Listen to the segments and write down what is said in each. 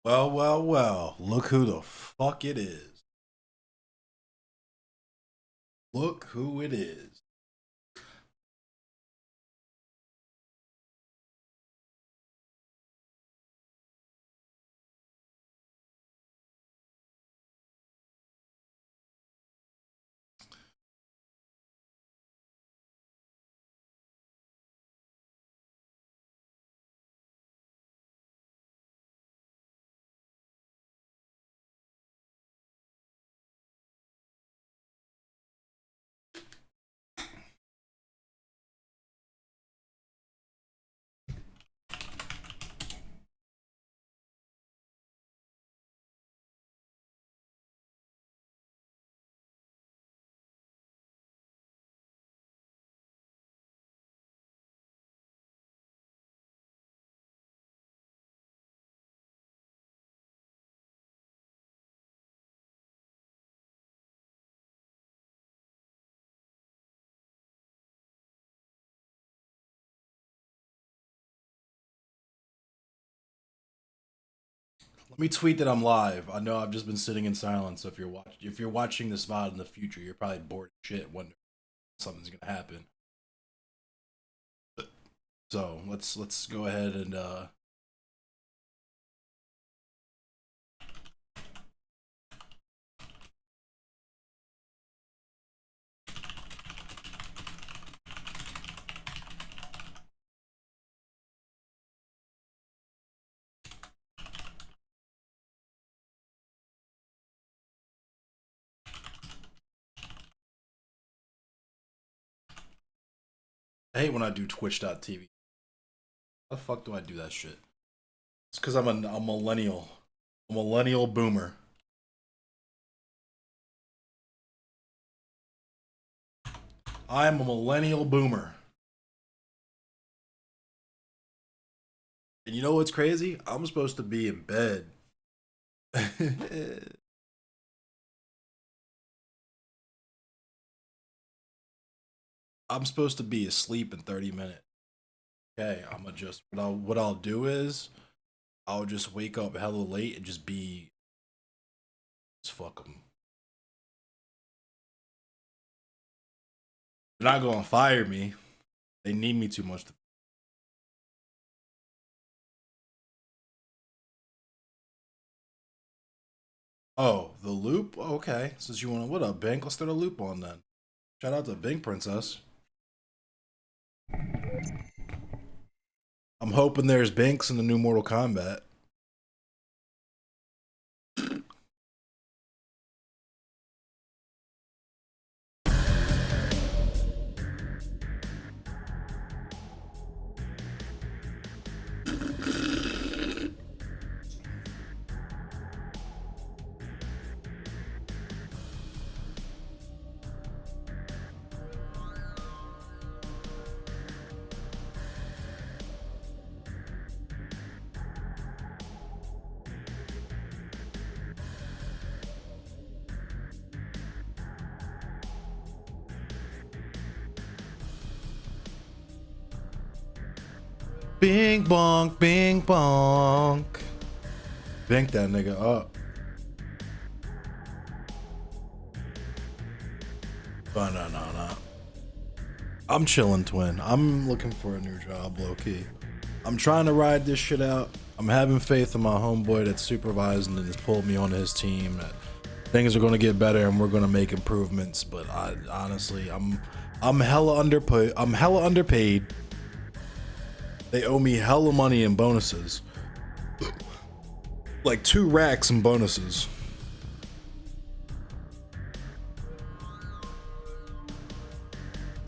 Well, well, well. Look who the fuck it is. Look who it is. Let me tweet that I'm live. I know I've just been sitting in silence, so if you're watching this VOD in the future, you're probably bored as shit, wondering if something's gonna happen. So let's go ahead and I hate when I do Twitch.tv. How the fuck do I do that shit? It's because I'm a millennial. A millennial boomer. I'm a millennial boomer. And you know what's crazy? I'm supposed to be in bed. I'm supposed to be asleep in 30 minutes. Okay, I'm gonna just what I'll do is I'll just wake up hella late and just be just fuck them. They're not gonna fire me. They need me too much. Oh, the loop. Okay, since you want to, what up, Bank? Let's throw the loop on then. Shout out to Bank Princess. I'm hoping there's Banks in the new Mortal Kombat. Bing bonk, bing bonk. Bank that nigga up. But no. I'm chilling, twin. I'm looking for a new job, low key. I'm trying to ride this shit out. I'm having faith in my homeboy that's supervising and has pulled me onto his team. That things are gonna get better and we're gonna make improvements. But I honestly, I'm hella underpaid. I'm hella underpaid. They owe me hella money in bonuses, like 2 racks in bonuses.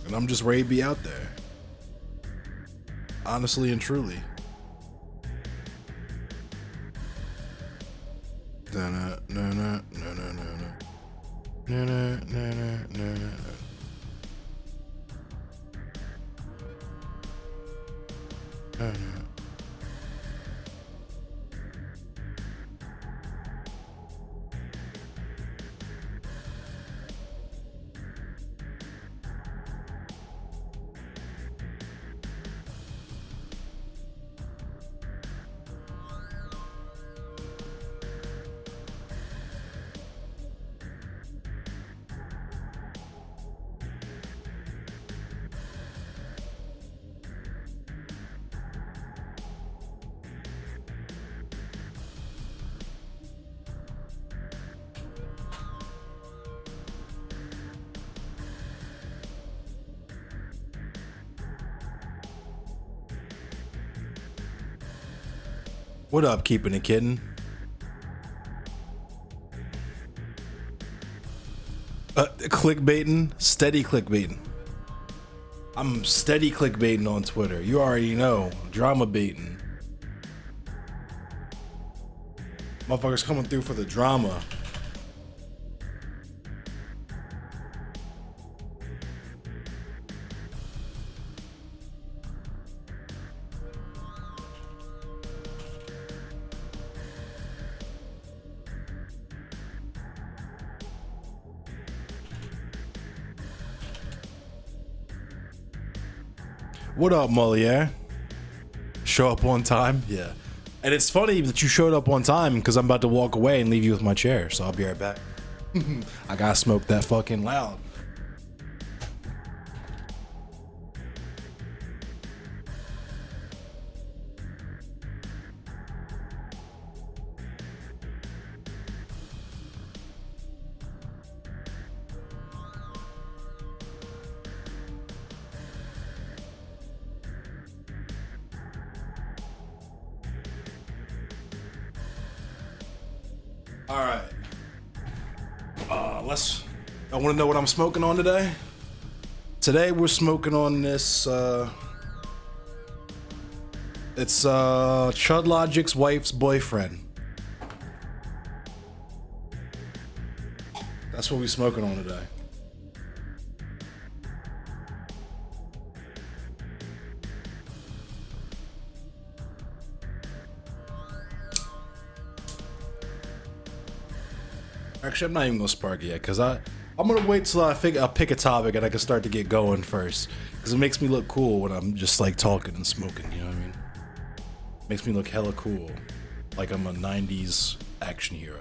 And I'm just ready to be out there. Honestly and truly. No, no, no, no, no, no, no, no, no, no, no, no. No, no. What up, keeping it kitten? Clickbaiting, steady clickbaiting. I'm steady clickbaiting on Twitter. You already know, drama baiting. Motherfuckers coming through for the drama. What up, Moliere? Show up on time? Yeah. And it's funny that you showed up on time because I'm about to walk away and leave you with my chair, so I'll be right back. I gotta smoke that fucking loud. All right. I want to know what I'm smoking on today. Today we're smoking on this. It's Chud Logic's wife's boyfriend. That's what we're smoking on today. Actually, I'm not even gonna spark it yet because I'm gonna wait till I pick a topic and I can start to get going first because it makes me look cool when I'm just like talking and smoking. You know what I mean? Makes me look hella cool, like I'm a '90s action hero.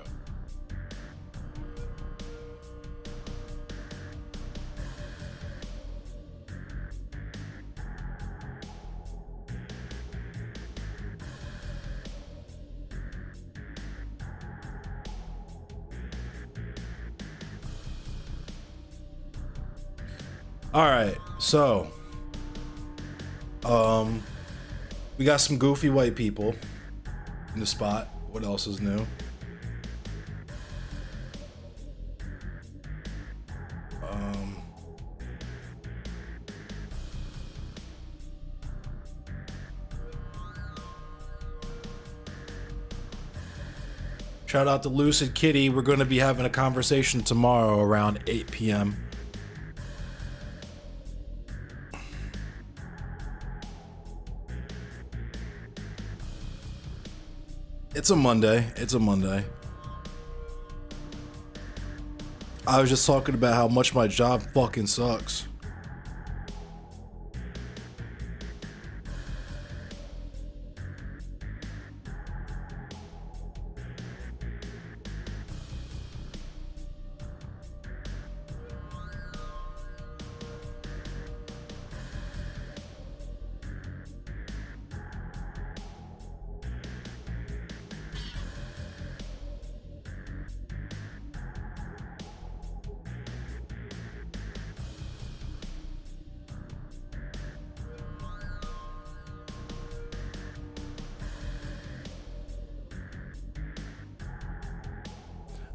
All right, so we got some goofy white people in the spot. What else is new? Shout out to Lucid Kitty. We're going to be having a conversation tomorrow around 8 p.m. It's a Monday. It's a Monday. I was just talking about how much my job fucking sucks.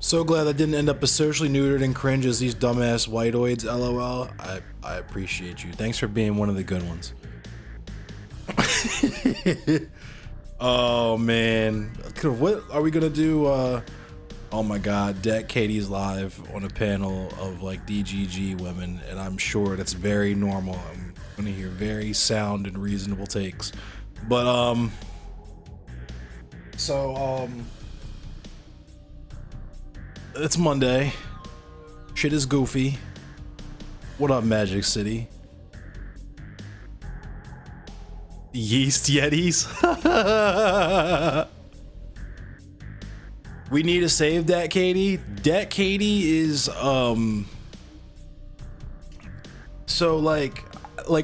So glad I didn't end up as socially neutered and cringe as these dumbass whiteoids, lol. I appreciate you. Thanks for being one of the good ones. Oh man. What are we gonna do? Oh my god, Det Katie's live on a panel of like DGG women, and I'm sure that's very normal. I'm gonna hear very sound and reasonable takes. But it's Monday. Shit is goofy. What up, Magic City? Yeast Yetis? We need to save Dat Katie. Dat Katie is so like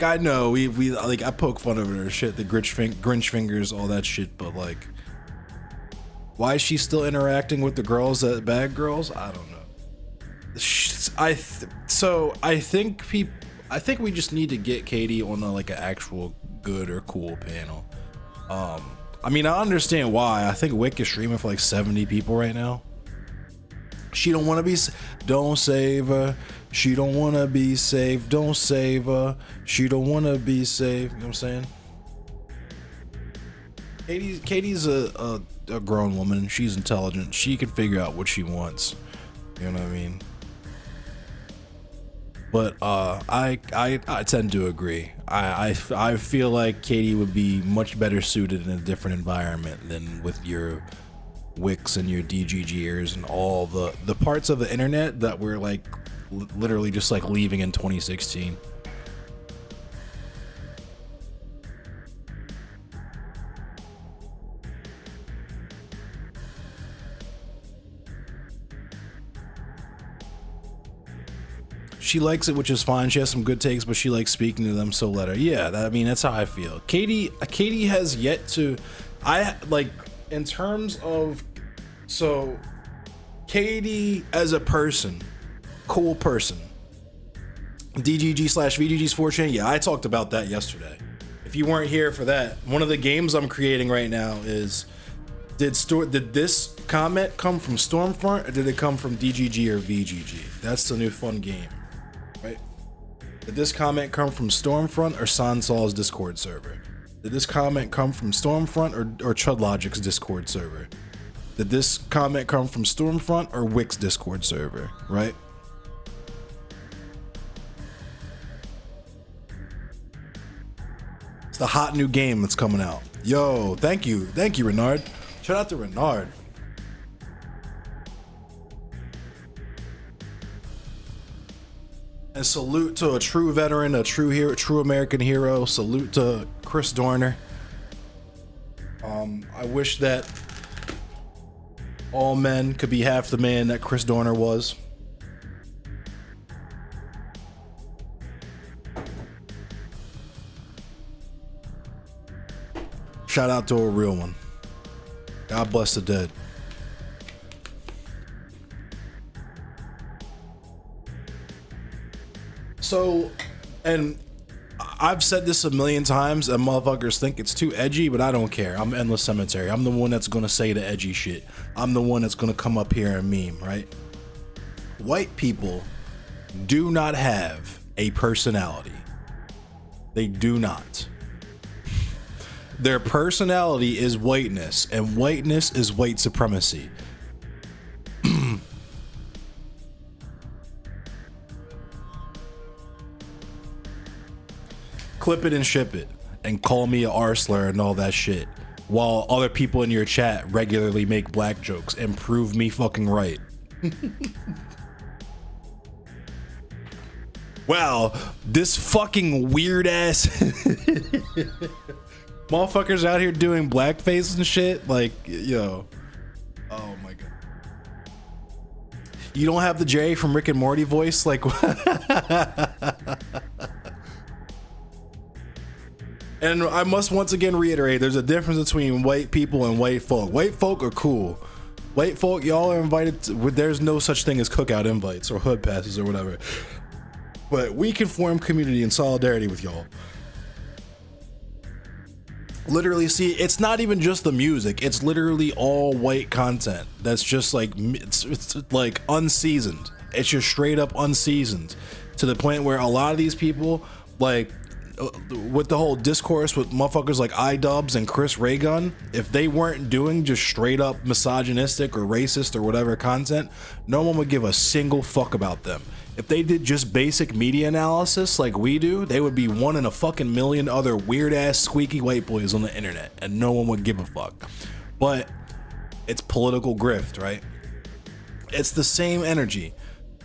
I know we like I poke fun of her shit, the Grinch fingers, all that shit, but like why is she still interacting with the girls, that bad girls? I don't know. I think we just need to get Katie on like an actual good or cool panel. I mean, I understand why. I think Wick is streaming for like 70 people right now. She don't want to be, don't save her. She don't want to be saved. Don't save her. She don't want to be saved. You know what I'm saying? Katie's a grown woman. She's intelligent. She can figure out what she wants. You know what I mean? But I tend to agree. I feel like Katie would be much better suited in a different environment than with your Wix and your DGGers and all the parts of the internet that we're like literally just like leaving in 2016. She likes it, which is fine. She has some good takes, but she likes speaking to them, so let her. Yeah, I mean, that's how I feel. Katie has yet to, in terms of, so Katie as a person, cool person. DGG/VGG's 4chan, yeah, I talked about that yesterday. If you weren't here for that, one of the games I'm creating right now is, did this comment come from Stormfront or did it come from DGG or VGG? That's the new fun game. Right? Did this comment come from Stormfront or Sansal's Discord server? Did this comment come from Stormfront or ChudLogic's Discord server? Did this comment come from Stormfront or Wix Discord server? Right? It's the hot new game that's coming out. Yo, thank you, Renard. Shout out to Renard. And salute to a true veteran, a true hero, true American hero. Salute to Chris Dorner. I wish that all men could be half the man that Chris Dorner was. Shout out to a real one. God bless the dead. So, and I've said this a million times and motherfuckers think it's too edgy, but I don't care. I'm Endless Cemetery. I'm the one that's gonna say the edgy shit. I'm the one that's gonna come up here and meme, right? White people do not have a personality. They do not. Their personality is whiteness, and whiteness is white supremacy. Clip it and ship it and call me a R-slur and all that shit while other people in your chat regularly make black jokes and prove me fucking right. Wow, this fucking weird ass motherfuckers out here doing blackface and shit, like, yo. Oh my god. You don't have the Jerry from Rick and Morty voice, like. And I must once again reiterate, there's a difference between white people and white folk. White folk are cool. White folk, y'all are invited to, there's no such thing as cookout invites or hood passes or whatever. But we can form community and solidarity with y'all. Literally, see, it's not even just the music. It's literally all white content. That's just like, it's like unseasoned. It's just straight up unseasoned. To the point where a lot of these people, like, with the whole discourse with motherfuckers like iDubbbz and Chris Ray-Gun, if they weren't doing just straight up misogynistic or racist or whatever content, no one would give a single fuck about them. If they did just basic media analysis like we do, they would be one in a fucking million other weird ass squeaky white boys on the internet and no one would give a fuck. But it's political grift, right? It's the same energy.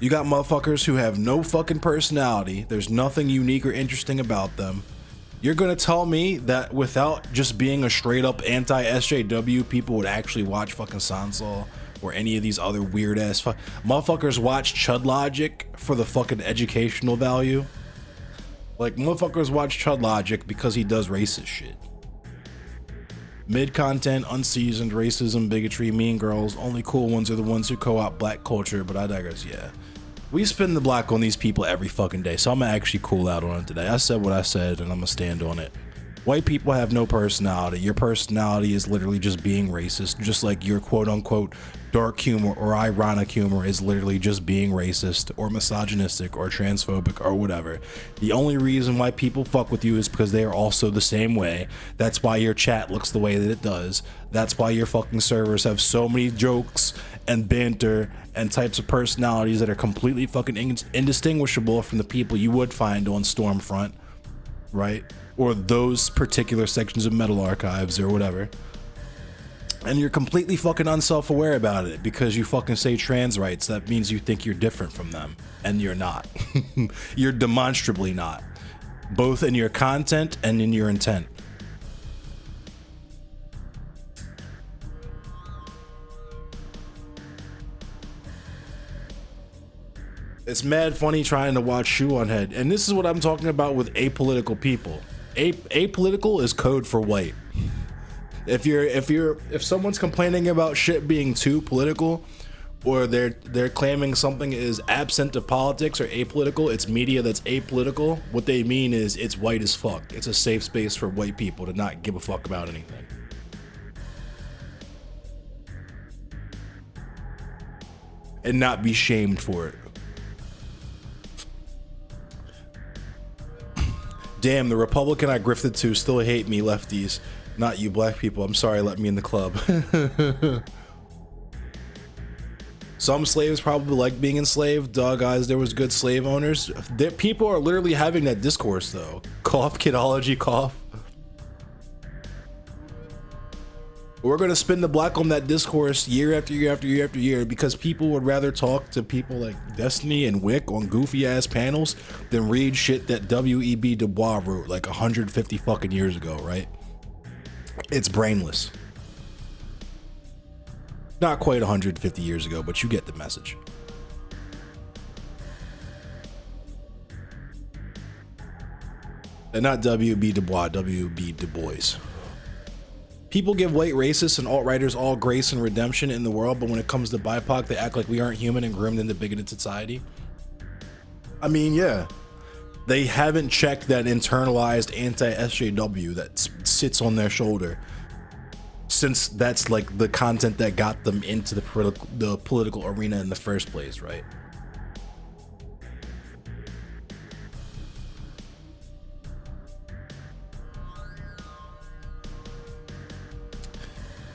You got motherfuckers who have no fucking personality. There's nothing unique or interesting about them. You're gonna tell me that without just being a straight up anti-SJW, people would actually watch fucking Sansal or any of these other weird ass motherfuckers watch ChudLogic for the fucking educational value? Like, motherfuckers watch ChudLogic because he does racist shit. Mid content, unseasoned, racism, bigotry, mean girls. Only cool ones are the ones who co-opt black culture, but I digress. Yeah, we spin the block on these people every fucking day, so I'm gonna actually cool out on it today. I said what I said and I'm gonna stand on it. White people have no personality. Your personality is literally just being racist, just like your quote unquote dark humor or ironic humor is literally just being racist or misogynistic or transphobic or whatever. The only reason why people fuck with you is because they are also the same way. That's why your chat looks the way that it does. That's why your fucking servers have so many jokes and banter and types of personalities that are completely fucking indistinguishable from the people you would find on Stormfront, right? Or those particular sections of Metal Archives or whatever. And you're completely fucking unself-aware about it because you fucking say trans rights. That means you think you're different from them, and you're not. You're demonstrably not, both in your content and in your intent. It's mad funny trying to watch Shoe on Head, and this is what I'm talking about with apolitical people. Apolitical is code for white. If someone's complaining about shit being too political, or they're claiming something is absent of politics or apolitical, it's media that's apolitical. What they mean is it's white as fuck. It's a safe space for white people to not give a fuck about anything. And not be shamed for it. Damn, the Republican I grifted to still hate me, lefties. Not you black people. I'm sorry, let me in the club. Some slaves probably like being enslaved. Duh, guys, there was good slave owners. People are literally having that discourse, though. Cough, kidology, cough. We're going to spin the block on that discourse year after year after year after year because people would rather talk to people like Destiny and Wick on goofy ass panels than read shit that W.E.B. Du Bois wrote like 150 fucking years ago, right? It's brainless. Not quite 150 years ago, but you get the message. And not W.B. Du Bois, W.B. Du Bois. People give white racists and alt-righters all grace and redemption in the world, but when it comes to BIPOC, they act like we aren't human and groomed into bigoted society. I mean, yeah. They haven't checked that internalized anti-SJW that sits on their shoulder, since that's like the content that got them into the political arena in the first place, right?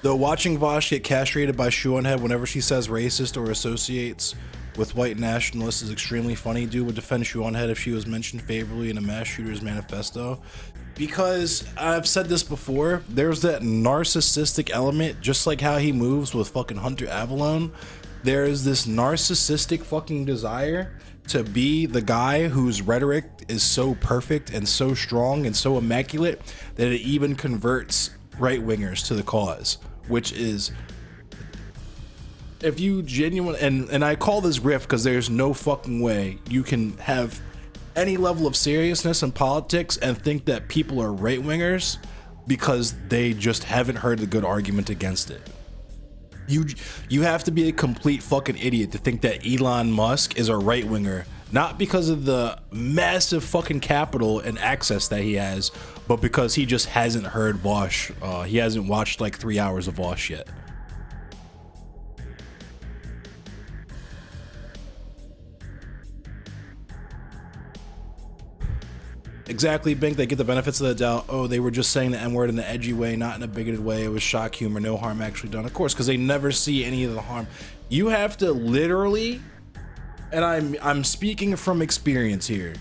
Though watching Vosh get castrated by Shoe on Head whenever she says racist or associates with white nationalists is extremely funny. Dude would defend Shoe on Head if she was mentioned favorably in a mass shooter's manifesto. Because I've said this before, there's that narcissistic element, just like how he moves with fucking Hunter Avalon. There is this narcissistic fucking desire to be the guy whose rhetoric is so perfect and so strong and so immaculate that it even converts right-wingers to the cause, which is, if you genuinely, and I call this riff because there's no fucking way you can have any level of seriousness in politics and think that people are right-wingers because they just haven't heard the good argument against it. You have to be a complete fucking idiot to think that Elon Musk is a right-winger, not because of the massive fucking capital and access that he has, but because he just hasn't heard Wash. He hasn't watched like 3 hours of Wash yet. Exactly, Bink. They get the benefits of the doubt. Oh, they were just saying the N-word in an edgy way, not in a bigoted way. It was shock humor, no harm actually done. Of course, because they never see any of the harm. You have to literally, and I'm speaking from experience here,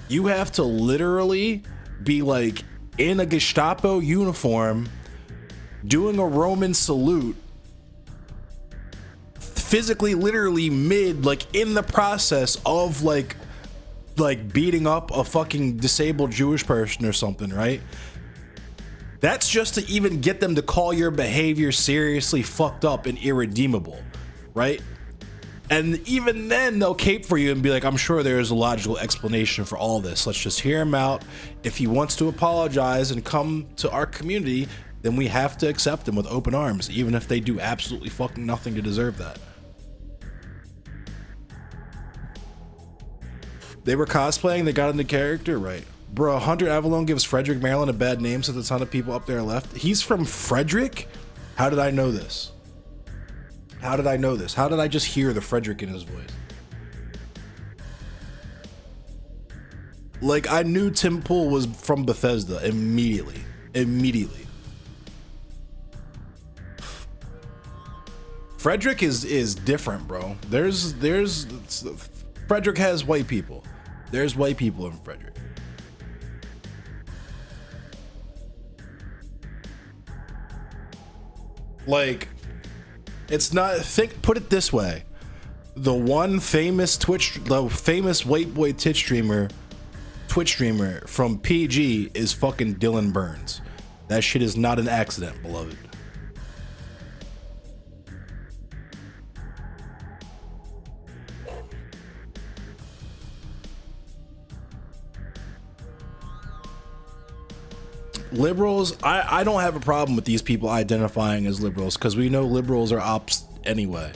you have to literally be like in a Gestapo uniform doing a Roman salute, physically, literally mid, like in the process of like beating up a fucking disabled Jewish person or something, right? That's just to even get them to call your behavior seriously fucked up and irredeemable, right? And even then they'll cape for you and be like, I'm sure there is a logical explanation for all this. Let's just hear him out. If he wants to apologize and come to our community, then we have to accept him with open arms, even if they do absolutely fucking nothing to deserve that. They were cosplaying, they got into character, right? Bro, Hunter Avalon gives Frederick, Maryland a bad name since a ton of people up there left. He's from Frederick? How did I know this? How did I know this? How did I just hear the Frederick in his voice? Like, I knew Tim Pool was from Bethesda immediately. Immediately. Frederick is different, bro. There's Frederick has white people. There's white people in Frederick. Like, it's not, put it this way. The one famous white boy Twitch streamer from PG is fucking Dylan Burns. That shit is not an accident, beloved. Liberals, I don't have a problem with these people identifying as liberals because we know liberals are ops anyway.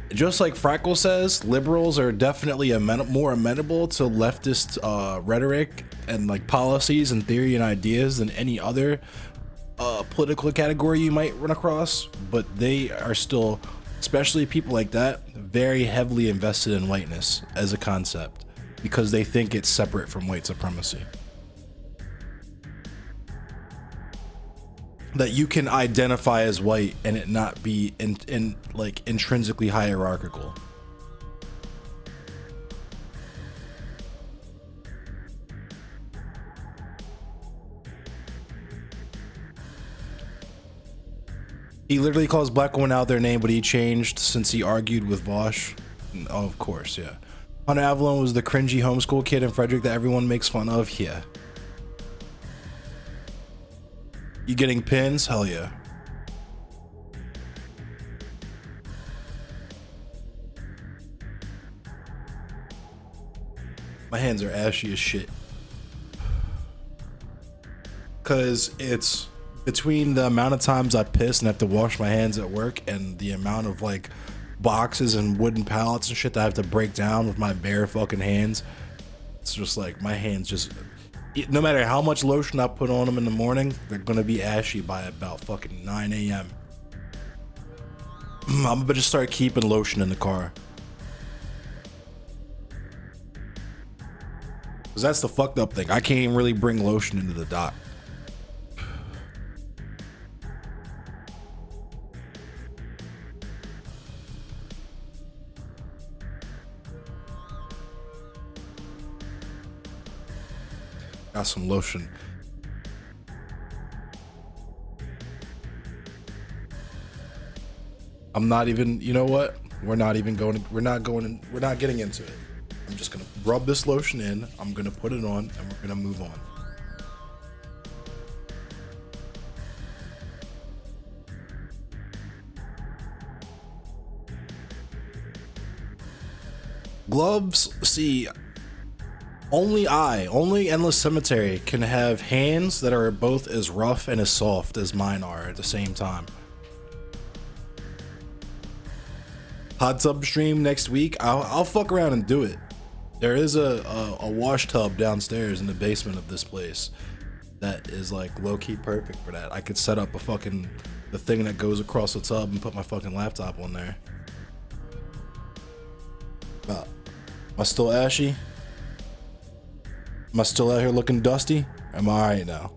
Just like Frackle says, liberals are definitely more amenable to leftist rhetoric and like policies and theory and ideas than any other political category you might run across, but they are still, especially people like that, very heavily invested in whiteness as a concept because they think it's separate from white supremacy. That you can identify as white and it not be in like intrinsically hierarchical. He literally calls black women out their name, but he changed since he argued with Vosh. Oh, of course, yeah. Hunter Avalon was the cringy homeschool kid in Frederick that everyone makes fun of. Yeah. You getting pins? Hell yeah. My hands are ashy as shit. Cause it's between the amount of times I piss and have to wash my hands at work and the amount of like boxes and wooden pallets and shit that I have to break down with my bare fucking hands. It's just like my hands just, no matter how much lotion I put on them in the morning, they're gonna be ashy by about fucking 9 a.m. I'm gonna just start keeping lotion in the car. Cause that's the fucked up thing. I can't even really bring lotion into the dock. Got some lotion. I'm not even, you know what? We're not getting into it. I'm just gonna rub this lotion in, I'm gonna put it on, and we're gonna move on. Gloves, see, only Endless Cemetery can have hands that are both as rough and as soft as mine are at the same time. Hot tub stream next week. I'll fuck around and do it. There is a wash tub downstairs in the basement of this place that is like low-key perfect for that. I could set up the thing that goes across the tub and put my fucking laptop on there. Am I still ashy? Am I still out here looking dusty? Am I alright now?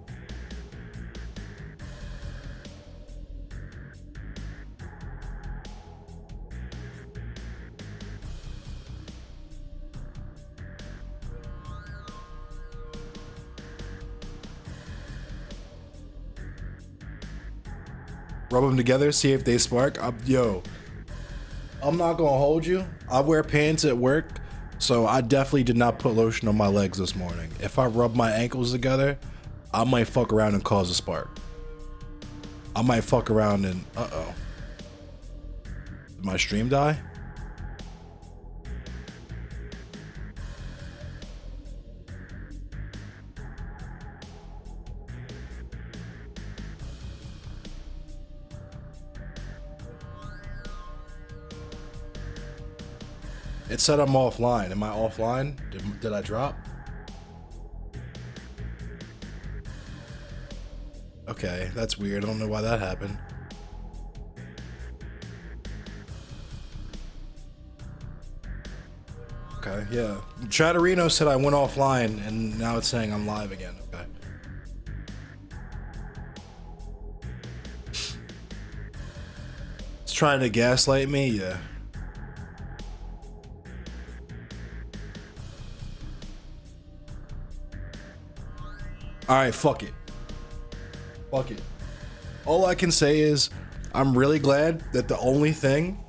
Rub them together, see if they spark. Yo, I'm not gonna hold you. I wear pants at work, so I definitely did not put lotion on my legs this morning. If I rub my ankles together, I might fuck around and cause a spark. I might fuck around and uh-oh. Did my stream die? It said I'm offline. Am I offline? Did I drop? Okay, that's weird. I don't know why that happened. Okay, yeah. Chatterino said I went offline, and now it's saying I'm live again. Okay. It's trying to gaslight me? Yeah. Alright, fuck it. Fuck it. All I can say is I'm really glad that the only thing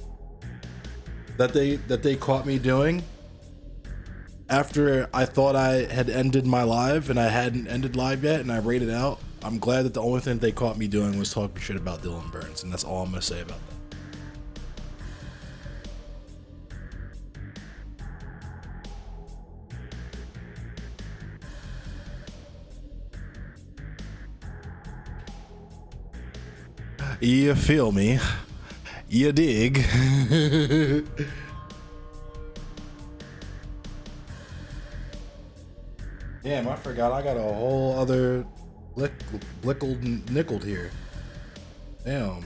that they caught me doing after I thought I had ended my live and I hadn't ended live yet and I rated out, I'm glad that the only thing they caught me doing was talking shit about Dylan Burns, and that's all I'm gonna say about that. You feel me? You dig? Damn, I forgot I got a whole other blickled nickeled here. Damn.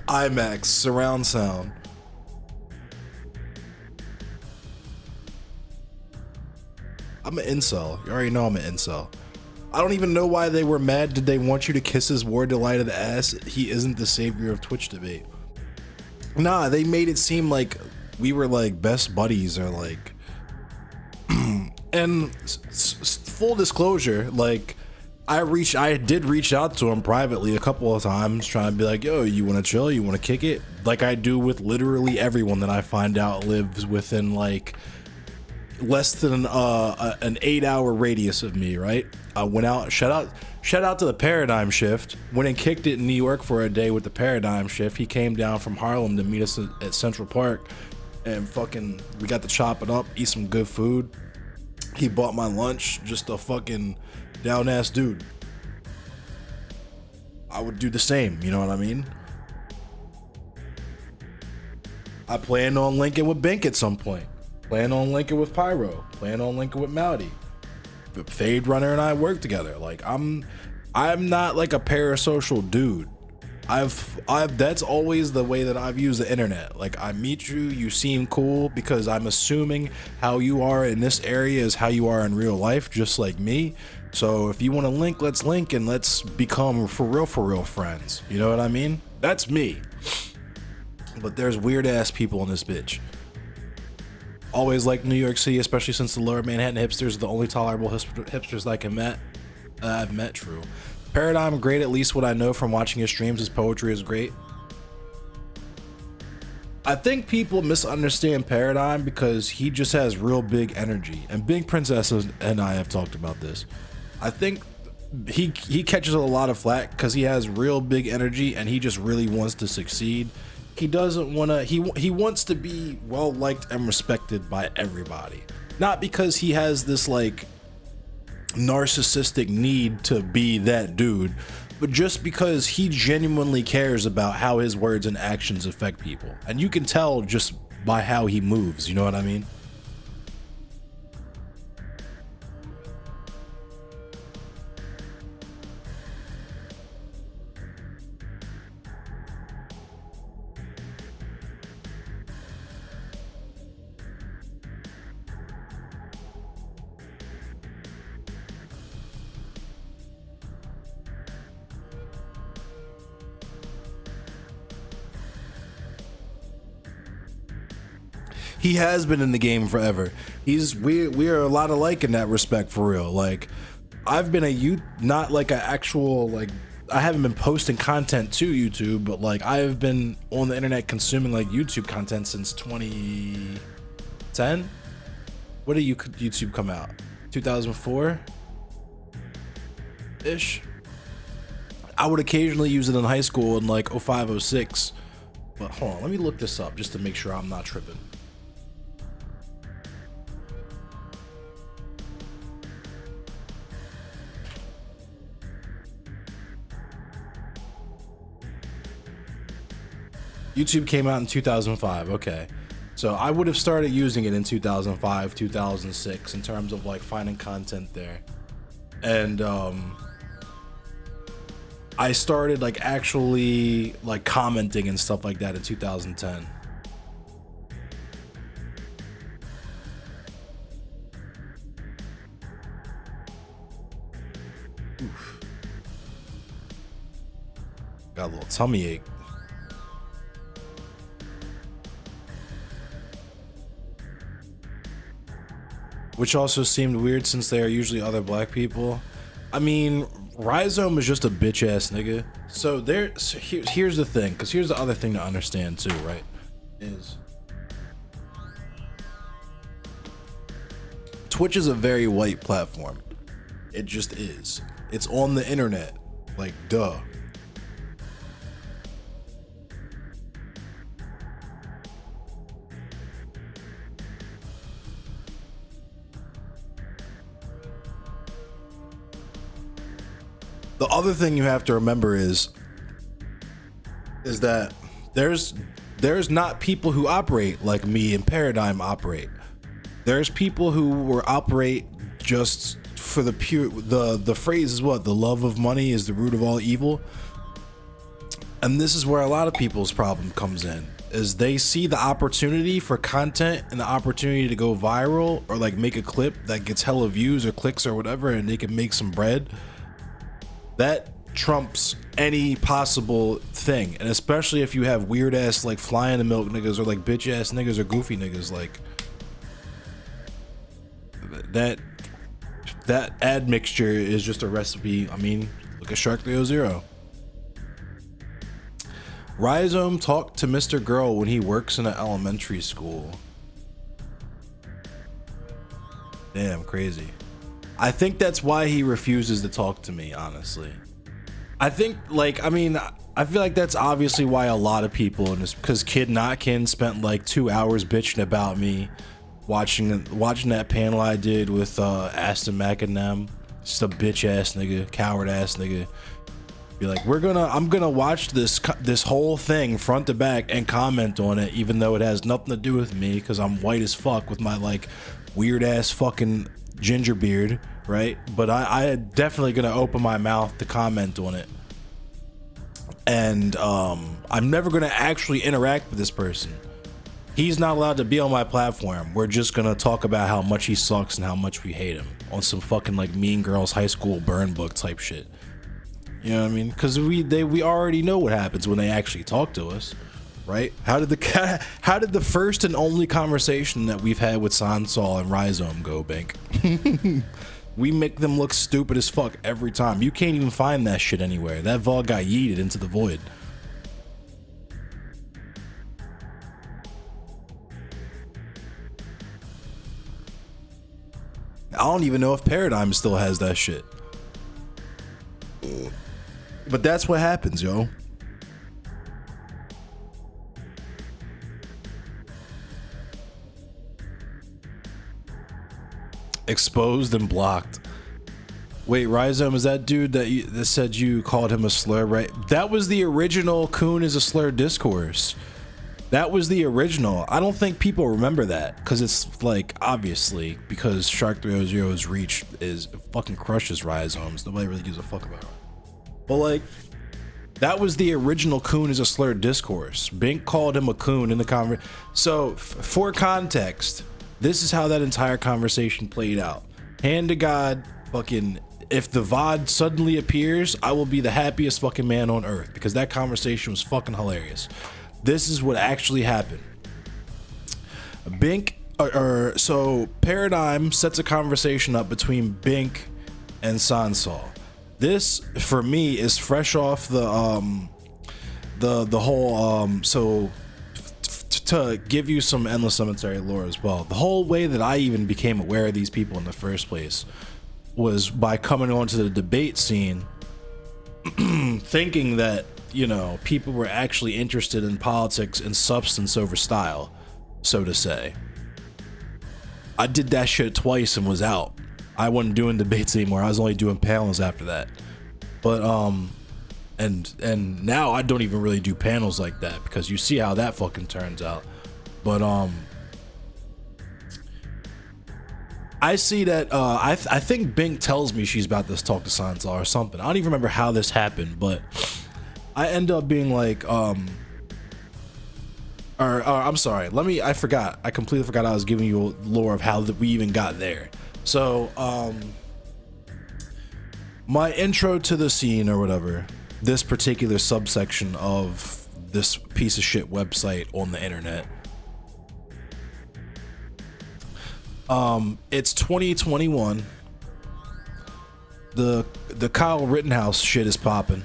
IMAX surround sound. I'm an incel. You already know I'm an incel. I don't even know why they were mad. Did they want you to kiss his Ward Delight of the ass? He isn't the savior of Twitch debate. Nah, they made it seem like we were like best buddies or like. And full disclosure, like I did reach out to him privately a couple of times, trying to be like, yo, you want to chill? You want to kick it? Like I do with literally everyone that I find out lives within like less than an 8-hour radius of me, right? I went out, shout out to the Paradigm Shift. Went and kicked it in New York for a day with the Paradigm Shift. He came down from Harlem to meet us at Central Park, and fucking we got to chop it up, eat some good food. He bought my lunch. Just a fucking down ass dude. I would do the same, you know what I mean? I plan on linking with Bink at some point. Plan on linking with Pyro. Plan on linking with Mowdy. Fade Runner and I work together. Like I'm not like a parasocial dude. That's always the way that I've used the internet. Like I meet you, you seem cool because I'm assuming how you are in this area is how you are in real life, just like me. So if you want to link, let's link and let's become for real friends. You know what I mean? That's me. But there's weird ass people in this bitch. Always like New York City, especially since the Lower Manhattan hipsters are the only tolerable hipsters I've met. True. Paradigm, great. At least what I know from watching his streams, his poetry is great. I think people misunderstand Paradigm because he just has real big energy, and Big Princess and I have talked about this. I think he catches a lot of flack because he has real big energy and he just really wants to succeed. He doesn't want to, he wants to be well liked and respected by everybody, not because he has this like narcissistic need to be that dude, but just because he genuinely cares about how his words and actions affect people, and you can tell just by how he moves, you know what I mean? He has been in the game forever. We are a lot alike in that respect, for real. Like I've been not like an actual, like I haven't been posting content to YouTube, but like I've been on the internet consuming like YouTube content since 2010. What did YouTube come out? 2004 ish. I would occasionally use it in high school in like 05, 06. But hold on, let me look this up just to make sure I'm not tripping. YouTube came out in 2005. Okay. So I would have started using it in 2005, 2006 in terms of like finding content there. And I started like actually like commenting and stuff like that in 2010. Oof. Got a little tummy ache. Which also seemed weird since they are usually other black people. I mean, Rhizome is just a bitch ass nigga. So here's the thing, because here's the other thing to understand too, right? Is Twitch is a very white platform. It just is. It's on the internet. Like, duh. The other thing you have to remember is that there's not people who operate like me and Paradigm operate. There's people who will operate just for the pure, the phrase is what? The love of money is the root of all evil. And this is where a lot of people's problem comes in, is they see the opportunity for content and the opportunity to go viral or like make a clip that gets hella views or clicks or whatever, and they can make some bread. That trumps any possible thing. And especially if you have weird ass like fly in the milk niggas or like bitch ass niggas or goofy niggas, like that ad mixture is just a recipe. I mean, look at Shark 300. Rhizome talked to Mr. Girl when he works in an elementary school. Damn, crazy. I think that's why he refuses to talk to me, honestly. I think, like, I mean, I feel like that's obviously why a lot of people, and it's because Kid Notkin spent like 2 hours bitching about me watching that panel I did with Aston Mack and them. Just a bitch ass nigga, coward ass nigga. Be like, I'm gonna watch this whole thing front to back and comment on it, even though it has nothing to do with me, because I'm white as fuck with my like weird ass fucking ginger beard, right? But I definitely gonna open my mouth to comment on it, and I'm never gonna actually interact with this person. He's not allowed to be on my platform. We're just gonna talk about how much he sucks and how much we hate him on some fucking like Mean Girls high school burn book type shit. You know what I mean? Because we already know what happens when they actually talk to us, right? How did the first and only conversation that we've had with Sansol and Rhizome go, Bank? We make them look stupid as fuck every time. You can't even find that shit anywhere. That VOD got yeeted into the void. I don't even know if Paradigm still has that shit. But that's what happens, yo. Exposed and blocked. Wait, Rhizome, is that dude that said you called him a slur, right? That was the original Coon is a slur discourse. That was the original. I don't think people remember that because it's like, obviously, because Shark 300's reach is fucking crushes Rhizomes. Nobody really gives a fuck about it. But like, that was the original Coon is a slur discourse. Bink called him a coon in the conversation. So for context, this is how that entire conversation played out. Hand to God, fucking, if the VOD suddenly appears, I will be the happiest fucking man on earth, because that conversation was fucking hilarious. This is what actually happened. Bink, so Paradigm sets a conversation up between Bink and Sansol. This for me is fresh off the whole so to give you some Endless Cemetery lore as well. The whole way that I even became aware of these people in the first place was by coming onto the debate scene, thinking that, you know, people were actually interested in politics and substance over style, so to say. I did that shit twice and was out. I wasn't doing debates anymore. I was only doing panels after that. But and now I don't even really do panels like that because you see how that fucking turns out. But I see that I think Bink tells me she's about to talk to Sansa or something. I don't even remember how this happened, but I end up being like I'm sorry. I forgot. I completely forgot I was giving you a lore of how we even got there. So my intro to the scene or whatever, this particular subsection of this piece of shit website on the internet. It's 2021. The Kyle Rittenhouse shit is popping,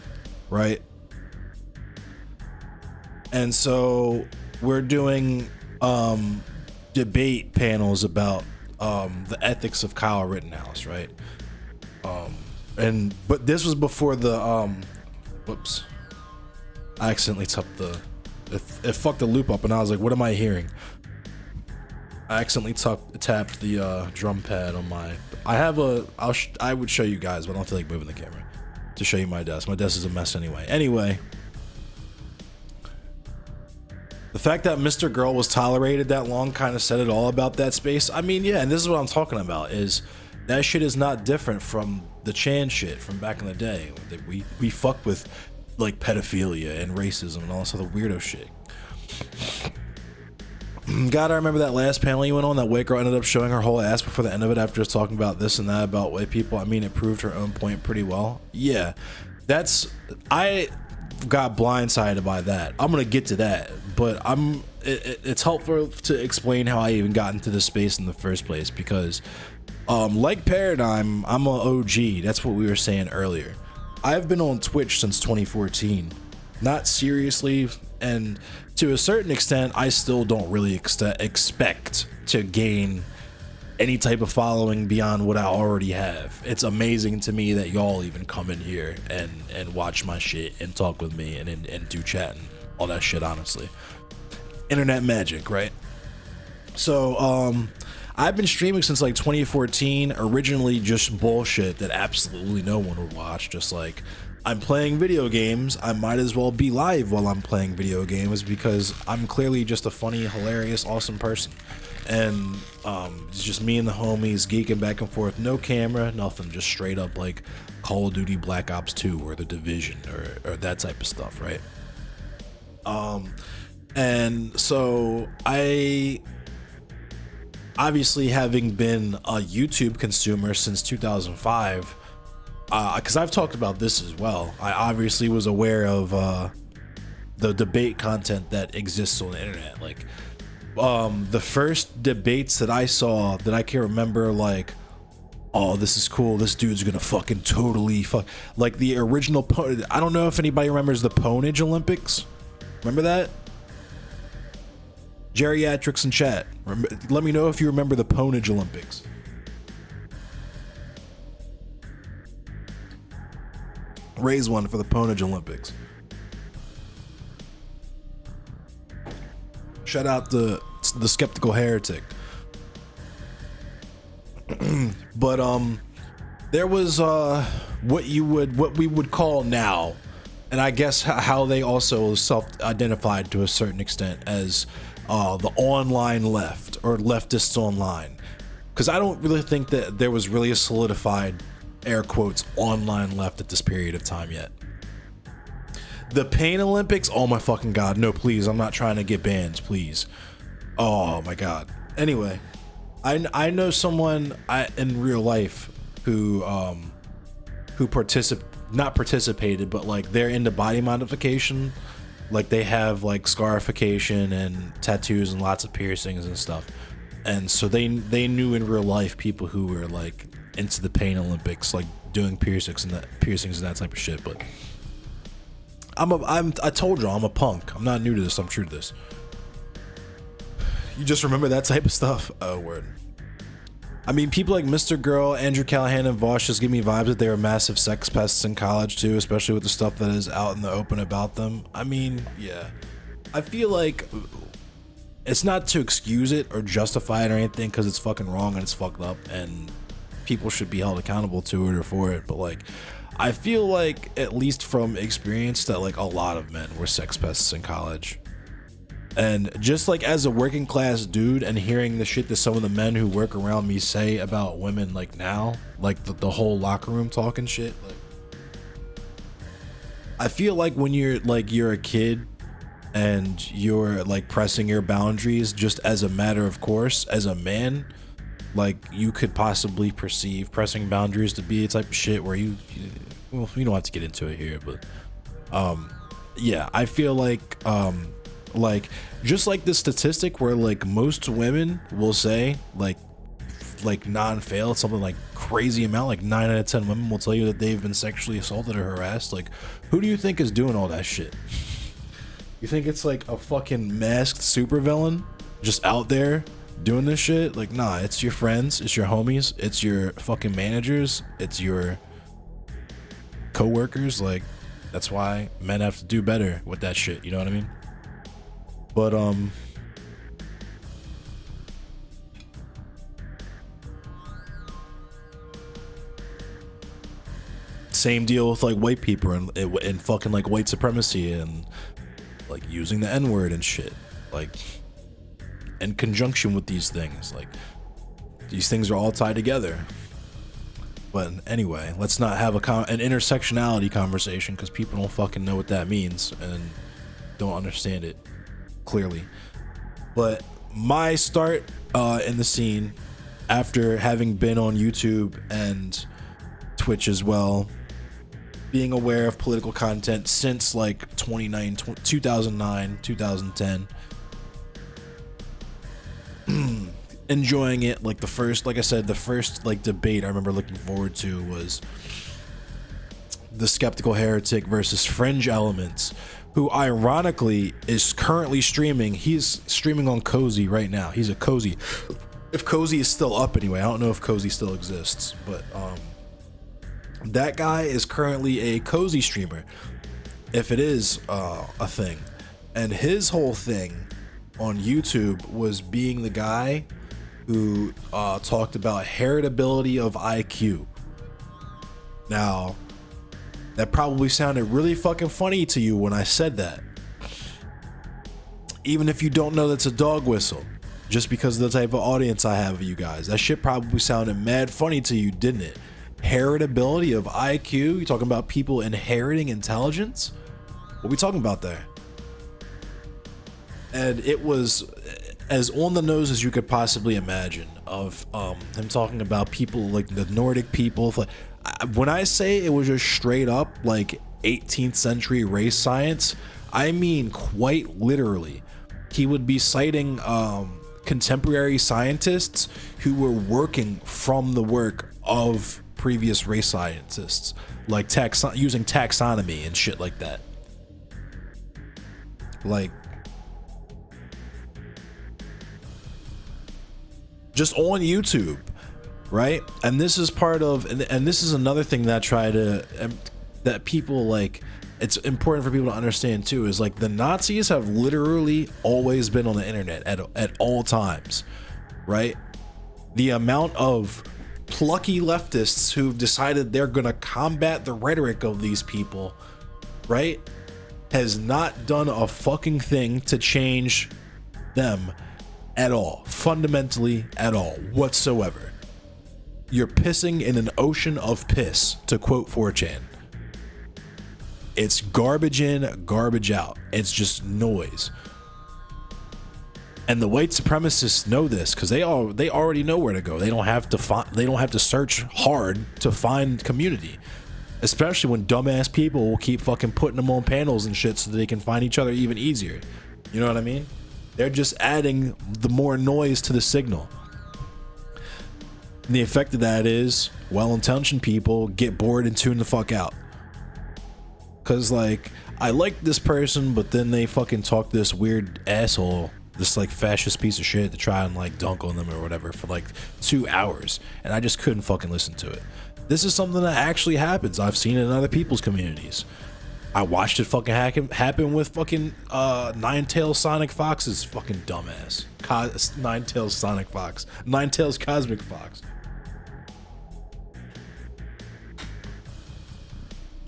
right? And so we're doing debate panels about the ethics of Kyle Rittenhouse, right? But this was before the whoops. I accidentally tapped it fucked the loop up and I was like, what am I hearing? I accidentally tapped the drum pad on my. I would show you guys, but I don't feel like moving the camera to show you my desk. My desk is a mess anyway. Anyway, the fact that Mr. Girl was tolerated that long kind of said it all about that space. I mean, yeah, and this is what I'm talking about. Is that shit is not different from the Chan shit from back in the day. We fuck with like pedophilia and racism and all this other weirdo shit. God, I remember that last panel you went on. That white girl ended up showing her whole ass before the end of it after just talking about this and that about white people. I mean, it proved her own point pretty well. Yeah, I got blindsided by that. I'm gonna get to that, but it's helpful to explain how I even got into this space in the first place because, like Paradigm, I'm a OG. That's what we were saying earlier. I've been on Twitch since 2014, not seriously, and to a certain extent, I still don't really expect to gain any type of following beyond what I already have. It's amazing to me that y'all even come in here and watch my shit and talk with me and do chatting, all that shit, honestly. Internet magic, right? So, I've been streaming since like 2014, originally just bullshit that absolutely no one would watch, just like, I'm playing video games, I might as well be live while I'm playing video games because I'm clearly just a funny, hilarious, awesome person. And it's just me and the homies geeking back and forth, no camera, nothing, just straight up like Call of Duty Black Ops 2 or The Division or that type of stuff, right? And so I, obviously having been a YouTube consumer since 2005, because I've talked about this as well, I obviously was aware of the debate content that exists on the internet. Like the first debates that I saw that I can remember, like, oh, this is cool, this dude's gonna fucking totally fuck, like the original I don't know if anybody remembers the Pwnage Olympics. Remember that? Geriatrics in chat, let me know if you remember the Pwnage Olympics. Raise one for the Pwnage Olympics. Shout out the Skeptical Heretic. But there was what we would call now, and I guess how they also self-identified to a certain extent as the online left or leftists online, because I don't really think that there was really a solidified, air quotes, online left at this period of time yet. The Pain Olympics, oh my fucking god, no, please, I'm not trying to get banned, please. Oh my god. Anyway, I know someone in real life who not participated, but like they're into body modification. Like they have like scarification and tattoos and lots of piercings and stuff. And so they knew in real life people who were like into the Pain Olympics, like doing piercings and that type of shit. But I told y'all I'm a punk. I'm not new to this. I'm true to this. You just remember that type of stuff? Oh, word. I mean, people like Mr. Girl, Andrew Callahan, and Vosh just give me vibes that they were massive sex pests in college too, especially with the stuff that is out in the open about them. I mean, yeah. I feel like it's not to excuse it or justify it or anything, because it's fucking wrong and it's fucked up, and people should be held accountable to it or for it, but like I feel like, at least from experience, that like a lot of men were sex pests in college. And just like as a working class dude and hearing the shit that some of the men who work around me say about women like now, like the whole locker room talk and shit, like I feel like when you're a kid and you're like pressing your boundaries just as a matter of course, as a man, like you could possibly perceive pressing boundaries to be a type of shit where well, you don't have to get into it here, but yeah, I feel like just like the statistic where like most women will say like non-fail, something like crazy amount, like 9 out of 10 women will tell you that they've been sexually assaulted or harassed. Like, who do you think is doing all that shit? You think it's like a fucking masked supervillain just out there doing this shit? Like, nah, it's your friends, it's your homies, it's your fucking managers, it's your co-workers. Like, that's why men have to do better with that shit, you know what I mean? But same deal with like white people and fucking like white supremacy and like using the N-word and shit, like in conjunction with these things. Like these things are all tied together. But anyway, let's not have an intersectionality conversation because people don't fucking know what that means and don't understand it clearly. But my start in the scene, after having been on YouTube and Twitch as well, being aware of political content since like 2009, 2010, enjoying it. Like the first, like I said, the first like debate I remember looking forward to was the Skeptical Heretic versus Fringe Elements, who ironically is currently streaming. He's streaming on Cozy right now. He's a Cozy. If Cozy is still up anyway, I don't know if Cozy still exists, but that guy is currently a Cozy streamer, if it is a thing. And his whole thing on YouTube was being the guy who talked about heritability of IQ. Now, that probably sounded really fucking funny to you when I said that. Even if you don't know that's a dog whistle, just because of the type of audience I have of you guys, that shit probably sounded mad funny to you, didn't it? Heritability of IQ? You talking about people inheriting intelligence? What we talking about there? And it was as on the nose as you could possibly imagine, of him talking about people like the Nordic people. When I say it was just straight up like 18th century race science, I mean quite literally. He would be citing contemporary scientists who were working from the work of previous race scientists, like using taxonomy and shit like that. Like, just on YouTube, right? And this is part of, and this is another thing that I try to, that people like, it's important for people to understand too, is like the Nazis have literally always been on the internet at all times, right? The amount of plucky leftists who've decided they're gonna combat the rhetoric of these people, right, has not done a fucking thing to change them at all, fundamentally at all, whatsoever. You're pissing in an ocean of piss, to quote 4chan. It's garbage in, garbage out. It's just noise. And the white supremacists know this because they already know where to go. They don't have to search hard to find community. Especially when dumbass people will keep fucking putting them on panels and shit so that they can find each other even easier. You know what I mean? They're just adding the more noise to the signal. And the effect of that is well-intentioned people get bored and tune the fuck out. Cause like, I like this person, but then they fucking talk this weird asshole, this like fascist piece of shit to try and like dunk on them or whatever for like 2 hours, and I just couldn't fucking listen to it. This is something that actually happens. I've seen it in other people's communities. I watched it fucking happen with fucking Ninetales Sonic Fox's fucking dumbass. Ninetales Sonic Fox. Ninetales Cosmic Fox.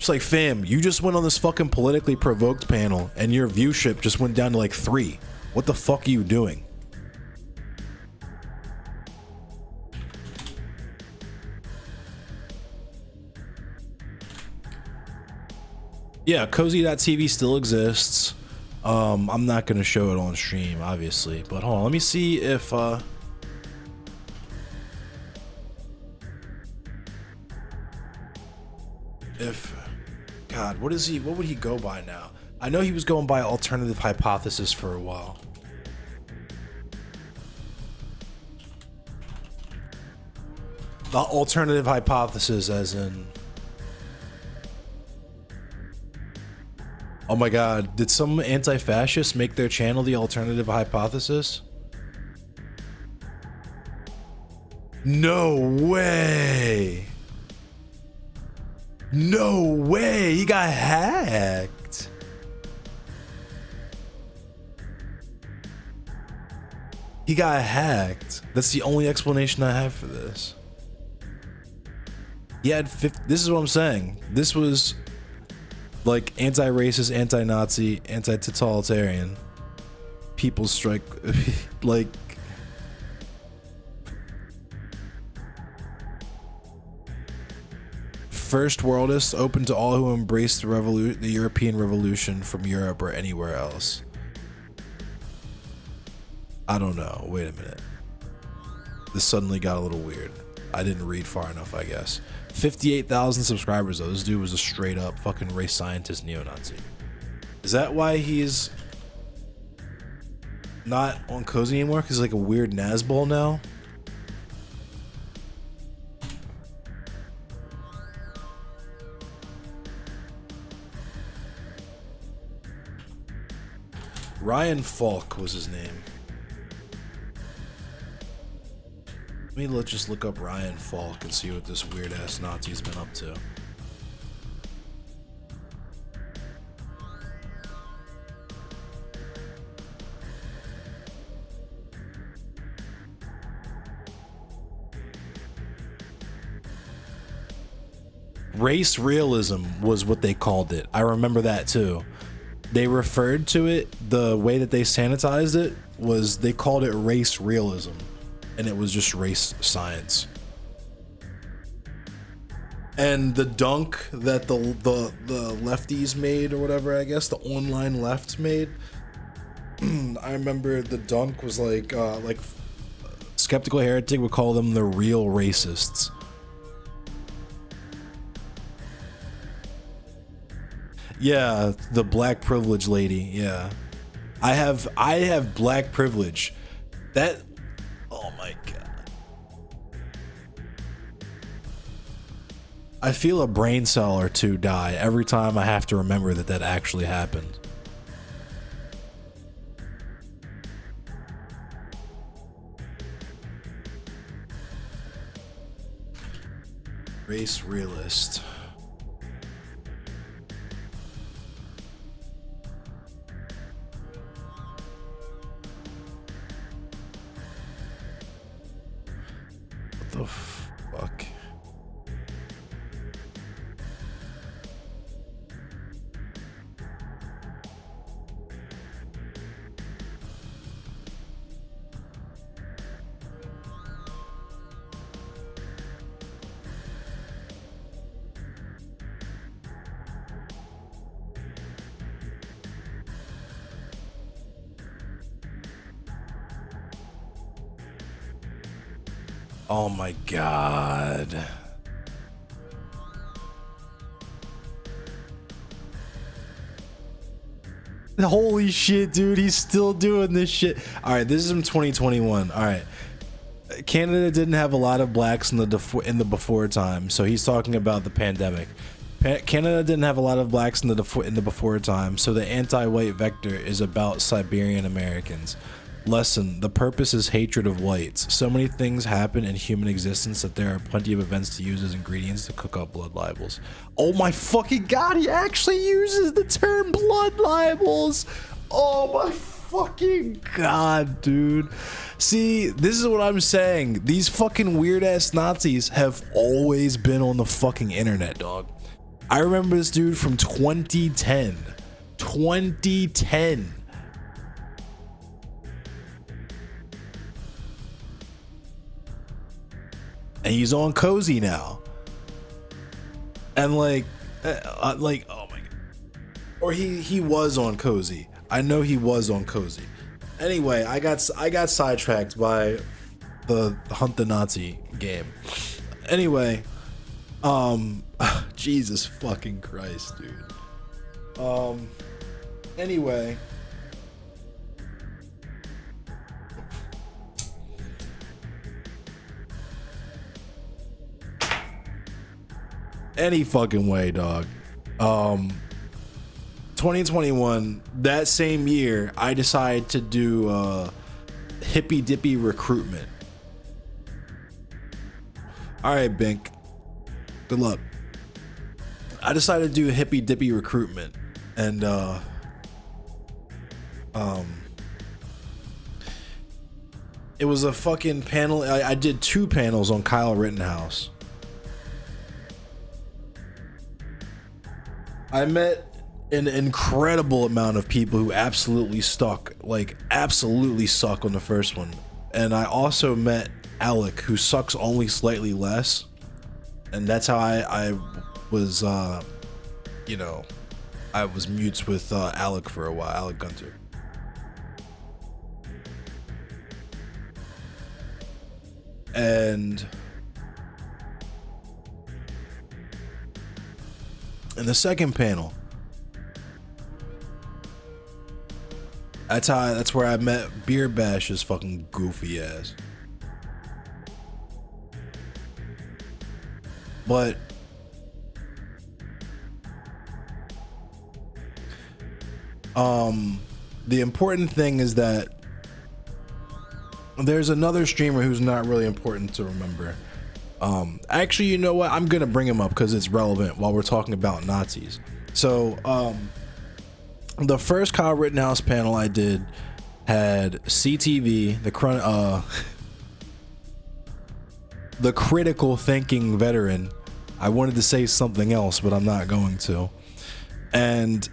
like, fam, you just went on this fucking politically provoked panel and your viewership just went down to like 3. What the fuck are you doing? Yeah, cozy.tv still exists. I'm not gonna show it on stream, obviously, but hold on, let me see if God, what would he go by now? I know he was going by Alternative Hypothesis for a while. The Alternative Hypothesis as in, oh my god, did some anti-fascists make their channel the Alternative Hypothesis? No way. No way, he got hacked. He got hacked. That's the only explanation I have for this. He had 50, this is what I'm saying. This was like anti-racist, anti-Nazi, anti-totalitarian. People's strike, like, first worldist, open to all who embrace the European Revolution from Europe or anywhere else. I don't know. Wait a minute. This suddenly got a little weird. I didn't read far enough, I guess. 58,000 subscribers though. This dude was a straight up fucking race scientist neo-Nazi. Is that why he's not on Cozy anymore? Because he's like a weird Nazbol now? Ryan Falk was his name. Let's just look up Ryan Falk and see what this weird ass Nazi's been up to. Race realism was what they called it. I remember that too. They referred to it, the way that they sanitized it was they called it race realism. And it was just race science. And the dunk that the lefties made, or whatever, I guess the online left made, I remember the dunk was like Skeptical Heretic would call them the real racists. Yeah, the black privilege lady. Yeah, I have black privilege. That. Oh my god. I feel a brain cell or two die every time I have to remember that that actually happened. Race realist. What the fuck? Oh my god. Holy shit, dude, he's still doing this shit. All right, this is from 2021. All right. Canada didn't have a lot of blacks in the before time, so he's talking about the pandemic. Canada didn't have a lot of blacks in the before time, so the anti-white vector is about Siberian Americans. Lesson: the purpose is hatred of whites. So many things happen in human existence that there are plenty of events to use as ingredients to cook up blood libels. Oh my fucking god, he actually uses the term blood libels. Oh my fucking god, dude. See, this is what I'm saying. These fucking weird ass Nazis have always been on the fucking internet, dog. I remember this dude from 2010. 2010. And he's on Cozy now. And like oh my god. Or he was on Cozy. I know he was on Cozy. Anyway, I got sidetracked by the Hunt the Nazi game. Anyway, Jesus fucking Christ, dude. Anyway, any fucking way, dog. 2021, that same year, I decided to do hippy dippy recruitment. All right, Bink, good luck. I decided to do hippy dippy recruitment, and it was a fucking panel. I did 2 panels on Kyle Rittenhouse. I met an incredible amount of people who absolutely suck on the first one. And I also met Alec, who sucks only slightly less. And that's how I was, I was mutes with Alec for a while, Alec Gunter. And in the second panel, that's where I met Beer Bash's fucking goofy ass. But the important thing is that there's another streamer who's not really important to remember. Actually, you know what? I'm gonna bring him up because it's relevant while we're talking about Nazis. So, the first Kyle Rittenhouse panel I did had CTV, the critical thinking veteran. I wanted to say something else, but I'm not going to. And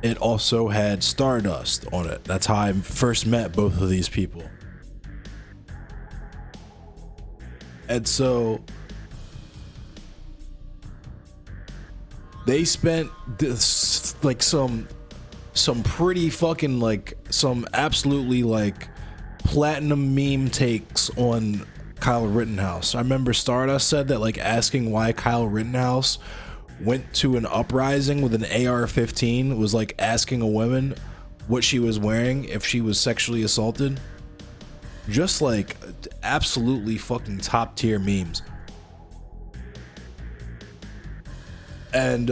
it also had Stardust on it. That's how I first met both of these people. And so they spent this, like, some pretty fucking, like, some absolutely, like, platinum meme takes on Kyle Rittenhouse. I remember Stardust said that, like, asking why Kyle Rittenhouse went to an uprising with an AR-15 was like asking a woman what she was wearing if she was sexually assaulted. Just like absolutely fucking top tier memes. And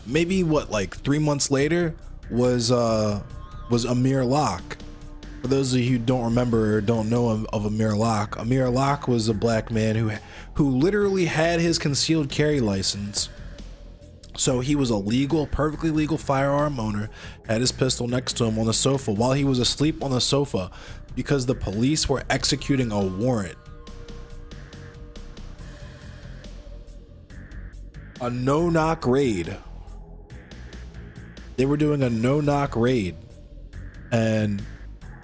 maybe what, like 3 months later was Amir Locke. For those of you who don't remember or don't know of Amir Locke was a black man who literally had his concealed carry license. So he was a perfectly legal firearm owner, had his pistol next to him on the sofa while he was asleep on the sofa because the police were executing a warrant. A no-knock raid. They were doing a no-knock raid. And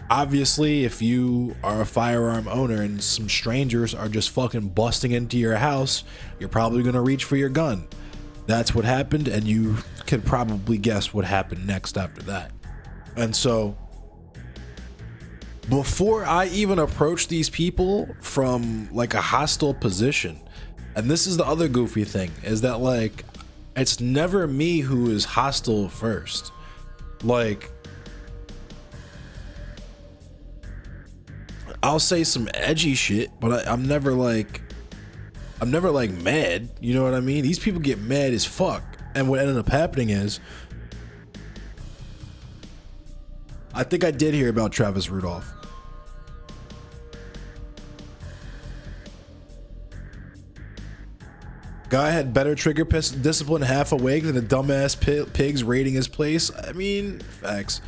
obviously, if you are a firearm owner and some strangers are just fucking busting into your house, you're probably going to reach for your gun. That's what happened, and you could probably guess what happened next after that. And so, before I even approached these people from like a hostile position, and this is the other goofy thing, is that like, it's never me who is hostile first. Like, I'll say some edgy shit, but I'm never like mad, you know what I mean? These people get mad as fuck, and what ended up happening is, I think I did hear about Travis Rudolph. Guy had better trigger discipline, half awake, than the dumbass pigs raiding his place. I mean, facts.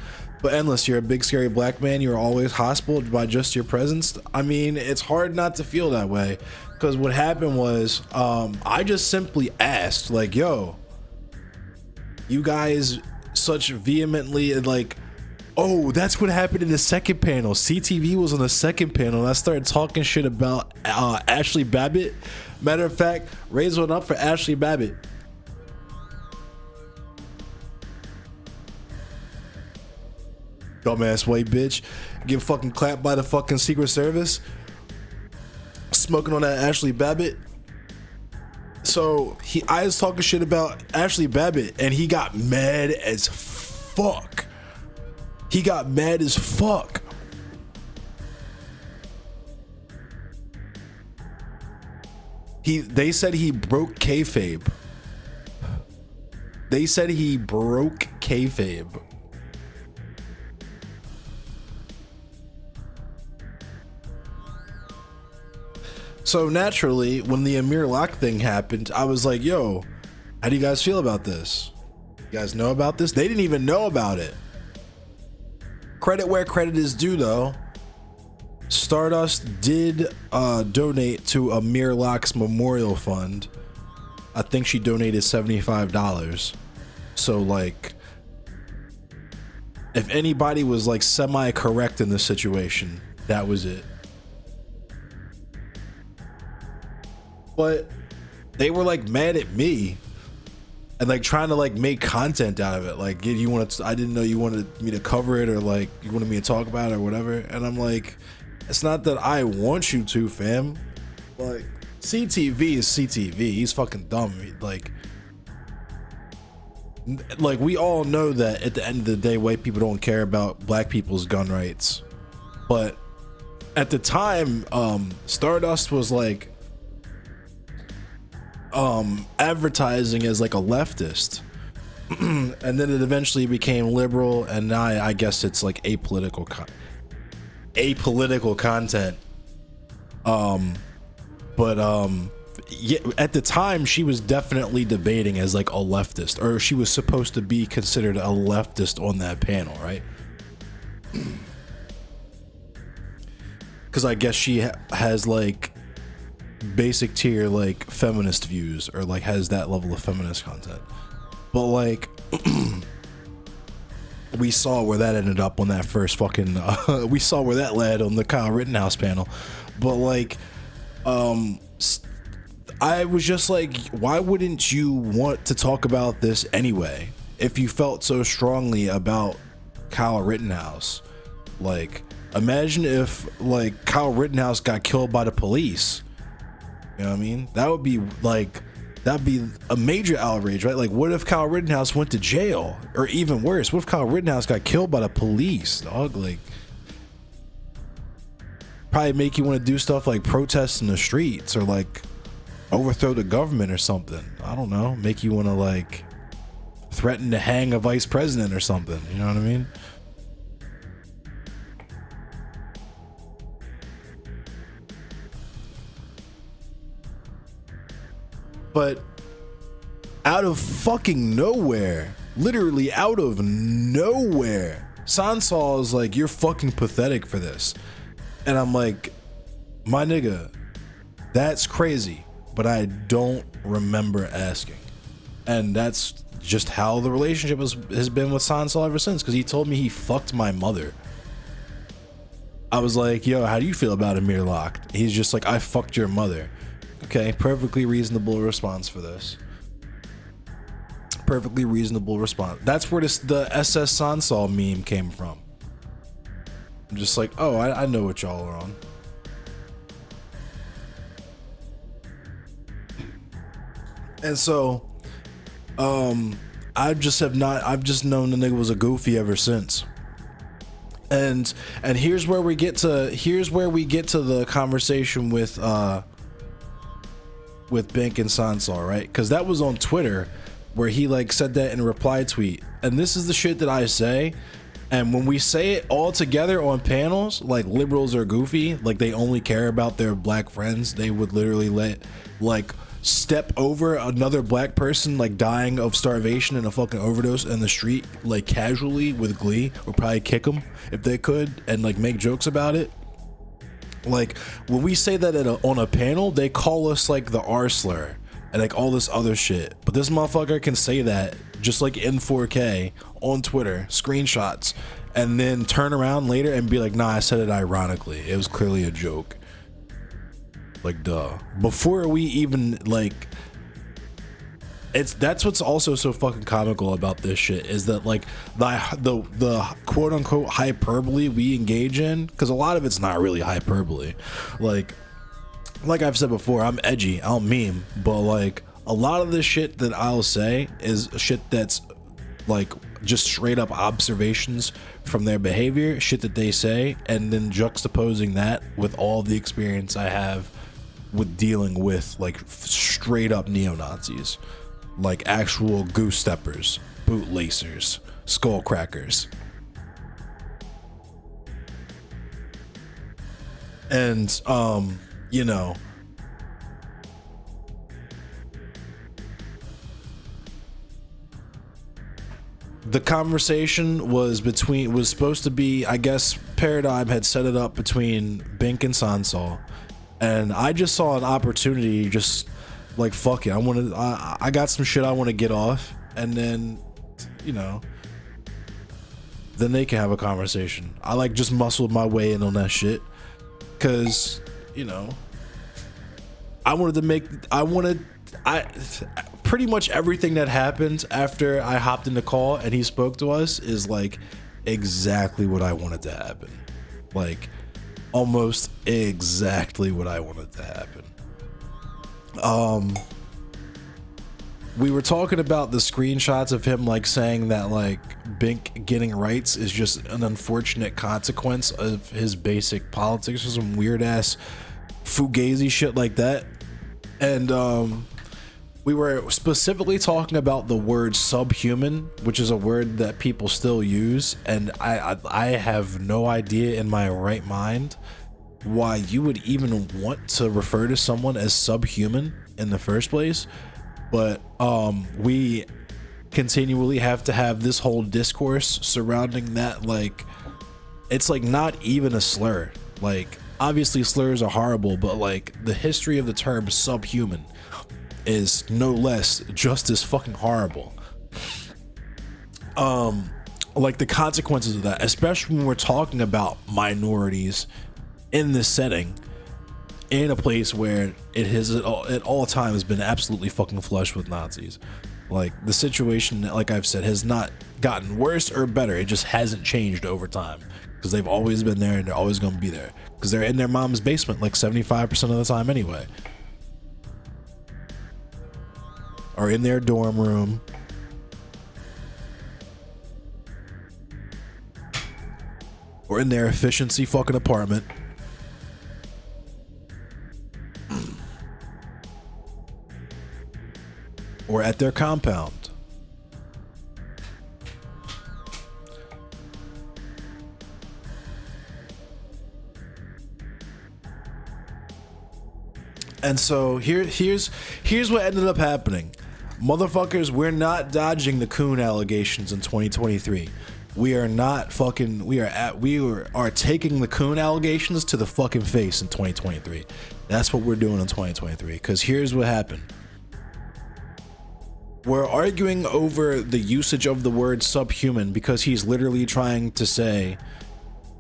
But Endless, you're a big scary black man. You're always hostile by just your presence. I mean, it's hard not to feel that way, because what happened was, I just simply asked, like, yo, you guys such vehemently, like, oh, that's what happened in the second panel. CTV was on the second panel, and I started talking shit about Ashley Babbitt. Matter of fact, raise one up for Ashley Babbitt. Dumbass white bitch, get fucking clapped by the fucking Secret Service, smoking on that Ashley Babbitt. So I was talking shit about Ashley Babbitt, and he got mad as fuck. He got mad as fuck. They said he broke kayfabe. They said he broke kayfabe. So naturally, when the Amir Locke thing happened, I was like, yo, how do you guys feel about this? You guys know about this? They didn't even know about it. Credit where credit is due, though. Stardust did donate to Amir Locke's memorial fund. I think she donated $75. So, like, if anybody was, like, semi-correct in this situation, that was it. But they were like mad at me and like trying to like make content out of it. Like, you want to, I didn't know you wanted me to cover it, or like you wanted me to talk about it or whatever. And I'm like, it's not that I want you to, fam. Like, CTV is CTV. He's fucking dumb. Like we all know that at the end of the day, white people don't care about black people's gun rights. But at the time, Stardust was like advertising as like a leftist, and then it eventually became liberal, and now I guess it's like apolitical content. Yeah, at the time she was definitely debating as like a leftist, or she was supposed to be considered a leftist on that panel, right? Because I guess she has like basic tier like feminist views, or like has that level of feminist content. But like we saw where that ended up on that first fucking we saw where that led on the Kyle Rittenhouse panel. But like I was just like, why wouldn't you want to talk about this anyway if you felt so strongly about Kyle Rittenhouse? Like, imagine if like Kyle Rittenhouse got killed by the police. You know what I mean? That would be like, that'd be a major outrage, right? Like, what if Kyle Rittenhouse went to jail? Or even worse, what if Kyle Rittenhouse got killed by the police, dog? Like, probably make you want to do stuff like protest in the streets, or like overthrow the government or something. I don't know. Make you want to like threaten to hang a vice president or something. You know what I mean? But out of fucking nowhere, literally out of nowhere, Sansol is like, you're fucking pathetic for this. And I'm like, my nigga, that's crazy, but I don't remember asking. And that's just how the relationship has been with Sansol ever since, because he told me he fucked my mother. I was like, yo, how do you feel about Amir Locke? He's just like, I fucked your mother. Okay, perfectly reasonable response for this. Perfectly reasonable response. That's where the SS Sansol meme came from. I'm just like, oh, I know what y'all are on. And so, I've just known the nigga was a goofy ever since. And here's where we get to the conversation with Bink and Sansol, right? Because that was on Twitter, where he like said that in a reply tweet. And this is the shit that I say. And when we say it all together on panels, like liberals are goofy, like they only care about their black friends, they would literally let like step over another black person like dying of starvation and a fucking overdose in the street like casually with glee, would probably kick them if they could and like make jokes about it. Like when we say that on a panel, they call us like the R slur and like all this other shit, but this motherfucker can say that just like in 4K on Twitter, screenshots, and then turn around later and be like, nah, I said it ironically, it was clearly a joke. Like, duh. Before we even like, that's what's also so fucking comical about this shit, is that like the quote unquote hyperbole we engage in, because a lot of it's not really hyperbole. Like I've said before, I'm edgy, I'll meme, but like a lot of the shit that I'll say is shit that's like just straight up observations from their behavior, shit that they say, and then juxtaposing that with all the experience I have with dealing with like straight up neo-Nazis, like actual goose steppers, boot lacers, skull crackers. And you know, the conversation was supposed to be, I guess Paradigm had set it up between Bink and Sansol, and I just saw an opportunity, just like, fuck it, I got some shit I want to get off, and then, you know, then they can have a conversation. I like just muscled my way in on that shit, cause, you know, pretty much everything that happened after I hopped in the call and he spoke to us is like exactly what I wanted to happen. Like almost exactly what I wanted to happen. We were talking about the screenshots of him like saying that like Bink getting rights is just an unfortunate consequence of his basic politics or some weird ass fugazi shit like that. And we were specifically talking about the word subhuman, which is a word that people still use, and I have no idea in my right mind why you would even want to refer to someone as subhuman in the first place. But we continually have to have this whole discourse surrounding that. Like, it's like not even a slur. Like, obviously slurs are horrible, but like the history of the term subhuman is no less just as fucking horrible. Like the consequences of that, especially when we're talking about minorities in this setting, in a place where it has at all times been absolutely fucking flush with Nazis. Like the situation, like I've said, has not gotten worse or better. It just hasn't changed over time, because they've always been there and they're always going to be there, because they're in their mom's basement like 75% of the time anyway, or in their dorm room, or in their efficiency fucking apartment. Or at their compound. And so here's what ended up happening. Motherfuckers, we're not dodging the coon allegations in 2023. We are not fucking, we are taking the coon allegations to the fucking face in 2023. That's what we're doing in 2023. Because here's what happened. We're arguing over the usage of the word subhuman, because he's literally trying to say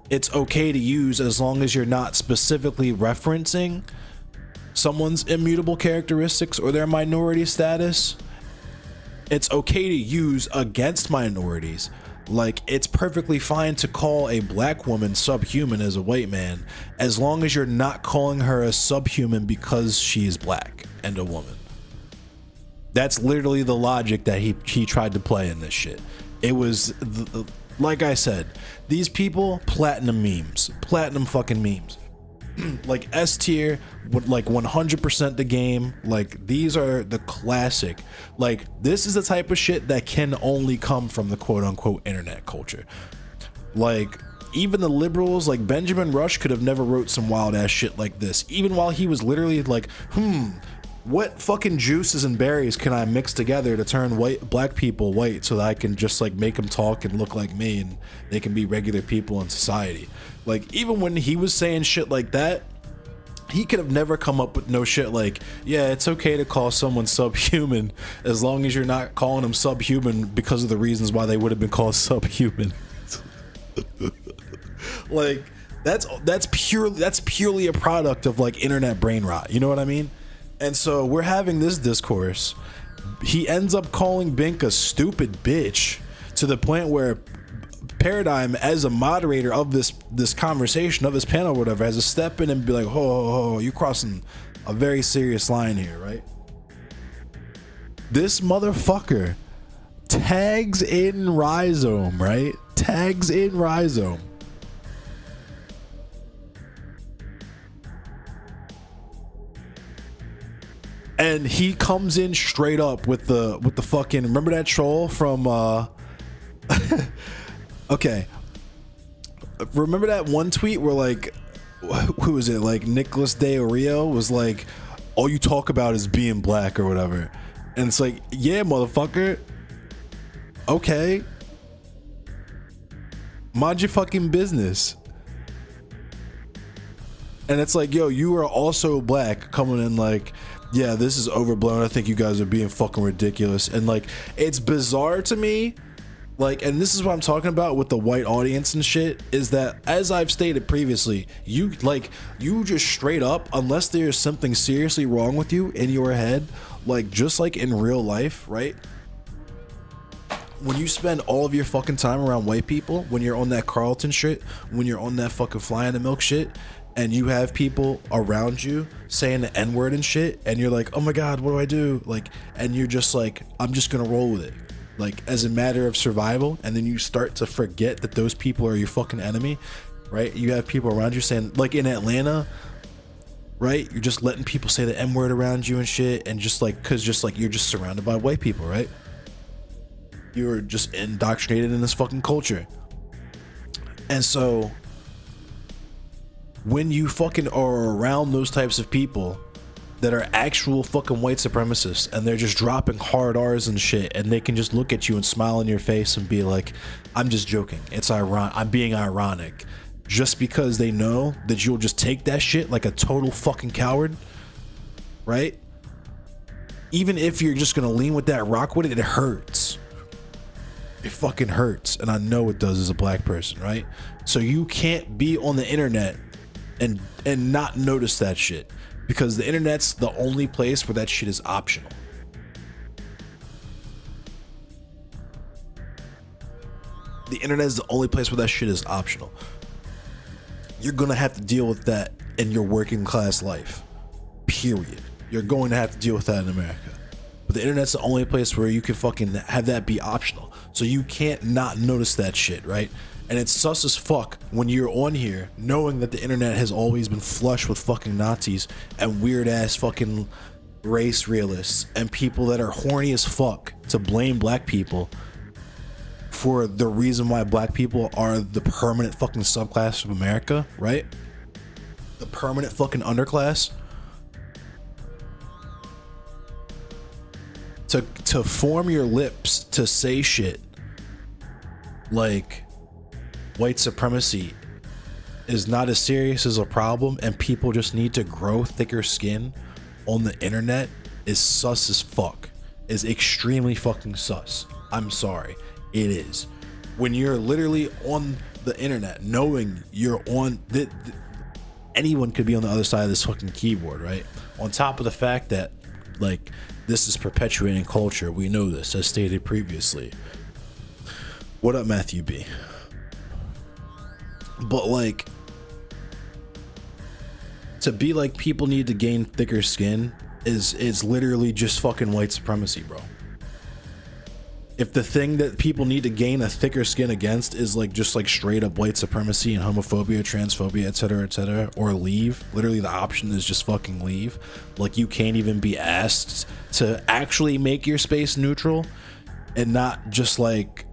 it's okay to use as long as you're not specifically referencing someone's immutable characteristics or their minority status. It's okay to use against minorities. Like, it's perfectly fine to call a black woman subhuman as a white man, as long as you're not calling her a subhuman because she's black and a woman. That's literally the logic that he tried to play in this shit. It was, like I said, these people, platinum memes, platinum fucking memes. Like S tier, would like 100% the game. Like, these are the classic. Like, this is the type of shit that can only come from the quote unquote internet culture. Like, even the liberals, like Benjamin Rush, could have never wrote some wild ass shit like this, even while he was literally like, What fucking juices and berries can I mix together to turn black people white so that I can just like make them talk and look like me and they can be regular people in society? Like, even when he was saying shit like that, he could have never come up with no shit like, yeah, it's okay to call someone subhuman as long as you're not calling them subhuman because of the reasons why they would have been called subhuman. Like, that's purely a product of like internet brain rot. You know what I mean? And so we're having this discourse. He ends up calling Bink a stupid bitch to the point where Paradigm, as a moderator of this conversation, of this panel or whatever, has to step in and be like, ho, you're crossing a very serious line here, right? This motherfucker tags in Rhizome, right? Tags in Rhizome. And he comes in straight up with the fucking, remember that troll from okay, remember that one tweet where like, who was it, like Nicholas De Orio was like, all you talk about is being black or whatever, and it's like, yeah, motherfucker, okay, mind your fucking business. And it's like, yo, you are also black, coming in like, yeah, this is overblown, I think you guys are being fucking ridiculous. And like, it's bizarre to me, like, and this is what I'm talking about with the white audience and shit, is that, as I've stated previously, you just straight up, unless there's something seriously wrong with you in your head, like just like in real life, right? When you spend all of your fucking time around white people, when you're on that Carlton shit, when you're on that fucking fly in the milk shit, and you have people around you saying the N-word and shit, and you're like, oh my god, what do I do? Like, and you're just like, I'm just gonna roll with it, like, as a matter of survival. And then you start to forget that those people are your fucking enemy, right? You have people around you saying, like in Atlanta, right? You're just letting people say the N-word around you and shit, and just like, cause just like, you're just surrounded by white people, right? You're just indoctrinated in this fucking culture. And so when you fucking are around those types of people that are actual fucking white supremacists, and they're just dropping hard R's and shit, and they can just look at you and smile in your face and be like, I'm just joking, it's ironic, I'm being ironic, just because they know that you'll just take that shit like a total fucking coward, right? Even if you're just gonna lean with that rock with it, it hurts. It fucking hurts, and I know it does as a black person, right? So you can't be on the internet and not notice that shit, because the internet's the only place where that shit is optional. The internet is the only place where that shit is optional. You're gonna have to deal with that in your working class life, period. You're going to have to deal with that in America. But the internet's the only place where you can fucking have that be optional. So you can't not notice that shit, right? And it's sus as fuck when you're on here knowing that the internet has always been flush with fucking Nazis and weird ass fucking race realists and people that are horny as fuck to blame black people for the reason why black people are the permanent fucking subclass of America, right? The permanent fucking underclass. To form your lips to say shit like white supremacy is not as serious as a problem and people just need to grow thicker skin on the internet is sus as fuck. Is extremely fucking sus. I'm sorry, it is. When you're literally on the internet knowing you're on anyone could be on the other side of this fucking keyboard, right? On top of the fact that like this is perpetuating culture, we know this, as stated previously. What up, Matthew B? But like, to be like people need to gain thicker skin is literally just fucking white supremacy, bro. If the thing that people need to gain a thicker skin against is like just like straight up white supremacy and homophobia, transphobia, etc., or leave, literally the option is just fucking leave. Like you can't even be asked to actually make your space neutral and not just like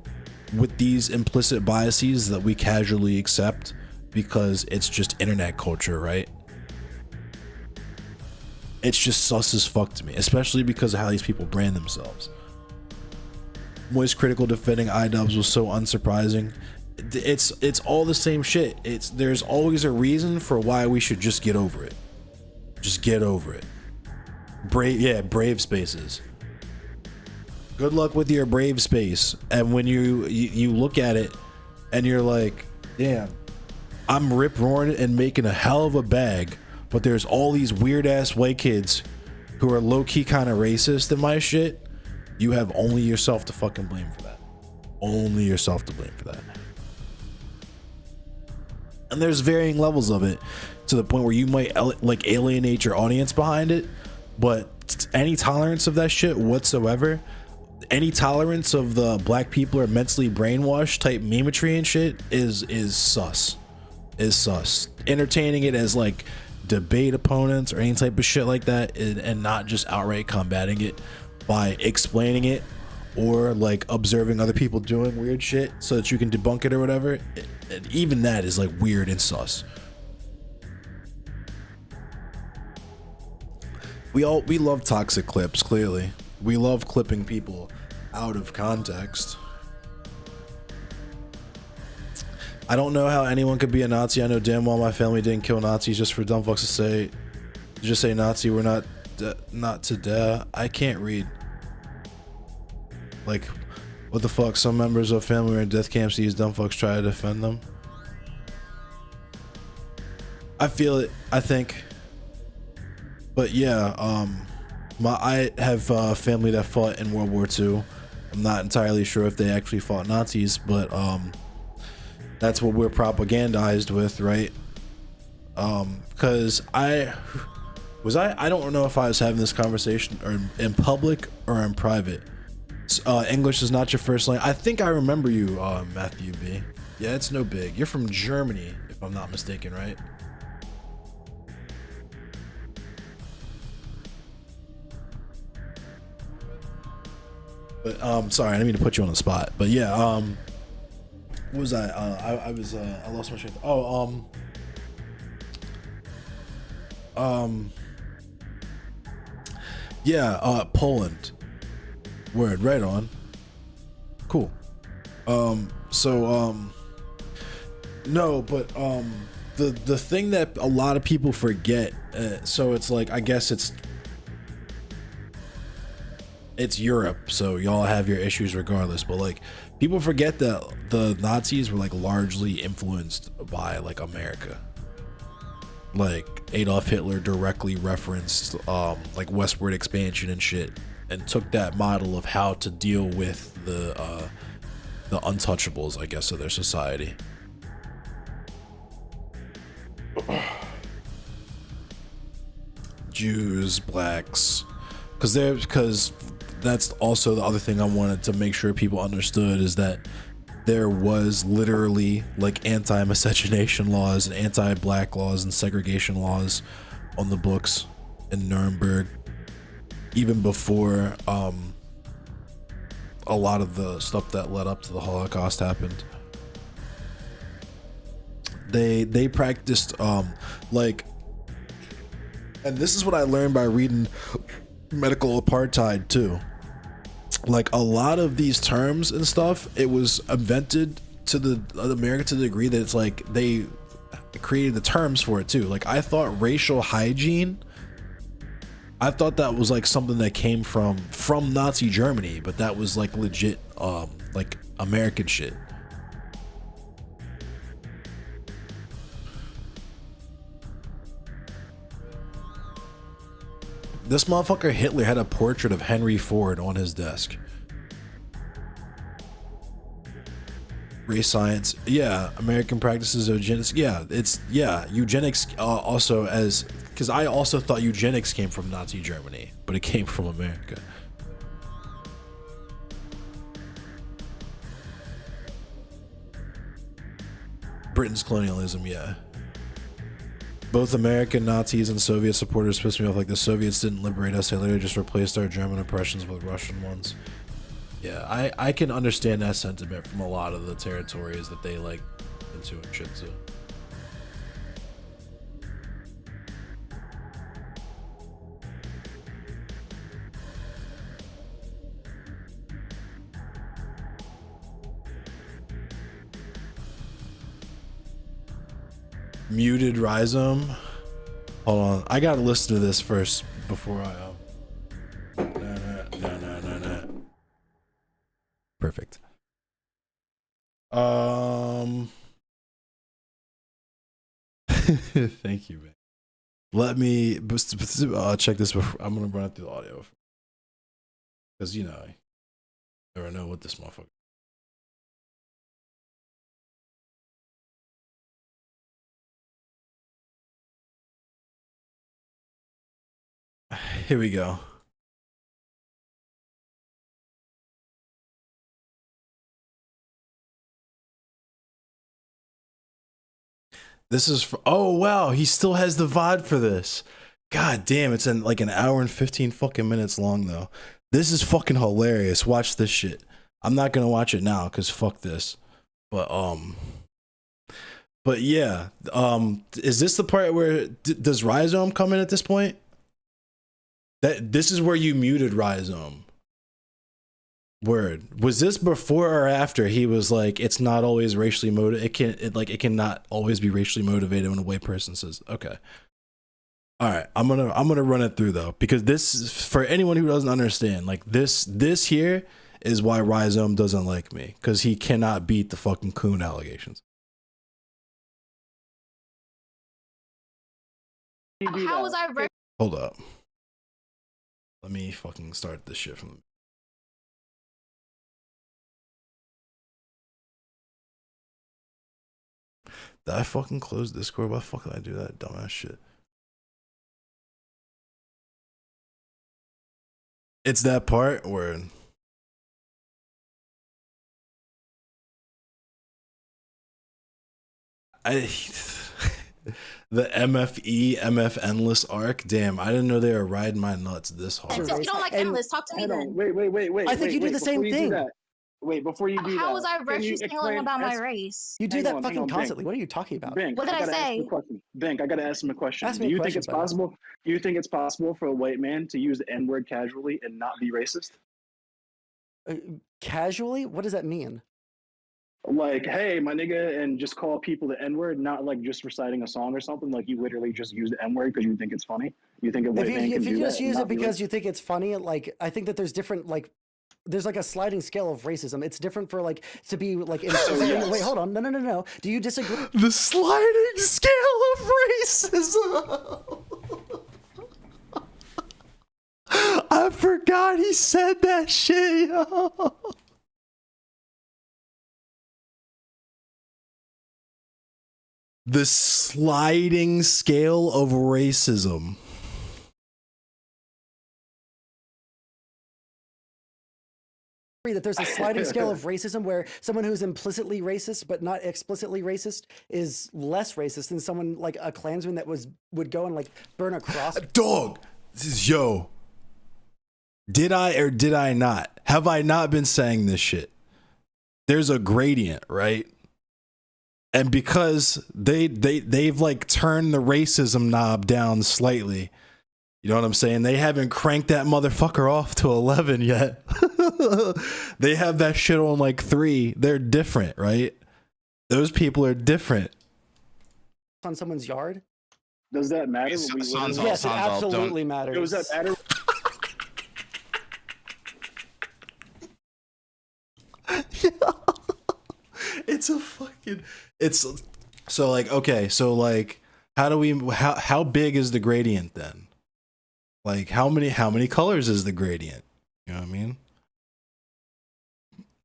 with these implicit biases that we casually accept because it's just internet culture, right? It's just sus as fuck to me, especially because of how these people brand themselves. Moist Critical defending iDubbbz was so unsurprising. It's all the same shit. There's always a reason for why we should just get over it. Just get over it. Brave spaces. Good luck with your brave space. And when you look at it and you're like, damn, I'm rip roaring and making a hell of a bag, but there's all these weird ass white kids who are low key kind of racist in my shit. You have only yourself to fucking blame for that. Only yourself to blame for that. And there's varying levels of it, to the point where you might like alienate your audience behind it, but any tolerance of that shit whatsoever, any tolerance of the black people are mentally brainwashed type memetry and shit is sus. Is sus. Entertaining it as like debate opponents or any type of shit like that, and not just outright combating it by explaining it or like observing other people doing weird shit so that you can debunk it or whatever, and even that is like weird and sus. We love toxic clips. Clearly we love clipping people out of context. I don't know how anyone could be a Nazi. I know damn well my family didn't kill Nazis just for dumb fucks to say Nazi. We're not to death. I can't read. Like, what the fuck? Some members of family were in death camps. These dumb fucks try to defend them. I feel it. I think. But yeah, I have family that fought in World War II. I'm not entirely sure if they actually fought Nazis, but that's what we're propagandized with, right? Because I don't know if I was having this conversation or in public or in private. English is not your first language. I think I remember you, Matthew B. Yeah, it's no big. You're from Germany, if I'm not mistaken, right? But sorry, I didn't mean to put you on the spot. But yeah, what was I lost my train. Poland. Word, right on. Cool. No, but the thing that a lot of people forget, so it's like, I guess it's Europe, so y'all have your issues regardless, but like people forget that the Nazis were like largely influenced by like America. Like Adolf Hitler directly referenced like westward expansion and shit, and took that model of how to deal with the untouchables, I guess, of their society. Jews, blacks, because that's also the other thing I wanted to make sure people understood, is that there was literally like anti-miscegenation laws and anti-black laws and segregation laws on the books in Nuremberg even before a lot of the stuff that led up to the Holocaust happened. They practiced like, and this is what I learned by reading Medical Apartheid too. Like a lot of these terms and stuff, it was invented to the America to the degree that it's like they created the terms for it too. Like I thought racial hygiene, I thought that was like something that came from Nazi Germany, but that was like legit like American shit. This motherfucker Hitler had a portrait of Henry Ford on his desk. Race science, yeah. American practices of eugenics, yeah. It's, yeah, eugenics also, as because I also thought eugenics came from Nazi Germany, but it came from America. Britain's colonialism, yeah. Both American Nazis and Soviet supporters pissed me off. Like the Soviets didn't liberate us; they literally just replaced our German oppressions with Russian ones. Yeah, I can understand that sentiment from a lot of the territories that they like into and shit too. muted Rhizome. Hold on, I gotta listen to this first before I no. Perfect. Thank you, man. Let me check this before. I'm gonna run it through the audio because you know I never know what this motherfucker. Here we go. This is for, oh wow, he still has the VOD for this. God damn, it's in like an hour and 15 fucking minutes long though. This is fucking hilarious. Watch this shit. I'm not gonna watch it now because fuck this. But yeah, is this the part where does Rhizome come in at this point? This is where you muted Rhizome. Word. Was this before or after he was like, it's not always racially motivated? It cannot always be racially motivated when a white person says, okay. All right, I'm gonna run it through though, because this, for anyone who doesn't understand, like this here is why Rhizome doesn't like me, because he cannot beat the fucking coon allegations. How was I? Hold up. Let me fucking start this shit from. Did I fucking close Discord? Why the fuck did I do that dumbass shit? It's that part where the MFE MF Endless arc. Damn, I didn't know they were riding my nuts this hard. You don't like Endless? Talk to me then. Wait. I think you do the same thing. Wait, before you do that. How was I virtue signaling about my race? You do Hang that on, fucking constantly. What are you talking about? Bink, What did I say? Bink, I gotta ask him a question. Ask me Do a you think question, it's buddy. possible? Do you think it's possible for a white man to use the N-word casually and not be racist? Casually? What does that mean? Like, hey, my nigga, and just call people the N-word, not like just reciting a song or something. Like you literally just use the N-word because you think it's funny. You think a white man can If do you that just and use not it be because racist? you think it's funny, like I think that there's different like there's like a sliding scale of racism. It's different for like to be like in yes. Wait, hold on. No. Do you disagree? The sliding scale of racism. I forgot he said that shit, yo. The sliding scale of racism. That there's a sliding scale of racism where someone who's implicitly racist but not explicitly racist is less racist than someone like a Klansman that would go and like burn a cross. Dog, this is yo. Did I or did I not? Have I not been saying this shit? There's a gradient, right? And because they've like turned the racism knob down slightly. You know what I'm saying? They haven't cranked that motherfucker off to 11 yet. They have that shit on like 3. They're different, right? Those people are different. On someone's yard? Does that matter? Yes, Yes, it absolutely matters. Does that matter? It's a fucking. It's so like okay. So like, how big is the gradient then? Like how many colors is the gradient? You know what I mean?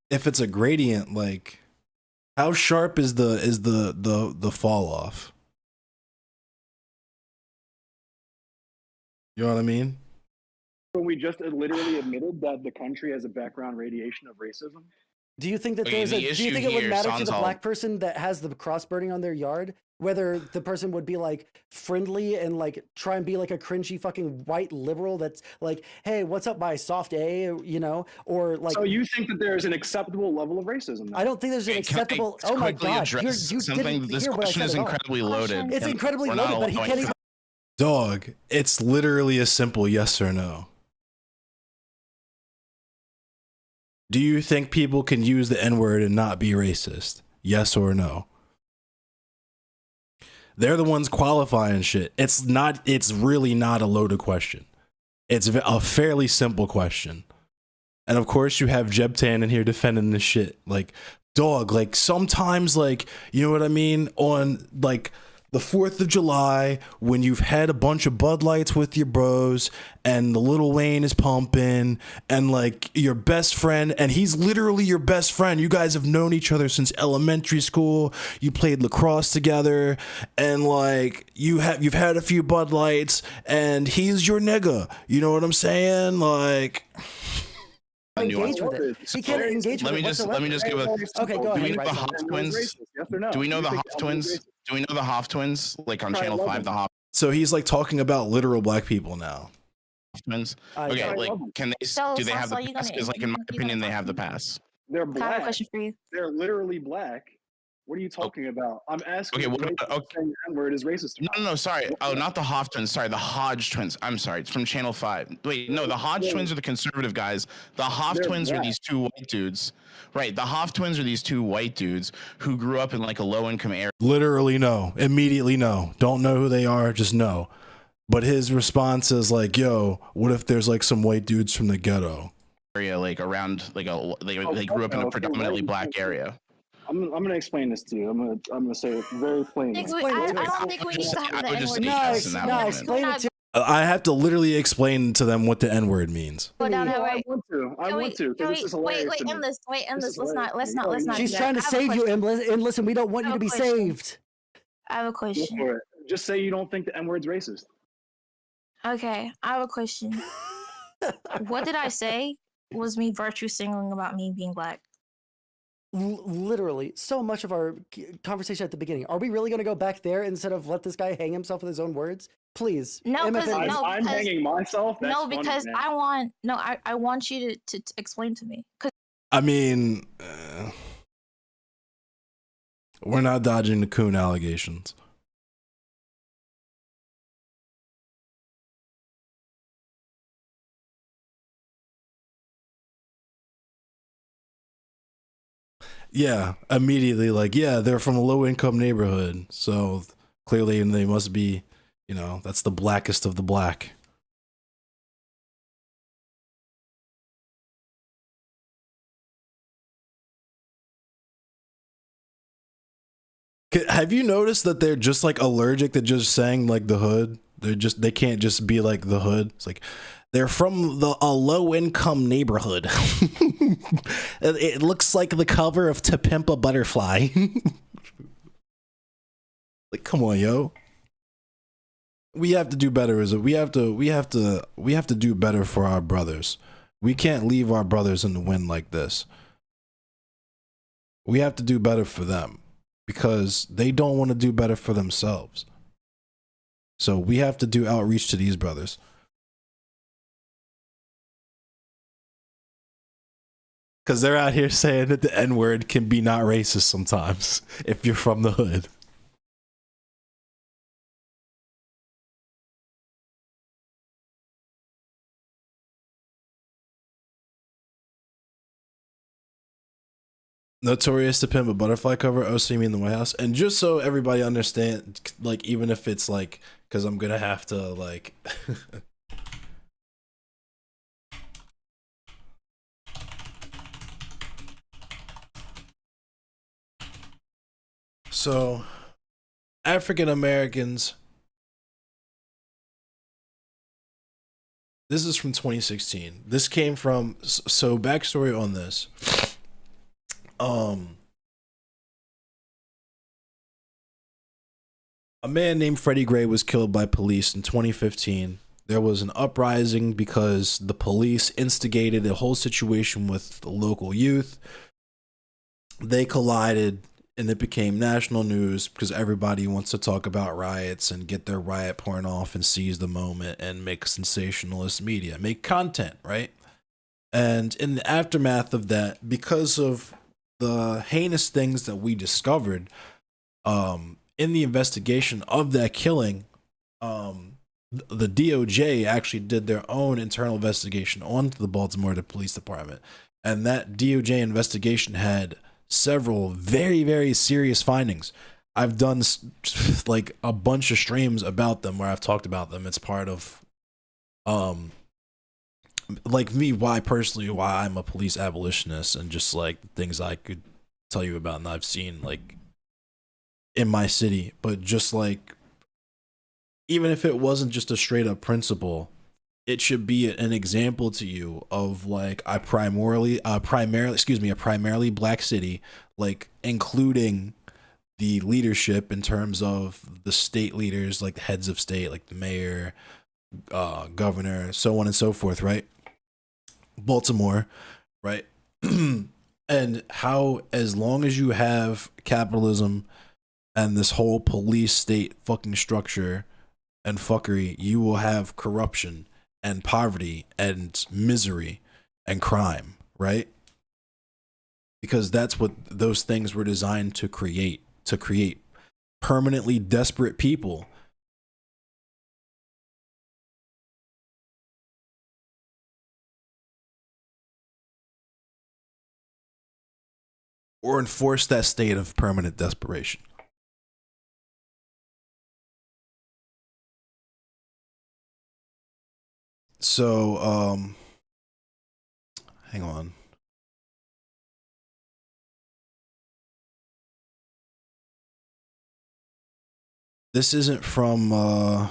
If it's a gradient, like how sharp is the fall off? You know what I mean? When we just literally admitted that the country has a background radiation of racism. Do you think that Okay, there's a? the Do you issue think it would here, matter to the Sanzal- black person that has the cross burning on their yard, whether the person would be like friendly and like try and be like a cringy fucking white liberal that's like, hey, what's up, my soft A, you know, or like? So you think that there is an acceptable level of racism? Then? I don't think there's an Hey, can I acceptable. Oh my quickly god, address you something? didn't This hear what I question said is at all. incredibly loaded. It's and incredibly we're not loaded, but he allowing can't it. even. Dog, it's literally a simple yes or no. Do you think people can use the N-word and not be racist? Yes or no? They're the ones qualifying shit. It's really not a loaded question. It's a fairly simple question. And of course you have Jeb Tan in here defending this shit. Like, dog, like sometimes, like, you know what I mean? On like the 4th of July, when you've had a bunch of Bud Lights with your bros and the Lil Wayne is pumping and like your best friend, and he's literally your best friend. You guys have known each other since elementary school. You played lacrosse together and like you've had a few Bud Lights and he's your nigga. You know what I'm saying? Like, engage with it. He can't engage with it. Let me just give a. Okay, go Do we ahead. know the Hoff twins? Yes or no? Do we know the Hoff twins? Do we know the Hoff twins? Like on Channel 5, the Hoff so he's like talking about literal black people now. twins. Okay, like can they? So, Do they have so the you're pass? gonna- Because like in my you're opinion, gonna they have the talk to me? pass. They're I have a black. question for you. They're literally black. What are you talking about? I'm asking. Okay, if what racist about- okay. saying the N-word is racist. or No, sorry. Oh, not the Hoff twins. Sorry, the Hodge twins. I'm sorry. It's from Channel 5. Wait, no, the Hodge twins are the conservative guys. The Hoff They're twins are black. these two white dudes. Right, the Hoff twins are these two white dudes who grew up in like a low-income area. Literally no. Immediately no. Don't know who they are, just no. But his response is like, yo, what if there's like some white dudes from the ghetto? Like around like they grew up in a predominantly black area. I'm gonna explain this to you. I'm gonna say it very plainly. I don't think we need to have I the would just N-word. say yes in that moment. Explain it to I have to literally explain to them what the N-word means. Go down that I way. want to. I Can want to. Because this is hilarious. wait, to me. endless. Wait, endless. is Let's hilarious. not. She's do that. trying to I have a save you, question. and listen, we don't want I you to have be a question. saved. I have a Go question. for it. Just say you don't think the N-word's racist. Okay, I have a question. What did I say was me virtue signaling about me being black? Literally, so much of our conversation at the beginning. Are we really going to go back there instead of let this guy hang himself with his own words? Please. No, 'cause- MFN. no, I'm hanging myself. That's No, funny, because man. I want you to explain to me. 'Cause I mean, we're not dodging the coon allegations. Yeah, immediately like, yeah, they're from a low income neighborhood. So clearly they must be, you know, that's the blackest of the black. Have you noticed that they're just like allergic to just saying like the hood? They can't just be like the hood. It's like they're from a low income neighborhood. It looks like the cover of To Pimp a Butterfly. Like, come on, yo. We have to do better. We have to do better for our brothers. We can't leave our brothers in the wind like this. We have to do better for them because they don't want to do better for themselves. So we have to do outreach to these brothers. Because they're out here saying that the N-word can be not racist sometimes if you're from the hood. Notorious to Pimp a Butterfly cover. Oh, so you mean the White House? And just so everybody understand, like, even if it's like, because I'm gonna have to like. So, African Americans. This is from 2016. This came from, so backstory on this. A man named Freddie Gray was killed by police in 2015. There was an uprising because the police instigated a whole situation with the local youth. They collided and it became national news because everybody wants to talk about riots and get their riot porn off and seize the moment and make sensationalist media, make content, right? And in the aftermath of that, because of the heinous things that we discovered in the investigation of that killing, the DOJ actually did their own internal investigation onto the Baltimore Police Department. And that DOJ investigation had several very, very serious findings. I've done like a bunch of streams about them where I've talked about them. It's part of like me, why I'm a police abolitionist, and just like things I could tell you about and I've seen like in my city. But just like, even if it wasn't just a straight up principle, it should be an example to you of like a primarily black city, like including the leadership in terms of the state leaders, like the heads of state, like the mayor, governor, so on and so forth, right? Baltimore, right? And how, as long as you have capitalism and this whole police state fucking structure and fuckery, you will have corruption and poverty and misery and crime, right? Because that's what those things were designed to create permanently desperate people. Or enforce that state of permanent desperation. So, hang on. This isn't from,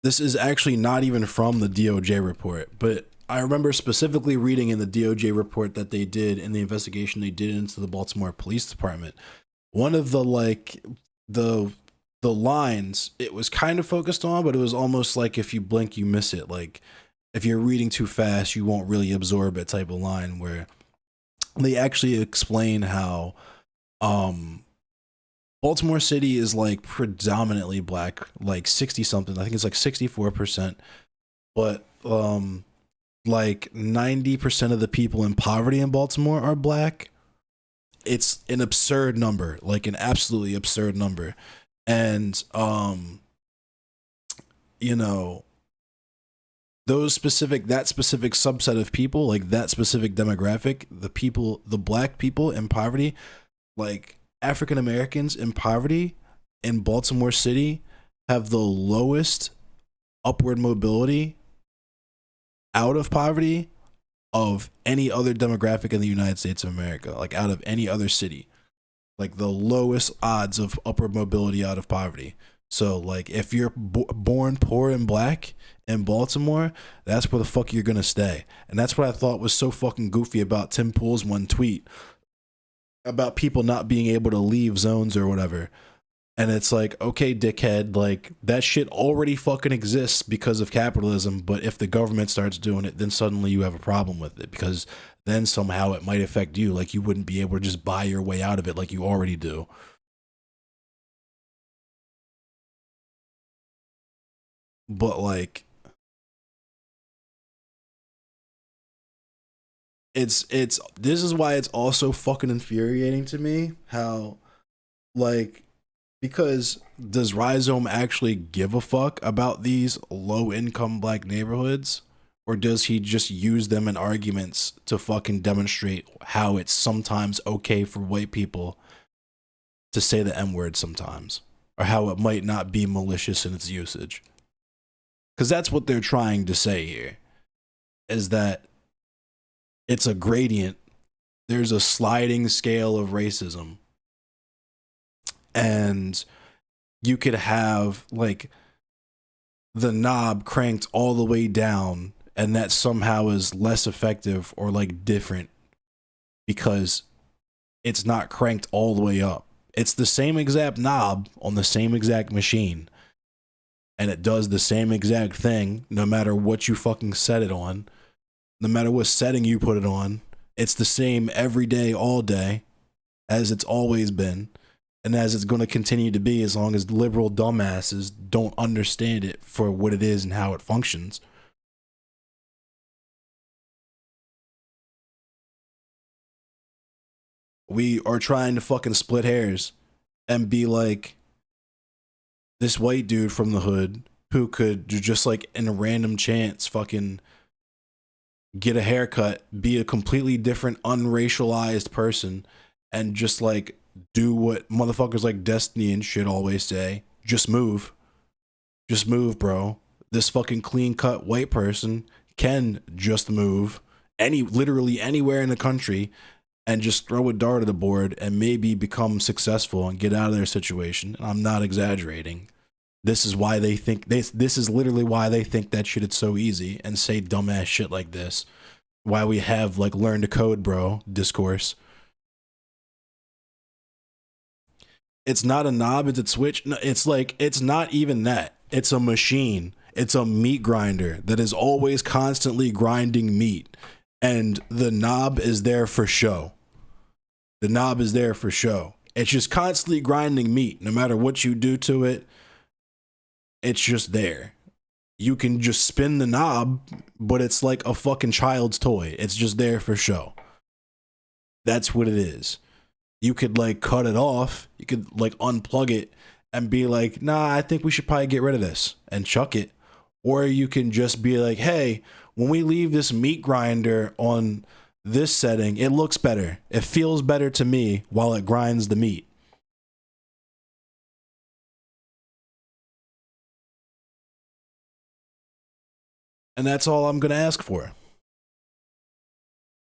this is actually not even from the DOJ report, but I remember specifically reading in the DOJ report that they did in the investigation they did into the Baltimore Police Department. One of the like the lines it was kind of focused on, but it was almost like if you blink you miss it. Like if you're reading too fast, you won't really absorb it type of line, where they actually explain how Baltimore City is like predominantly black, like 60 something. I think it's like 64%, but like 90% of the people in poverty in Baltimore are black. It's an absurd number, like an absolutely absurd number. And you know, that specific subset of people, like that specific demographic, the black people in poverty, like African Americans in poverty in Baltimore City, have the lowest upward mobility out of poverty of any other demographic in the United States of America, like out of any other city, like the lowest odds of upward mobility out of poverty. So like if you're born poor and black in Baltimore, that's where the fuck you're gonna stay. And that's what I thought was so fucking goofy about Tim Pool's one tweet about people not being able to leave zones or whatever. And it's like, okay, dickhead, like that shit already fucking exists because of capitalism. But if the government starts doing it, then suddenly you have a problem with it, because then somehow it might affect you. Like you wouldn't be able to just buy your way out of it like you already do. But like, this is why it's also fucking infuriating to me how, like, because does Rhizome actually give a fuck about these low income black neighborhoods, or does he just use them in arguments to fucking demonstrate how it's sometimes okay for white people to say the N-word sometimes, or how it might not be malicious in its usage? Because that's what they're trying to say here, is that it's a gradient. There's a sliding scale of racism. And you could have like the knob cranked all the way down, and that somehow is less effective or like different because it's not cranked all the way up. It's the same exact knob on the same exact machine, and it does the same exact thing no matter what you fucking set it on, no matter what setting you put it on. It's the same every day, all day, as it's always been. And as it's going to continue to be, as long as liberal dumbasses don't understand it for what it is and how it functions. We are trying to fucking split hairs and be like this white dude from the hood who could just like in a random chance fucking get a haircut, be a completely different unracialized person, and just like do what motherfuckers like Destiny and shit always say. Just move. Just move, bro. This fucking clean cut white person can just move literally anywhere in the country and just throw a dart at the board and maybe become successful and get out of their situation. And I'm not exaggerating. This is why they think this is literally why they think that shit is so easy and say dumbass shit like this. Why we have like learn to code, bro, discourse. It's not a knob, it's a switch. No, it's like, it's not even that. It's a machine. It's a meat grinder that is always constantly grinding meat. And the knob is there for show. The knob is there for show. It's just constantly grinding meat. No matter what you do to it, it's just there. You can just spin the knob, but it's like a fucking child's toy. It's just there for show. That's what it is. You could like cut it off. You could like unplug it and be like, nah, I think we should probably get rid of this and chuck it. Or you can just be like, hey, when we leave this meat grinder on this setting, it looks better. It feels better to me while it grinds the meat. And that's all I'm going to ask for.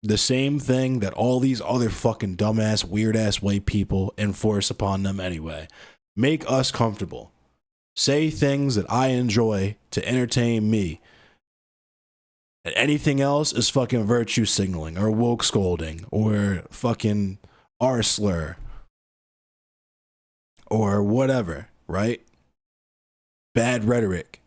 The same thing that all these other fucking dumbass, weird ass white people enforce upon them anyway. Make us comfortable. Say things that I enjoy to entertain me. And anything else is fucking virtue signaling or woke scolding or fucking R slur or whatever, right? Bad rhetoric.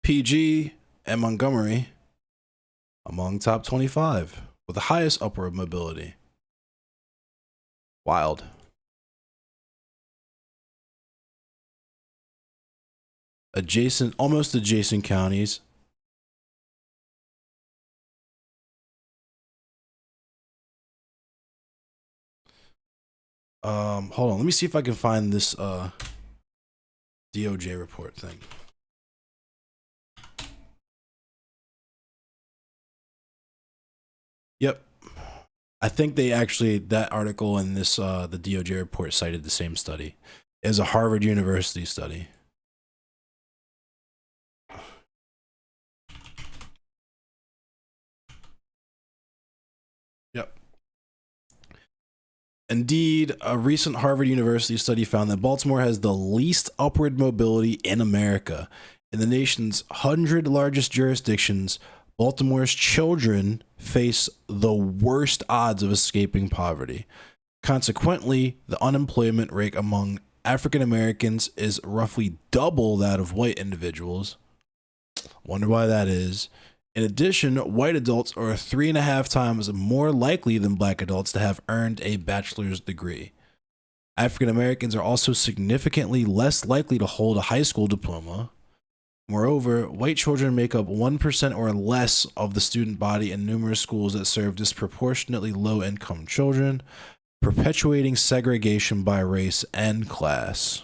PG and Montgomery among top 25 with the highest upward mobility. Wild. Almost adjacent counties. Hold on, let me see if I can find this DOJ report thing. Yep. I think they actually, that article and this, the DOJ report cited the same study. It was a Harvard University study. Yep. Indeed, a recent Harvard University study found that Baltimore has the least upward mobility in America. In the nation's 100 largest jurisdictions, Baltimore's children face the worst odds of escaping poverty. Consequently, the unemployment rate among African Americans is roughly double that of white individuals. Wonder why that is. In addition, white adults are 3.5 times more likely than black adults to have earned a bachelor's degree. African Americans are also significantly less likely to hold a high school diploma. Moreover, white children make up 1% or less of the student body in numerous schools that serve disproportionately low-income children, perpetuating segregation by race and class.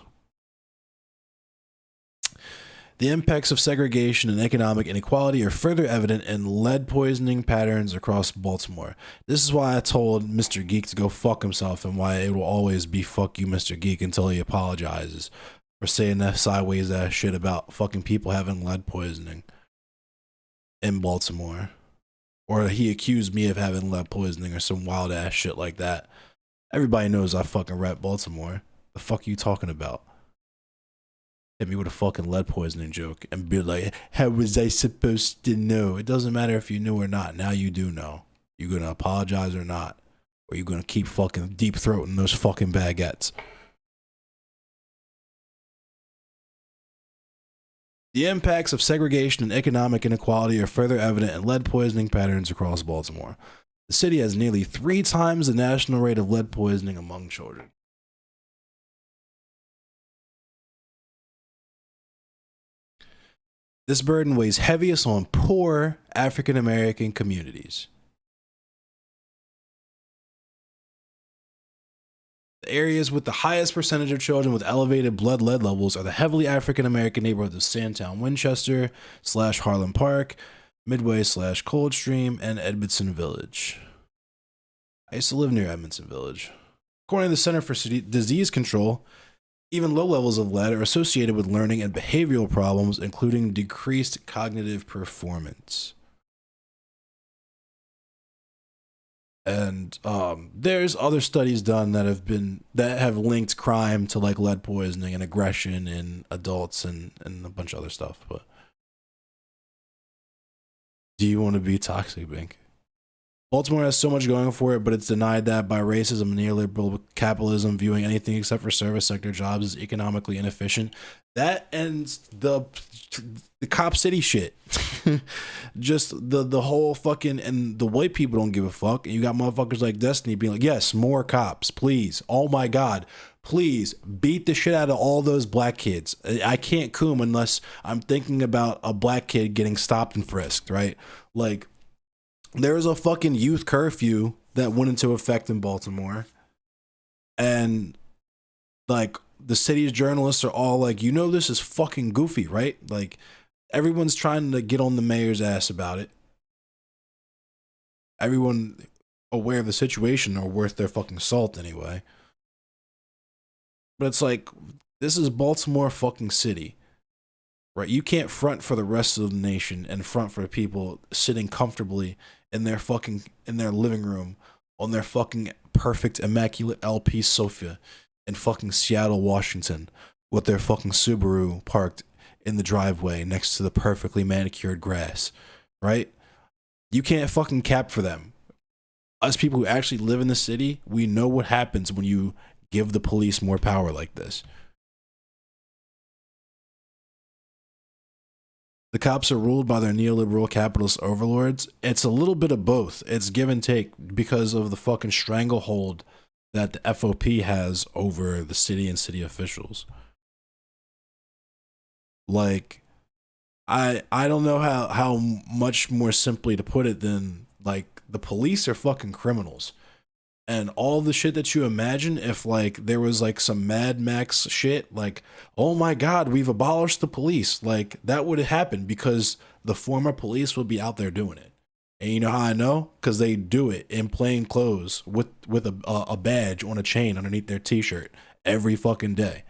The impacts of segregation and economic inequality are further evident in lead poisoning patterns across Baltimore. This is why I told Mr. Geek to go fuck himself and why it will always be fuck you, Mr. Geek, until he apologizes for saying that sideways ass shit about fucking people having lead poisoning in Baltimore. Or he accused me of having lead poisoning or some wild ass shit like that. Everybody knows I fucking rep Baltimore. The fuck are you talking about? Hit me with a fucking lead poisoning joke and be like, how was I supposed to know? It doesn't matter if you knew or not. Now you do know. You gonna apologize or not? Or you gonna keep fucking deep throating those fucking baguettes? The impacts of segregation and economic inequality are further evident in lead poisoning patterns across Baltimore. The city has nearly 3 times the national rate of lead poisoning among children. This burden weighs heaviest on poor African American communities. The areas with the highest percentage of children with elevated blood lead levels are the heavily African American neighborhoods of Sandtown, Winchester / Harlem Park, Midway / Coldstream, and Edmondson Village. I used to live near Edmondson Village. According to the Center for Disease Control, even low levels of lead are associated with learning and behavioral problems, including decreased cognitive performance. And there's other studies done that have linked crime to like lead poisoning and aggression in adults and a bunch of other stuff. But do you want to be toxic, Bink? Baltimore has so much going for it, but it's denied that by racism and neoliberal capitalism, viewing anything except for service sector jobs as economically inefficient. That ends the Cop City shit. Just the whole fucking, and the white people don't give a fuck. And you got motherfuckers like Destiny being like, yes, more cops, please. Oh my God, please beat the shit out of all those black kids. I can't coom unless I'm thinking about a black kid getting stopped and frisked, right? Like, there was a fucking youth curfew that went into effect in Baltimore. And like the city's journalists are all like, you know, this is fucking goofy, right? Like everyone's trying to get on the mayor's ass about it. Everyone aware of the situation are worth their fucking salt anyway. But it's like, this is Baltimore fucking city. Right? You can't front for the rest of the nation and front for people sitting comfortably in their living room on their fucking perfect immaculate LP sofa in fucking Seattle, Washington, with their fucking Subaru parked in the driveway next to the perfectly manicured grass, right? You can't fucking cap for them. Us people who actually live in the city, we know what happens when you give the police more power like this. The cops are ruled by their neoliberal capitalist overlords. It's a little bit of both. It's give and take because of the fucking stranglehold that the FOP has over the city and city officials. Like, I don't know how much more simply to put it than, like, the police are fucking criminals. And all the shit that you imagine, if like there was like some Mad Max shit, like, oh my God, we've abolished the police, like that would happen because the former police would be out there doing it. And you know how I know? Because they do it in plain clothes with a badge on a chain underneath their t-shirt every fucking day.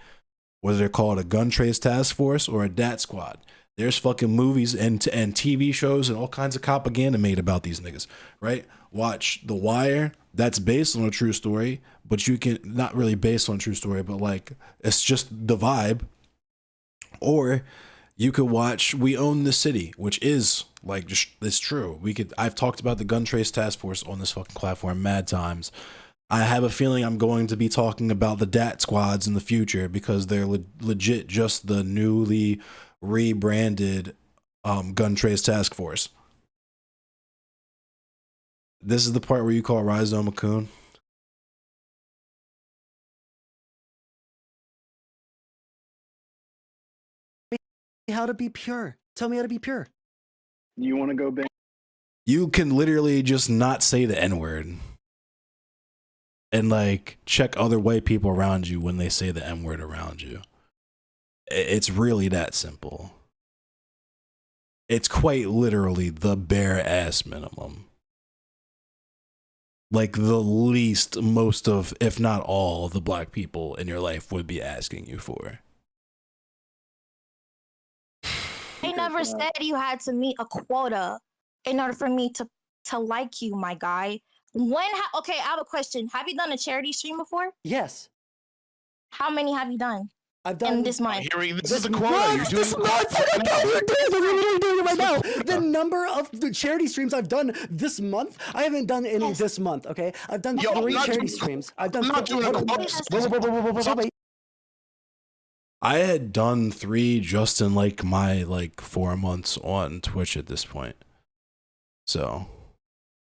Whether they're called a gun trace task force or a DAT squad. There's fucking movies and TV shows and all kinds of propaganda made about these niggas, right? Watch The Wire. That's based on a true story, but you can, not really based on a true story, but like it's just the vibe. Or you could watch We Own the City, which is like just, it's true. I've talked about the Gun Trace Task Force on this fucking platform mad times. I have a feeling I'm going to be talking about the DAT squads in the future because they're legit just the newly rebranded Gun Trace Task Force. This is the part where you call Rhizome a coon. How to be pure. Tell me how to be pure. You want to go bang? You can literally just not say the N-word. And like check other white people around you when they say the N-word around you. It's really that simple. It's quite literally the bare ass minimum. Like the least most of, if not all, the black people in your life would be asking you for. They never said you had to meet a quota in order for me to like you, my guy. Okay, I have a question. Have you done a charity stream before? Yes. How many have you done? I've done in this month. This is the quota. You're doing this month. I'm literally doing it right now. The number of the charity streams I've done this month, I haven't done any this month. Okay, I've done 3 charity streams. I've done. I had done 3 just in like my 4 months on Twitch at this point. So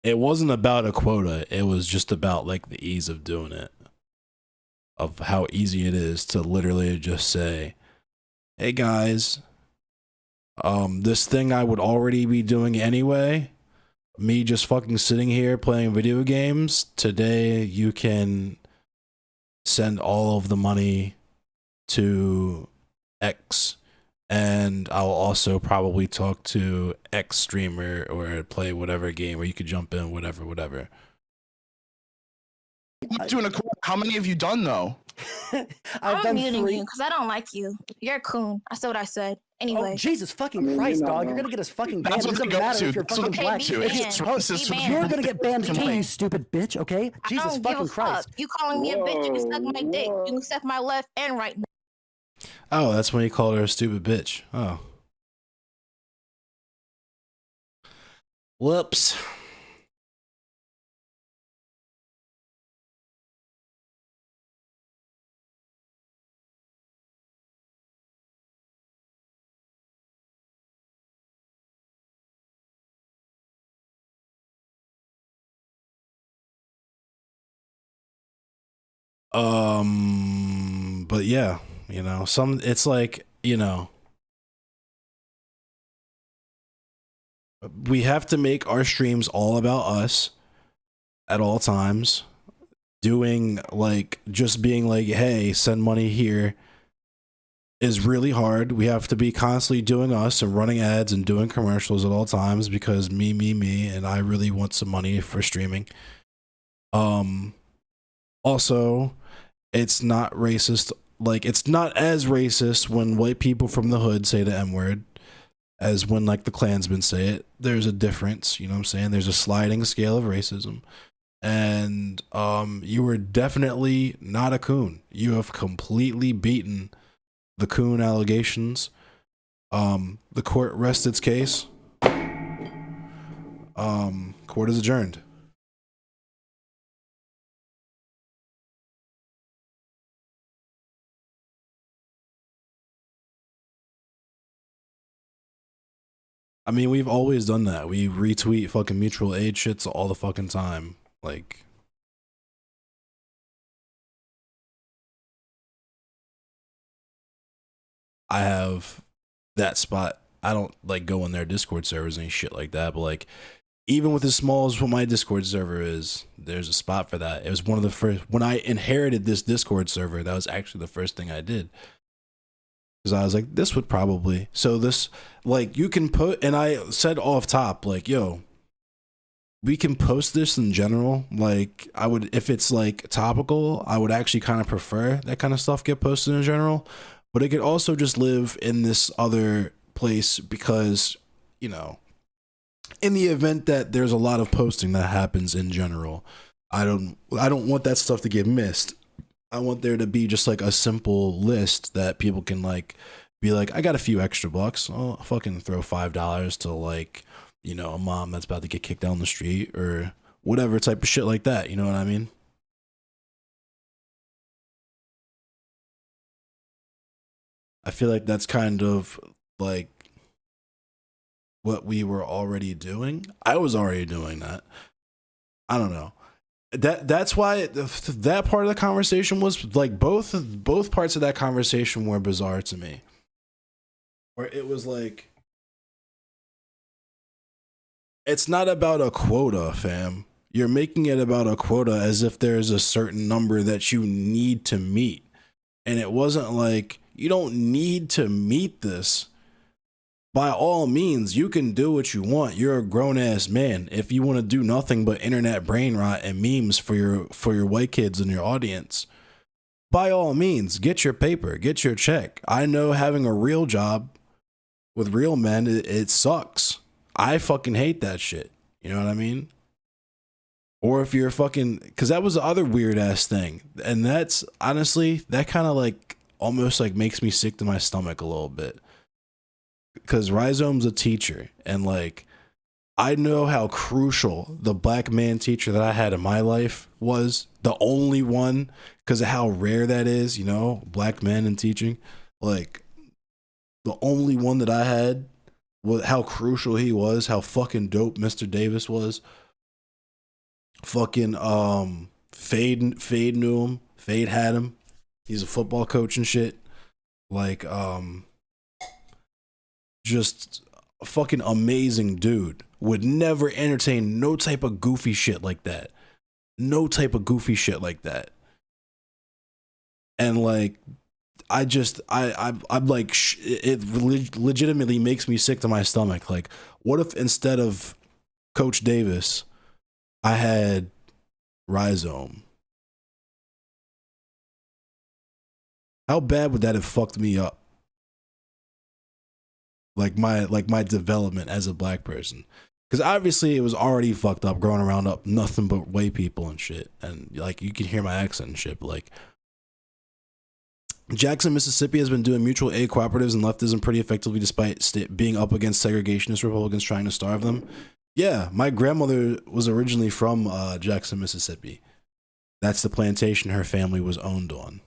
it wasn't about a quota. It was just about like the ease of doing it. Of how easy it is to literally just say, hey guys, This thing I would already be doing anyway, me just fucking sitting here playing video games, today you can send all of the money to X, and I'll also probably talk to X streamer or play whatever game where you could jump in, whatever. I'm doing a cool. How many have you done though? I've I'm done muting 3. you because I don't like you. You're a coon. I said what I said. Anyway. Oh, Jesus fucking I mean, Christ, you're not dog. You're wrong. gonna get us fucking banned. That's It what doesn't they go matter to. if you're That's what fucking they Okay, black. be to. banned. It's racist. Be You're banned. gonna get banned too, Complain. you stupid bitch, okay? I Jesus don't give fucking a Christ. fuck. You calling me a bitch, you can suck my dick. Whoa, You can suck my left and right. Oh, that's when you called her a stupid bitch. Oh. Whoops. But yeah, you know, it's like, you know, we have to make our streams all about us at all times. Doing like, just being like, hey, send money here is really hard. We have to be constantly doing us and running ads and doing commercials at all times because me, and I really want some money for streaming. Also, it's not racist. Like, it's not as racist when white people from the hood say the N-word as when, like, the Klansmen say it. There's a difference, you know what I'm saying? There's a sliding scale of racism. And you were definitely not a coon. You have completely beaten the coon allegations. The court rests its case. Court is adjourned. I mean, we've always done that. We retweet fucking mutual aid shits all the fucking time. Like, I have that spot. I don't like go in their Discord servers and shit like that, but like, even with as small as what my Discord server is, there's a spot for that. It was one of the first, when I inherited this Discord server, that was actually the first thing I did. Because I was like, this would probably, so this, like, you can put, and I said off top, like, yo, we can post this in general. Like, I would, if it's like topical, I would actually kind of prefer that kind of stuff get posted in general. But it could also just live in this other place because, you know, in the event that there's a lot of posting that happens in general, I don't want that stuff to get missed. I want there to be just like a simple list that people can like be like, I got a few extra bucks. I'll fucking throw $5 to like, you know, a mom that's about to get kicked down the street or whatever type of shit like that. You know what I mean? I feel like that's kind of like what we were already doing. I was already doing that. I don't know. That's why that part of the conversation was like both parts of that conversation were bizarre to me. Where it was like, it's not about a quota, fam. You're making it about a quota as if there's a certain number that you need to meet. And it wasn't like, you don't need to meet this. By all means, you can do what you want. You're a grown ass man. If you want to do nothing but internet brain rot and memes for your white kids in your audience, by all means, get your paper, get your check. I know having a real job with real men, it sucks. I fucking hate that shit. You know what I mean? Or if you're fucking, because that was the other weird ass thing. And that's honestly, that kind of like almost like makes me sick to my stomach a little bit. Because Rhizome's a teacher, and like, I know how crucial the black man teacher that I had in my life was, the only one, because of how rare that is, you know, black men in teaching. Like, the only one that I had, was how crucial he was, how fucking dope Mr. Davis was. Fucking Fade knew him. Fade had him. He's a football coach and shit. Like, just a fucking amazing dude, would never entertain no type of goofy shit like that. No type of goofy shit like that. And like, I'm like, it legitimately makes me sick to my stomach. Like, what if instead of Coach Davis, I had Rhizome? How bad would that have fucked me up? Like my development as a black person. Because obviously it was already fucked up growing around up nothing but white people and shit. And like, you can hear my accent and shit, but like, Jackson, Mississippi has been doing mutual aid cooperatives and leftism pretty effectively despite being up against segregationist Republicans trying to starve them. Yeah, my grandmother was originally from Jackson, Mississippi. That's the plantation her family was owned on.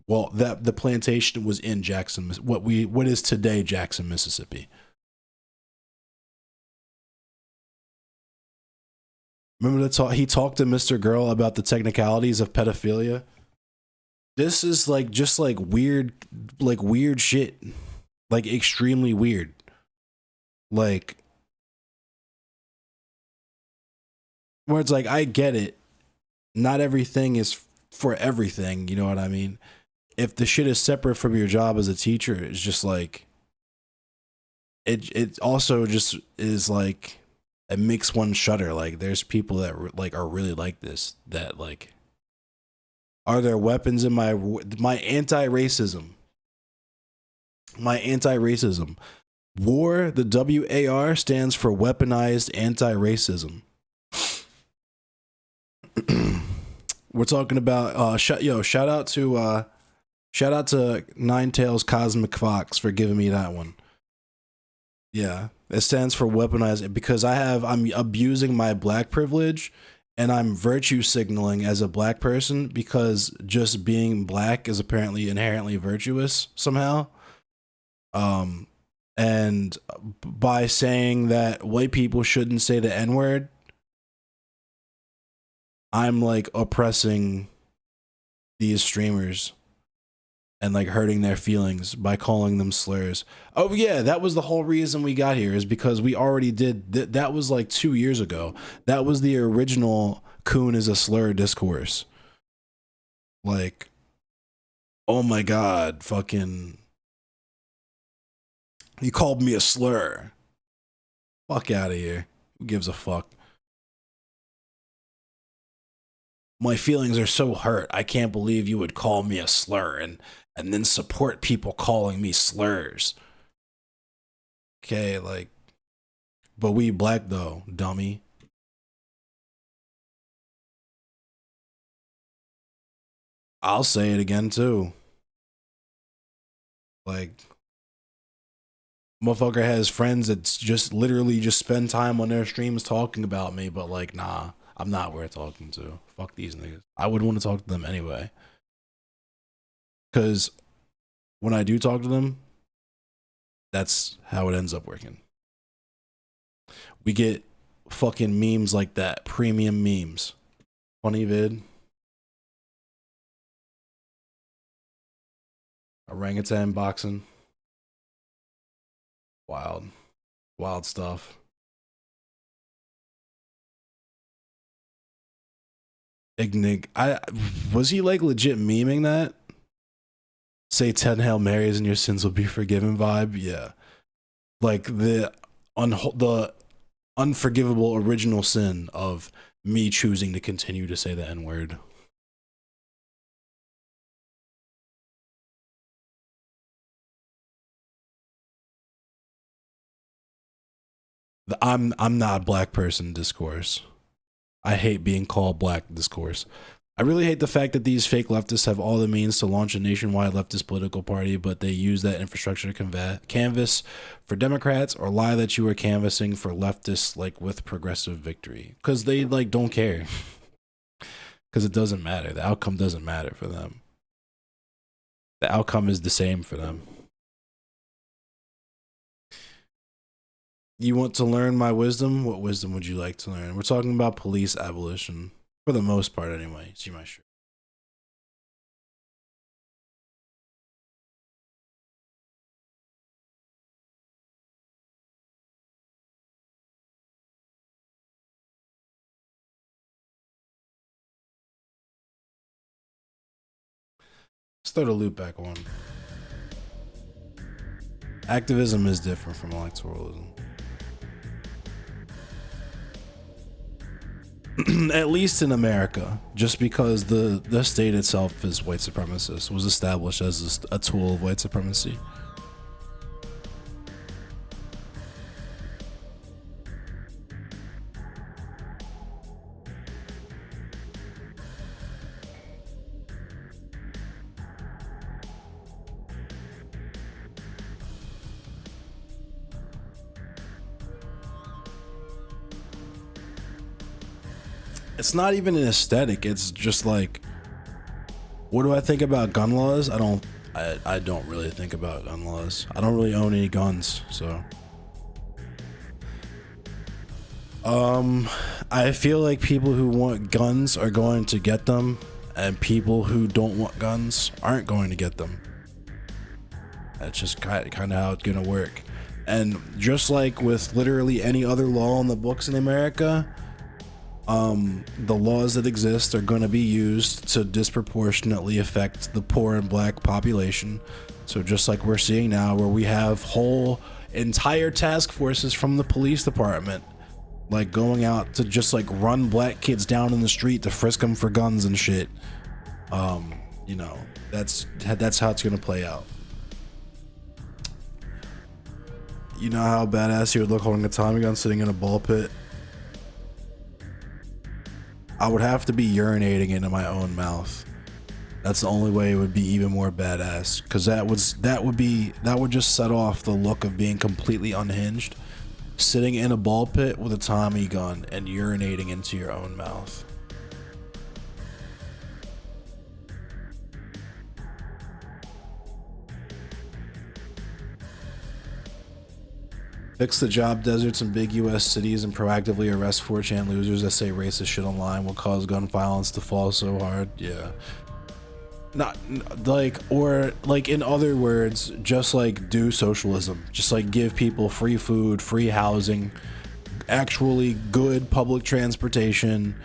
Well, the plantation was in Jackson, what is today Jackson, Mississippi. Remember he talked to Mr. Girl about the technicalities of pedophilia? This is like just like weird shit. Like extremely weird. Like, where it's like, I get it. Not everything is for everything, you know what I mean? If the shit is separate from your job as a teacher, it's just like, it also just is like, it makes one shudder. Like, there's people that like are really like this, that like, are there weapons in my anti-racism? My anti-racism. WAR, the WAR stands for Weaponized Anti-Racism. We're talking about shout out to Nine Tails Cosmic Fox for giving me that one. Yeah, it stands for weaponized because I'm abusing my black privilege and I'm virtue signaling as a black person because just being black is apparently inherently virtuous somehow. And by saying that white people shouldn't say the N-word, I'm like oppressing these streamers and like hurting their feelings by calling them slurs. Oh yeah, that was the whole reason we got here, is because we already did that was like 2 years ago. That was the original "coon is a slur" discourse. Like, oh my god, fucking, you called me a slur. Fuck out of here. Who gives a fuck? My feelings are so hurt. I can't believe you would call me a slur and then support people calling me slurs. Okay, like, but we black though, dummy. I'll say it again too. Like, motherfucker has friends that just literally just spend time on their streams talking about me, but like, nah, I'm not worth talking to. Fuck these niggas. I would want to talk to them anyway. Because when I do talk to them, that's how it ends up working. We get fucking memes like that. Premium memes. Funny vid. Orangutan boxing. Wild. Wild stuff. Ignig. Was he like legit memeing that? Say 10 Hail Marys and your sins will be forgiven vibe? Yeah. Like the unforgivable original sin of me choosing to continue to say the N-word. The I'm not a black person discourse. I hate being called black discourse. I really hate the fact that these fake leftists have all the means to launch a nationwide leftist political party, but they use that infrastructure to canvass for Democrats or lie that you are canvassing for leftists, like with progressive victory, because they like don't care, because it doesn't matter. The outcome doesn't matter for them. The outcome is the same for them. You want to learn my wisdom? What wisdom would you like to learn? We're talking about police abolition. For the most part, anyway. See my shirt. Let's throw the loop back on. Activism is different from electoralism. At least in America, just because the state itself is white supremacist, was established as a tool of white supremacy. It's not even an aesthetic. It's just like, what do I think about gun laws? I don't really think about gun laws. I don't really own any guns, so. I feel like people who want guns are going to get them, and people who don't want guns aren't going to get them. That's just kind of how it's gonna work. And just like with literally any other law on the books in America, the laws that exist are going to be used to disproportionately affect the poor and black population. So just like we're seeing now, where we have whole entire task forces from the police department like going out to just like run black kids down in the street to frisk them for guns and shit. You know, that's how it's going to play out. You know how badass he would look holding a Tommy gun sitting in a ball pit? I would have to be urinating into my own mouth. That's the only way it would be even more badass, because that would just set off the look of being completely unhinged, sitting in a ball pit with a Tommy gun and urinating into your own mouth. Fix the job deserts in big U.S. cities and proactively arrest 4chan losers that say racist shit online will cause gun violence to fall so hard. Yeah. Not like, or like in other words, just like do socialism. Just like give people free food, free housing, actually good public transportation,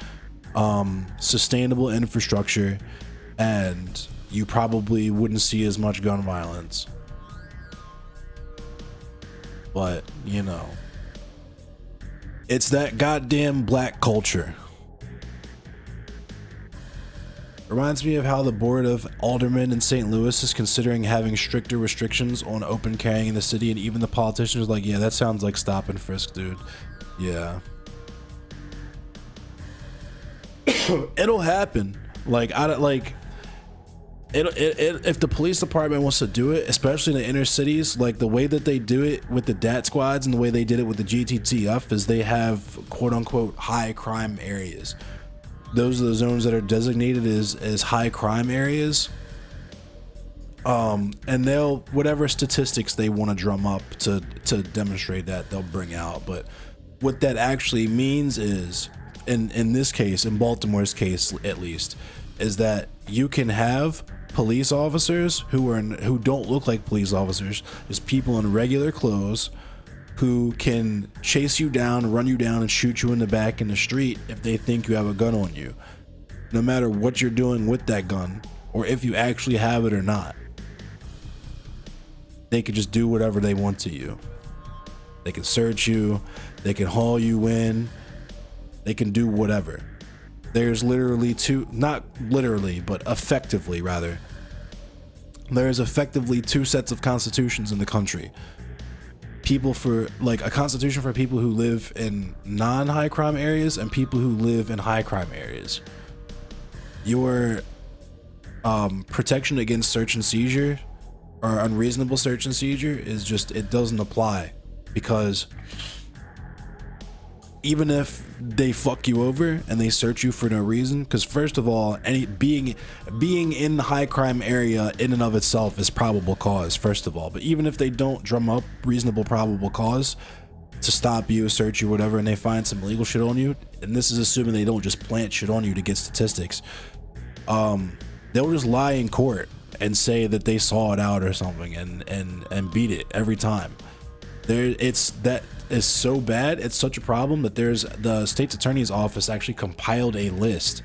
sustainable infrastructure, and you probably wouldn't see as much gun violence. But, you know, it's that goddamn black culture. Reminds me of how the board of aldermen in St. Louis is considering having stricter restrictions on open carrying in the city, and even the politicians are like, yeah, that sounds like stop and frisk, dude. Yeah. It'll happen. Like, I don't like... if the police department wants to do it, especially in the inner cities, like the way that they do it with the DAT squads and the way they did it with the GTTF is they have quote unquote high crime areas. Those are the zones that are designated as high crime areas. And they'll, whatever statistics they want to drum up to demonstrate that, they'll bring out. But what that actually means is, in this case, in Baltimore's case at least, is that you can have police officers who don't look like police officers, just people in regular clothes who can chase you down, run you down, and shoot you in the back in the street if they think you have a gun on you, no matter what you're doing with that gun or if you actually have it or not. They can just do whatever they want to you. They can search you, they can haul you in, they can do whatever. There's literally not literally, but effectively rather, there's effectively two sets of constitutions in the country. People for, like, a constitution for people who live in non-high crime areas and people who live in high crime areas. Your protection against search and seizure or unreasonable search and seizure is just, it doesn't apply, because even if they fuck you over and they search you for no reason, because first of all, being in the high crime area in and of itself is probable cause, first of all. But even if they don't drum up reasonable probable cause to stop you, search you, whatever, and they find some illegal shit on you, and this is assuming they don't just plant shit on you to get statistics, they'll just lie in court and say that they saw it out or something and beat it every time. That is so bad, it's such a problem that the state's attorney's office actually compiled a list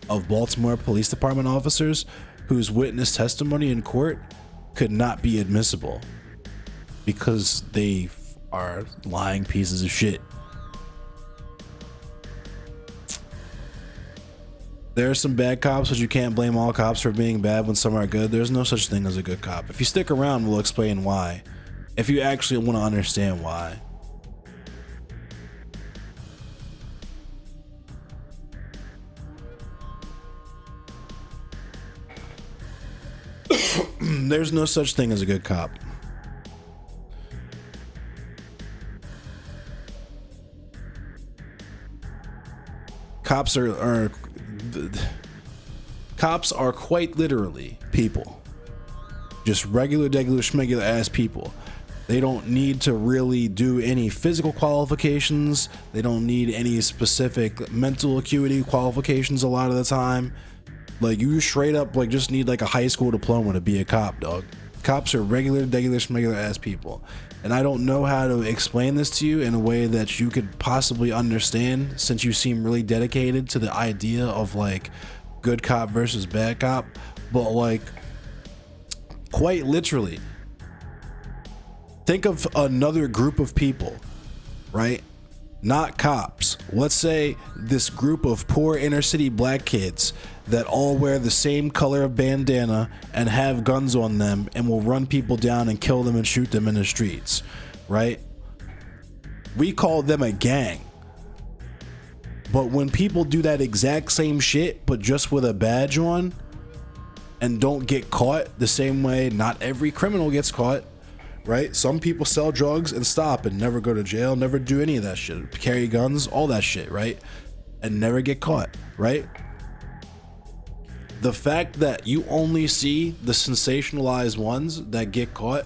of Baltimore Police Department officers whose witness testimony in court could not be admissible because they are lying pieces of shit. There are some bad cops, but you can't blame all cops for being bad when some are good. There's no such thing as a good cop. If you stick around, we'll explain why. If you actually want to understand why. There's no such thing as a good cop. Cops are quite literally people. Just regular schmegular ass people. They don't need to really do any physical qualifications. They don't need any specific mental acuity qualifications a lot of the time. Like, you straight up like just need like a high school diploma to be a cop, dog. Cops are regular schmegular ass people. And I don't know how to explain this to you in a way that you could possibly understand, since you seem really dedicated to the idea of like good cop versus bad cop. But like, quite literally, think of another group of people, right? Not cops. Let's say this group of poor inner city black kids that all wear the same color of bandana and have guns on them and will run people down and kill them and shoot them in the streets, right? We call them a gang. But when people do that exact same shit, but just with a badge on and don't get caught the same way, not every criminal gets caught, right? Some people sell drugs and stop and never go to jail, never do any of that shit, carry guns, all that shit, right? And never get caught, right? The fact that you only see the sensationalized ones that get caught,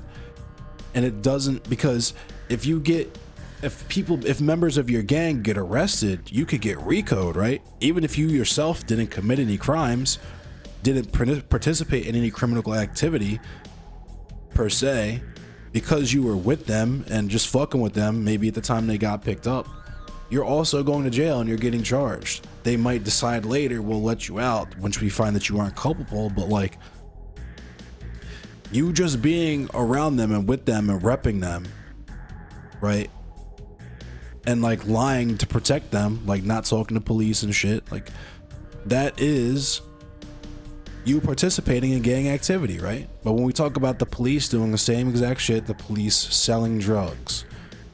and it doesn't, because if members of your gang get arrested, you could get RICO'd, right? Even if you yourself didn't commit any crimes, didn't participate in any criminal activity per se, because you were with them and just fucking with them, maybe at the time they got picked up, you're also going to jail and you're getting charged. They might decide later, we'll let you out once we find that you aren't culpable, but like, you just being around them and with them and repping them, right? And like lying to protect them, like not talking to police and shit, like that is you participating in gang activity, right? But when we talk about the police doing the same exact shit, the police selling drugs,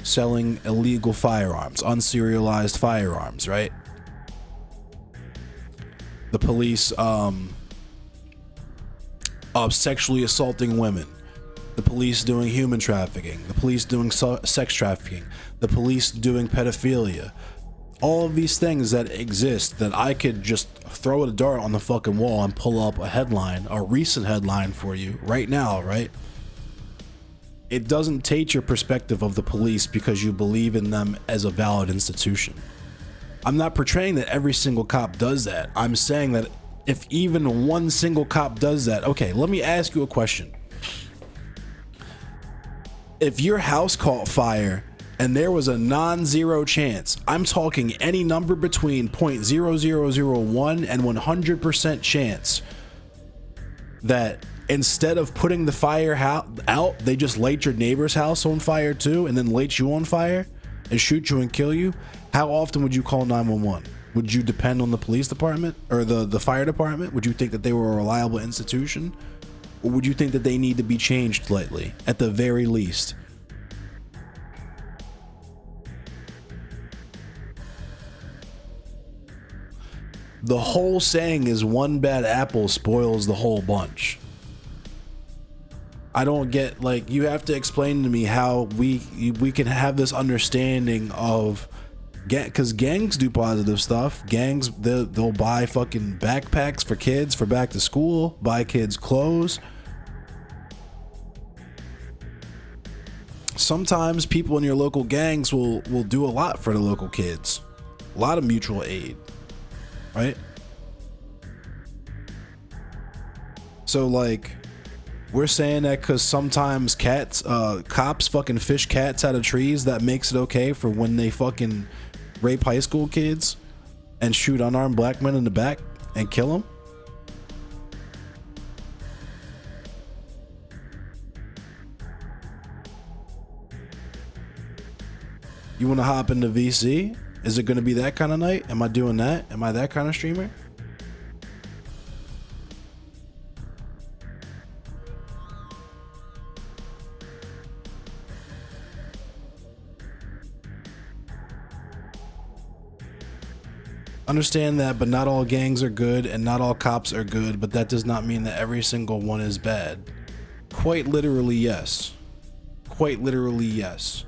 selling illegal firearms, unserialized firearms, right? The police sexually assaulting women, the police doing human trafficking, the police doing sex trafficking, the police doing pedophilia. All of these things that exist that I could just throw a dart on the fucking wall and pull up a headline, a recent headline for you right now, right? It doesn't taint your perspective of the police because you believe in them as a valid institution. I'm not portraying that every single cop does that. I'm saying that if even one single cop does that, okay, let me ask you a question. If your house caught fire and there was a non-zero chance, I'm talking any number between 0.0001 and 100% chance that instead of putting the fire out, they just light your neighbor's house on fire too, and then light you on fire and shoot you and kill you, how often would you call 911? Would you depend on the police department or the fire department? Would you think that they were a reliable institution? Or would you think that they need to be changed slightly, at the very least? The whole saying is one bad apple spoils the whole bunch. I don't get, like, you have to explain to me how we can have this understanding of because gangs do positive stuff. Gangs, they'll buy fucking backpacks for kids for back to school, buy kids clothes. Sometimes people in your local gangs will do a lot for the local kids. A lot of mutual aid, right? So like, we're saying that because sometimes cops fucking fish cats out of trees, that makes it okay for when they fucking rape high school kids and shoot unarmed black men in the back and kill them. You want to hop into VC? Is it going to be that kind of night? Am I doing that? Am I that kind of streamer? Understand that, but not all gangs are good and not all cops are good, but that does not mean that every single one is bad. Quite literally, yes. Quite literally, yes.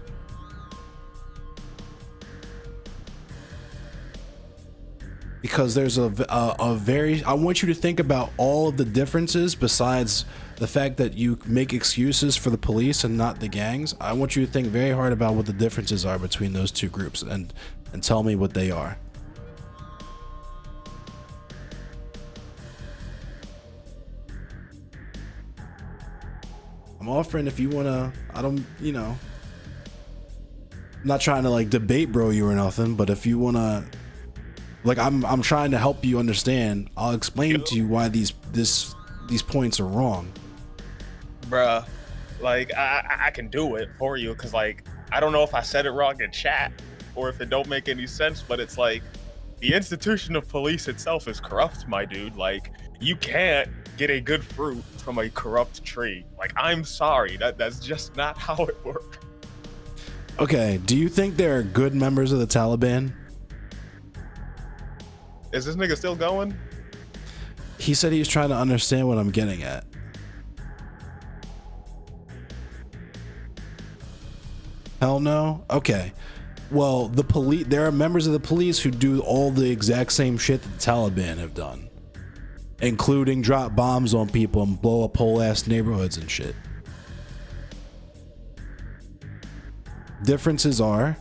Because there's a very, I want you to think about all of the differences besides the fact that you make excuses for the police and not the gangs. I want you to think very hard about what the differences are between those two groups and tell me what they are. I'm offering if you wanna, I don't, you know, I'm not trying to like debate bro you or nothing, but if you wanna, like, I'm trying to help you understand. I'll explain to you why these points are wrong. Bruh, like I can do it for you, cause like I don't know if I said it wrong in chat or if it don't make any sense, but it's like the institution of police itself is corrupt, my dude. Like you can't get a good fruit from a corrupt tree. Like I'm sorry, that's just not how it works. Okay, do you think there are good members of the Taliban? Is this nigga still going? He said he was trying to understand what I'm getting at. Hell no? Okay. Well, the police, there are members of the police who do all the exact same shit that the Taliban have done, including drop bombs on people and blow up whole ass neighborhoods and shit. Differences are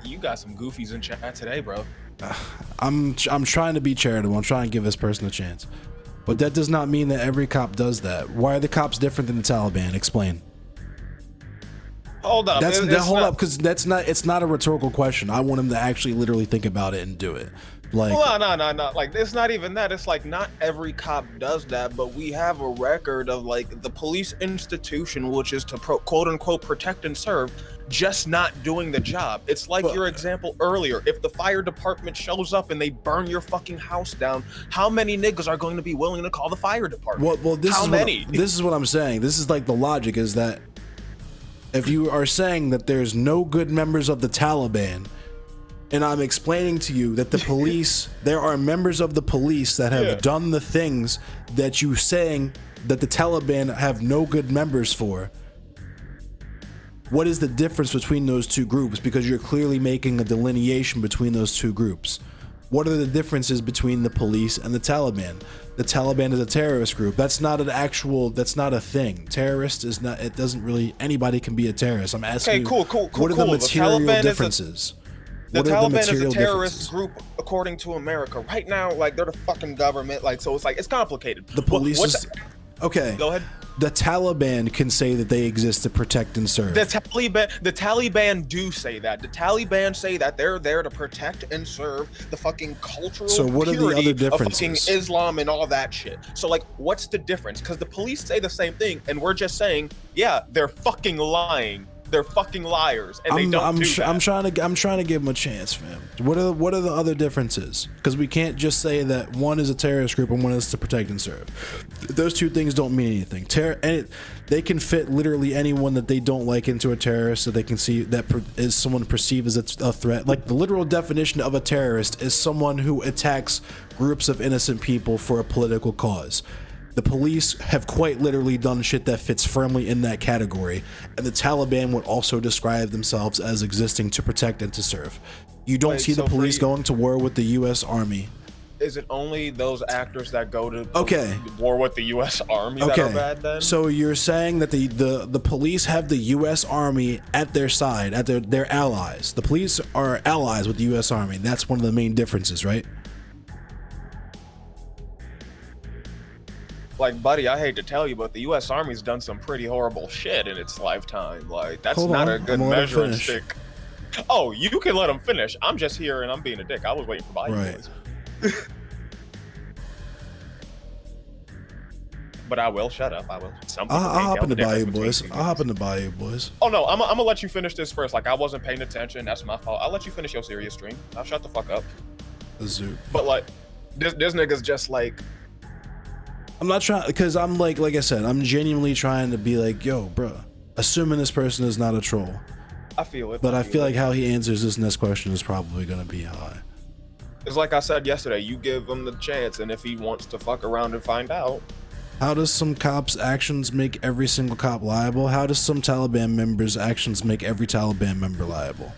You got some goofies in chat today, bro. I'm trying to be charitable. I'm trying to give this person a chance. But that does not mean that every cop does that. Why are the cops different than the Taliban? Explain. Hold up. Hold up, because it's not a rhetorical question. I want him to actually literally think about it and do it. Like, no. Like, it's not even that. It's like not every cop does that, but we have a record of like the police institution, which is to quote unquote protect and serve, just not doing the job. It's like your example earlier. If the fire department shows up and they burn your fucking house down, how many niggas are going to be willing to call the fire department? Well, this how is many? This is what I'm saying. This is like the logic is that if you are saying that there's no good members of the Taliban, and I'm explaining to you that the police, there are members of the police that have done the things that you saying that the Taliban have no good members for. What is the difference between those two groups? Because you're clearly making a delineation between those two groups. What are the differences between the police and the Taliban? The Taliban is a terrorist group. That's not a thing. Terrorist is not, it doesn't really, anybody can be a terrorist. I'm asking cool. What are the material differences? The Taliban is a terrorist group according to America. Right now, like they're the fucking government. Like, so it's like, it's complicated. The police is, okay. Go ahead. The Taliban can say that they exist to protect and serve. The Taliban do say that. The Taliban say that they're there to protect and serve the fucking cultural So what are the other differences? Of fucking Islam and all that shit. So like, what's the difference? Because the police say the same thing, and we're just saying, yeah, they're fucking lying. They're fucking liars, and they don't do that. I'm trying to give them a chance, fam. What are the other differences? Because we can't just say that one is a terrorist group and one is to protect and serve. Those two things don't mean anything. They can fit literally anyone that they don't like into a terrorist, so they can see that is someone perceived as a threat. Like the literal definition of a terrorist is someone who attacks groups of innocent people for a political cause. The police have quite literally done shit that fits firmly in that category, and the Taliban would also describe themselves as existing to protect and to serve. You don't see the police going to war with the U.S. Army. Is it only those actors that go to war with the U.S. Army that are bad then? So you're saying that the police have the U.S. Army at their side, at their allies. The police are allies with the U.S. Army. That's one of the main differences, right? Like, buddy, I hate to tell you, but the U.S. Army's done some pretty horrible shit in its lifetime. Like, that's Hold not on, a good I'm gonna let him measuring finish. stick. Oh, you can let him finish. I'm just here and I'm being a dick. I was waiting for Bayou Right. Boys. But I will shut up. I will. Some people I'll can't hop tell into the difference Bayou between Boys. two I'll hop things. into Bayou Boys. Oh no, I'm gonna let you finish this first. Like, I wasn't paying attention. That's my fault. I'll let you finish your serious stream. I'll shut the fuck up. The zoo. But like, this nigga's just like, I'm not trying, because I'm like I said, I'm genuinely trying to be like, yo, bro. Assuming this person is not a troll, I feel it. but I feel like how he answers this next question is probably gonna be high. It's like I said yesterday. You give him the chance, and if he wants to fuck around and find out, How does some cops' actions make every single cop liable? How does some Taliban members' actions make every Taliban member liable?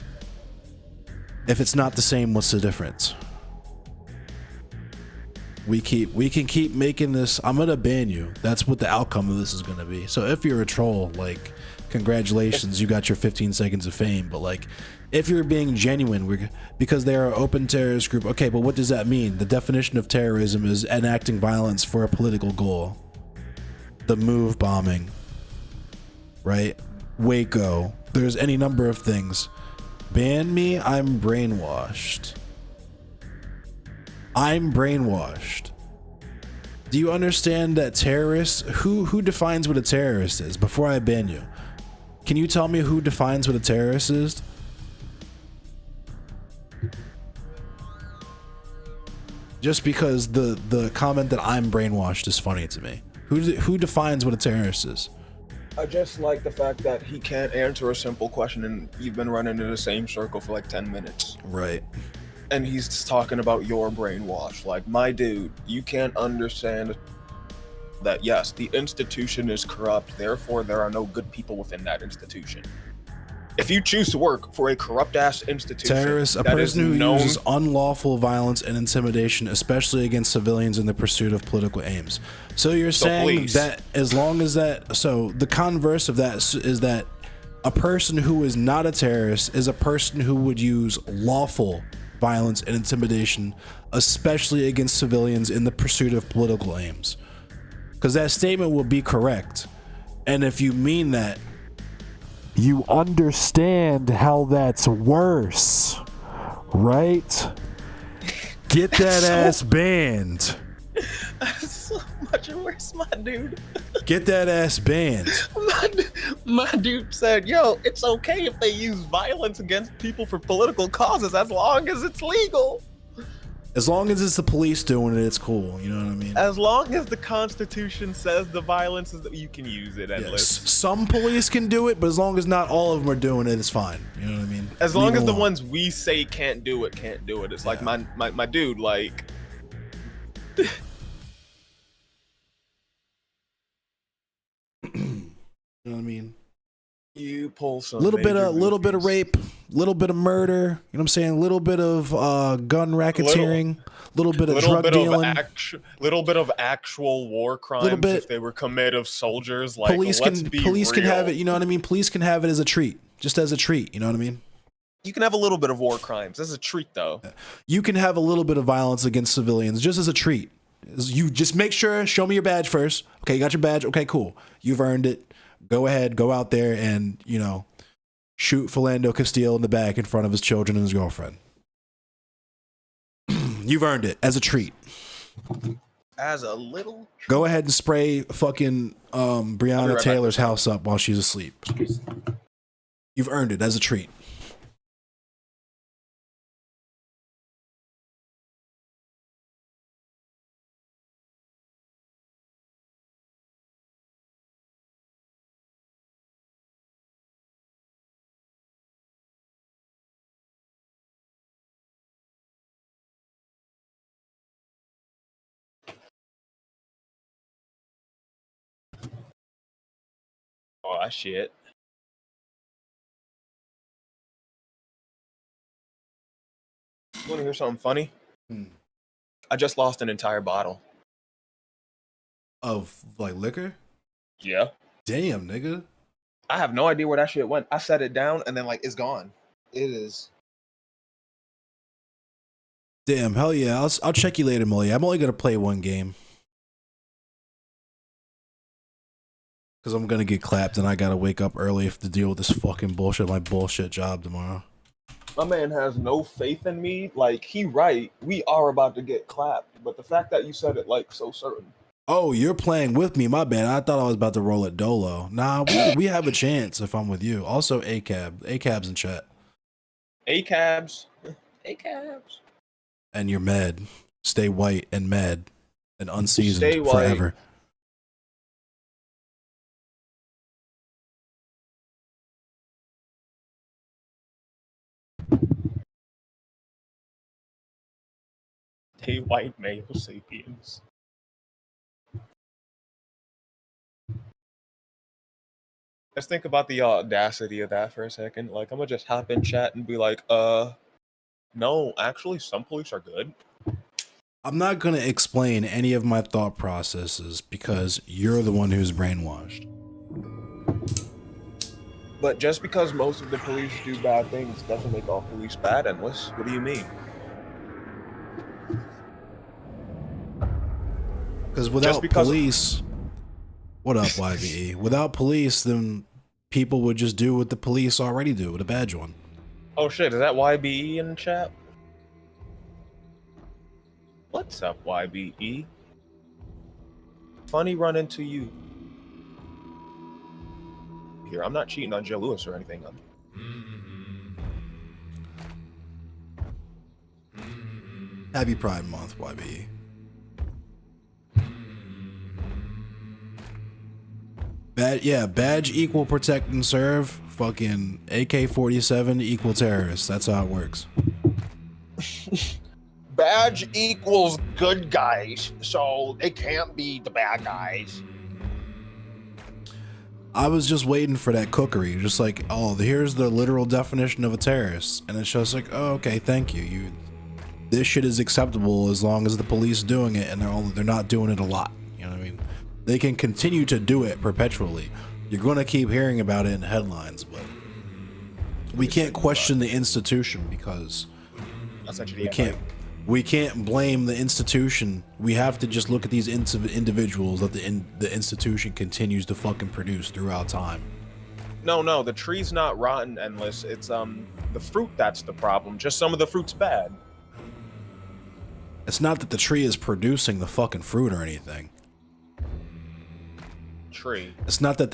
If it's not the same, what's the difference? We can keep making this. I'm gonna ban you. That's what the outcome of this is gonna be. So if you're a troll, like, congratulations, you got your 15 seconds of fame. But like, if you're being genuine, because they are an open terrorist group. Okay, but what does that mean? The definition of terrorism is enacting violence for a political goal. The move bombing, right? Waco. There's any number of things. Ban me, I'm brainwashed. I'm brainwashed. Do you understand that terrorists, who defines what a terrorist is? Before I ban you, can you tell me who defines what a terrorist is? Just because the comment that I'm brainwashed is funny to me. Who defines what a terrorist is? I just like the fact that he can't answer a simple question, and you've been running in the same circle for like 10 minutes. Right. And he's just talking about your brainwash. Like, my dude, you can't understand that, yes, the institution is corrupt, therefore there are no good people within that institution. If you choose to work for a corrupt-ass institution, Terrorists, a that is person who known, uses unlawful violence and intimidation, especially against civilians in the pursuit of political aims. So you're saying police. that as long as that, so the converse of that is that a person who is not a terrorist is a person who would use lawful violence and intimidation, especially against civilians in the pursuit of political aims. Because that statement will be correct. And if you mean that, you understand how that's worse, right? Get that ass banned. so much worse, my dude. Get that ass banned. My dude said, yo, it's okay if they use violence against people for political causes as long as it's legal. As long as it's the police doing it, it's cool. You know what I mean? As long as the Constitution says the violence is that you can use it endless. Yes. Some police can do it, but as long as not all of them are doing it, it's fine. You know what I mean? As long Leave as it the alone. ones we say can't do it, can't do it. It's like my dude, like You know what I mean? you pull some Little bit major of goofies. rape, little bit of murder. You know what I'm saying? A little bit of gun racketeering, little bit of drug dealing. Little bit of actual war crimes bit- if they were committed of soldiers. Like, Police let's can be have real. it. You know what I mean? Police can have it as a treat, just as a treat. You know what I mean? You can have a little bit of war crimes. That's a treat, though. You can have a little bit of violence against civilians just as a treat. You just make sure, show me your badge first. Okay, you got your badge. Okay, cool. You've earned it. Go ahead, go out there and, you know, shoot Philando Castile in the back in front of his children and his girlfriend. You've earned it as a treat. As a little. Go ahead and spray fucking I'll be Breonna right back. Taylor's house up while she's asleep. You've earned it as a treat. Oh, shit. You want to hear something funny? I just lost an entire bottle. Of like liquor? Yeah. Damn, nigga. I have no idea where that shit went. I set it down and then, like, it's gone. It is. Damn, hell yeah. I'll check you later, Molly. I'm only gonna play one game. Because I'm gonna get clapped and I gotta wake up early to deal with this fucking bullshit, my bullshit job tomorrow. My man has no faith in me. Like, he right. We are about to get clapped. But the fact that you said it like so certain. Oh, you're playing with me, my bad. I thought I was about to roll at Dolo. Nah, we have a chance if I'm with you. Also, ACAB. ACAB's in chat. ACABs. ACABs. And you're med. Stay white and med. And unseasoned Stay white. forever. Stay white, male sapiens. Let's think about the audacity of that for a second. Like, I'm gonna just hop in chat and be like, no, actually, some police are good. I'm not going to explain any of my thought processes because you're the one who's brainwashed. But just because most of the police do bad things doesn't make all police bad, Endless. What do you mean? Because without police... What up, YVE? Without police, then people would just do what the police already do with a badge on. Oh shit, is that YBE in the chat? What's up, YBE? Funny run into you. Here, I'm not cheating on Joe Lewis or anything. Happy Pride Month, YVE. Badge equal protect and serve. Fucking AK-47 equal terrorist. That's how it works. Badge equals good guys, so they can't be the bad guys. I was just waiting for that cookery, just like, oh, here's the literal definition of a terrorist, and it's just like, oh, okay, thank you. This shit is acceptable as long as the police doing it, and they're not doing it a lot. You know what I mean? They can continue to do it perpetually. You're going to keep hearing about it in headlines, but we can't question the institution because we can't blame the institution. We have to just look at these individuals that the institution continues to fucking produce throughout time. No, the tree's not rotten, Endless. It's the fruit that's the problem. Just some of the fruit's bad. It's not that the tree is producing the fucking fruit or anything. Tree. It's not that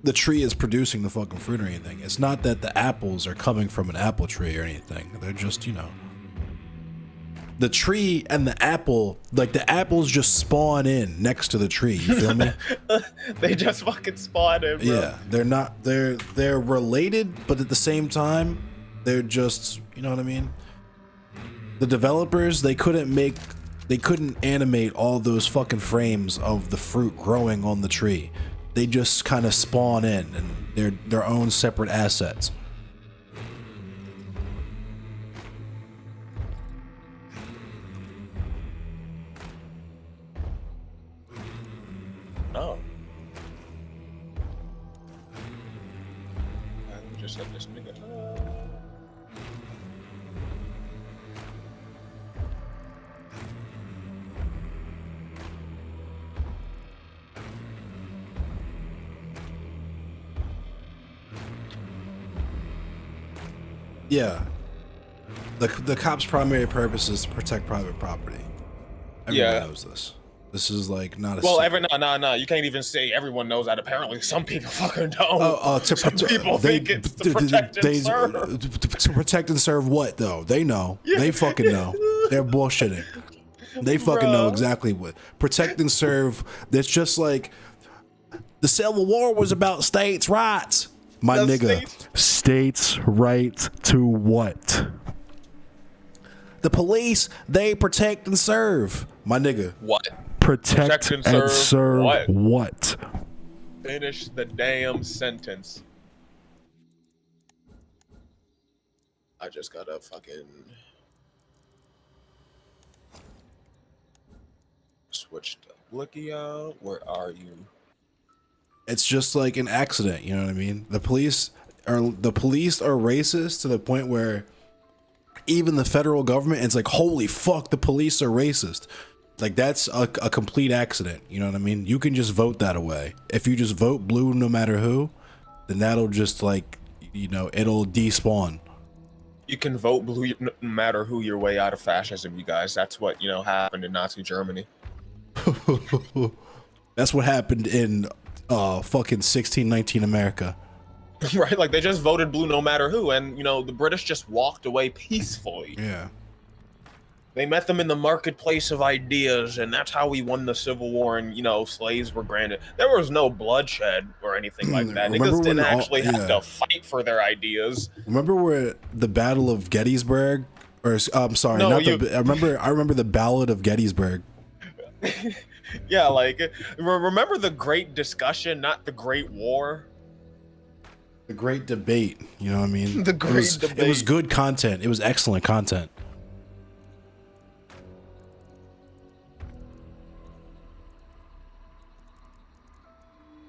the tree is producing the fucking fruit or anything. It's not that the apples are coming from an apple tree or anything. They're just, you know, the tree and the apple, like the apples just spawn in next to the tree. You feel me? They just fucking spawn in, bro. Yeah, they're related, but at the same time, they're just, you know what I mean? The developers, they couldn't animate all those fucking frames of the fruit growing on the tree. They just kind of spawn in and they're their own separate assets. Oh. I just said this nigga. Yeah. The cop's primary purpose is to protect private property. Everyone knows this. This is like not a secret. No. You can't even say everyone knows that. Apparently, some people fucking don't. Some people think it's to protect and serve. To protect and serve what though? They know. Yeah. They fucking know. They're bullshitting. They fucking know exactly what. Protect and serve. That's just like the Civil War was about states' rights. My nigga, states' right to what? The police, they protect and serve. My nigga. What? Protect and serve what? Finish the damn sentence. I just gotta fucking switch the blicky out. Where are you? It's just like an accident, you know what I mean? The police are racist to the point where even the federal government, it's like, holy fuck, the police are racist. Like that's a complete accident. You know what I mean? You can just vote that away. If you just vote blue no matter who, then that'll just like, you know, it'll despawn. You can vote blue no matter who, your way out of fascism, you guys. That's what, you know, happened in Nazi Germany. That's what happened in fucking 1619 America. Right? Like they just voted blue no matter who, and you know, the British just walked away peacefully. Yeah. They met them in the marketplace of ideas, and that's how we won the Civil War, and, you know, slaves were granted. There was no bloodshed or anything like that. Remember Niggas didn't when actually have to fight for their ideas. Remember where the Battle of Gettysburg, or I'm sorry, No, not you- the. I remember the Ballad of Gettysburg. Yeah, like, remember the Great Discussion, not the Great War? The Great Debate. You know what I mean? The Great It was Debate. good content. It was excellent content.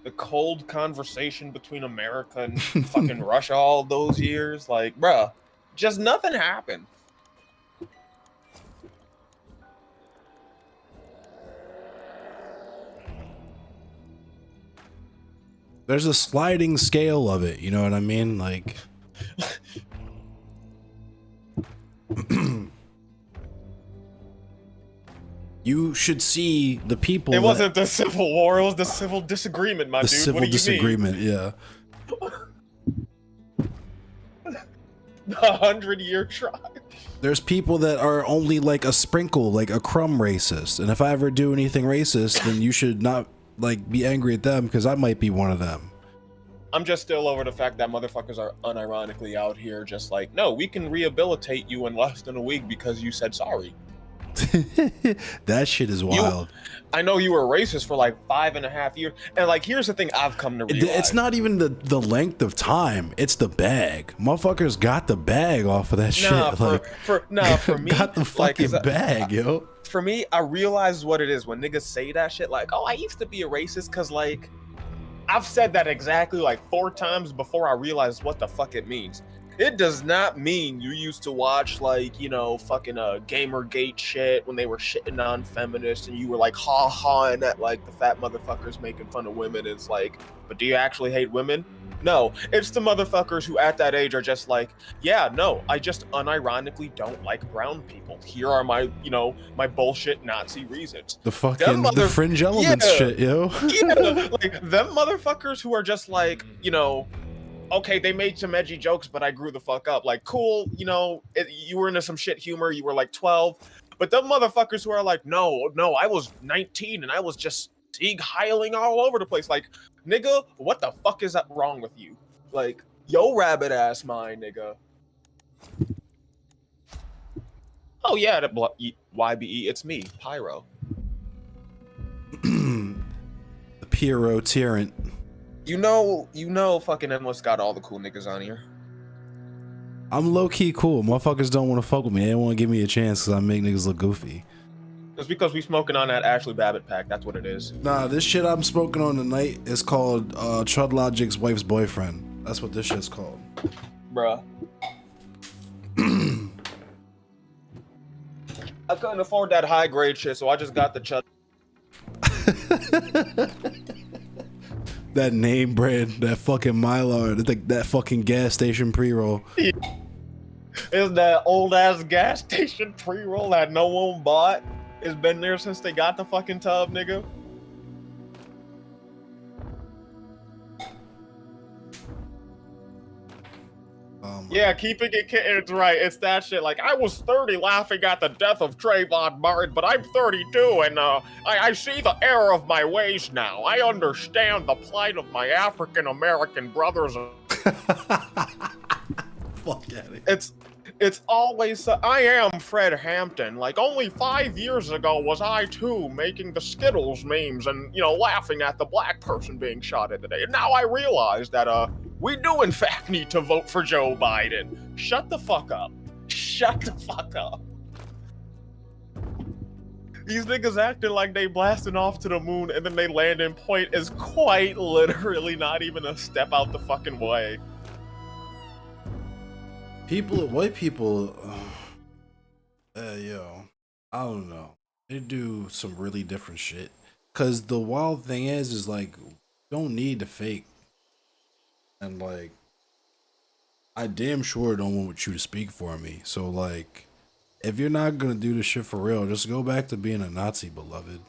The cold conversation between America and fucking Russia all those years. Like, bruh, just nothing happened. There's a sliding scale of it. You know what I mean? Like. You should see the people. It that- wasn't the Civil War, it was the civil disagreement, my the dude. civil What do you disagreement. Yeah. mean? The 100-year trial. There's people that are only like a sprinkle, like a crumb racist. And if I ever do anything racist, then you should not like be angry at them because I might be one of them. I'm just still over the fact that motherfuckers are unironically out here just like, no, we can rehabilitate you in less than a week because you said sorry. That shit is wild. I know you were racist for like 5.5 years. And like, here's the thing I've come to realize. It's not even the length of time. It's the bag. Motherfuckers got the bag off of that Nah, shit. for me, got the like, fucking bag, yo. For me, I realize what it is when niggas say that shit. Like, oh, I used to be a racist because, like, I've said that exactly like 4 times before I realized what the fuck it means. It does not mean you used to watch, like, you know, fucking Gamergate shit when they were shitting on feminists and you were like ha-hawing at like the fat motherfuckers making fun of women. It's like, but do you actually hate women? No, it's the motherfuckers who at that age are just like, yeah, no, I just unironically don't like brown people. Here are my, you know, my bullshit Nazi reasons. The fucking the fringe elements Yeah. shit, yo. Yeah, like them motherfuckers who are just like, you know, okay, they made some edgy jokes, but I grew the fuck up. Like, cool, you know, you were into some shit humor. You were like 12, but them motherfuckers who are like, no, I was 19 and I was just Sieg Heiling all over the place. Like, nigga, what the fuck is that wrong with you? Like, yo, rabbit ass mind, nigga. Oh yeah, YBE, it's me, Pyro. The Pyro Tyrant. You know, fucking Endless got all the cool niggas on here. I'm low key cool. Motherfuckers don't want to fuck with me. They don't want to give me a chance because I make niggas look goofy. It's because we smoking on that Ashley Babbitt pack. That's what it is. Nah, this shit I'm smoking on tonight is called Chud Logic's wife's boyfriend. That's what this shit's called. Bruh. I couldn't afford that high grade shit, so I just got the chud. That name brand, that fucking Milo, that fucking gas station pre-roll. Is that old ass gas station pre-roll that no one bought? It's been there since they got the fucking tub, nigga. Yeah, keeping it kittens right. It's that shit. Like, I was 30 laughing at the death of Trayvon Martin, but I'm 32 and I see the error of my ways now. I understand the plight of my African American brothers. Fuck yeah. It's always I am Fred Hampton. Like, only 5 years ago was I too making the Skittles memes and, you know, laughing at the black person being shot at today. And now I realize that we do in fact need to vote for Joe Biden. Shut the fuck up. Shut the fuck up. These niggas acting like they blasting off to the moon and then they land in point is quite literally not even a step out the fucking way. White people, yo, I don't know. They do some really different shit. Cause the wild thing is like, you don't need to fake. And like, I damn sure don't want you to speak for me. So like, if you're not gonna do this shit for real, just go back to being a Nazi, beloved.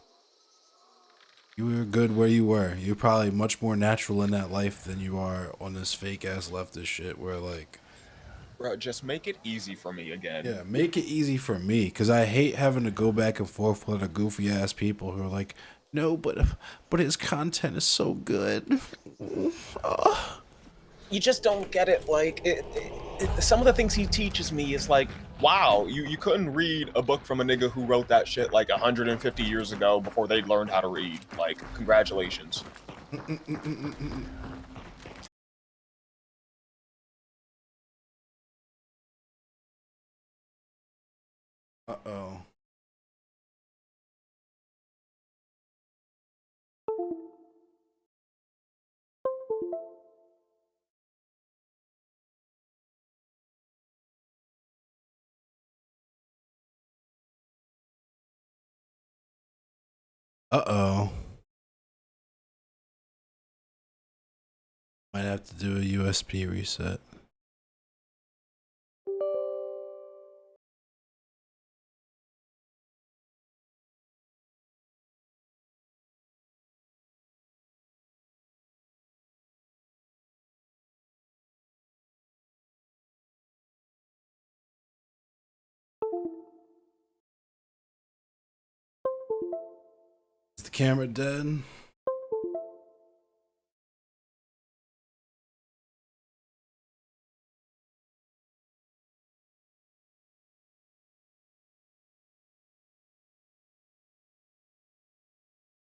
You were good where you were. You're probably much more natural in that life than you are on this fake ass leftist shit where like, Bro, just make it easy for me again. yeah, make it easy for me, because I hate having to go back and forth with the goofy ass people who are like, no, but his content is so good. You just don't get it. Like, some of the things he teaches me is like, wow, you couldn't read a book from a nigga who wrote that shit like 150 years ago before they learned how to read. Like, congratulations. Uh-oh. Uh-oh. Might have to do a USB reset. Is the camera dead?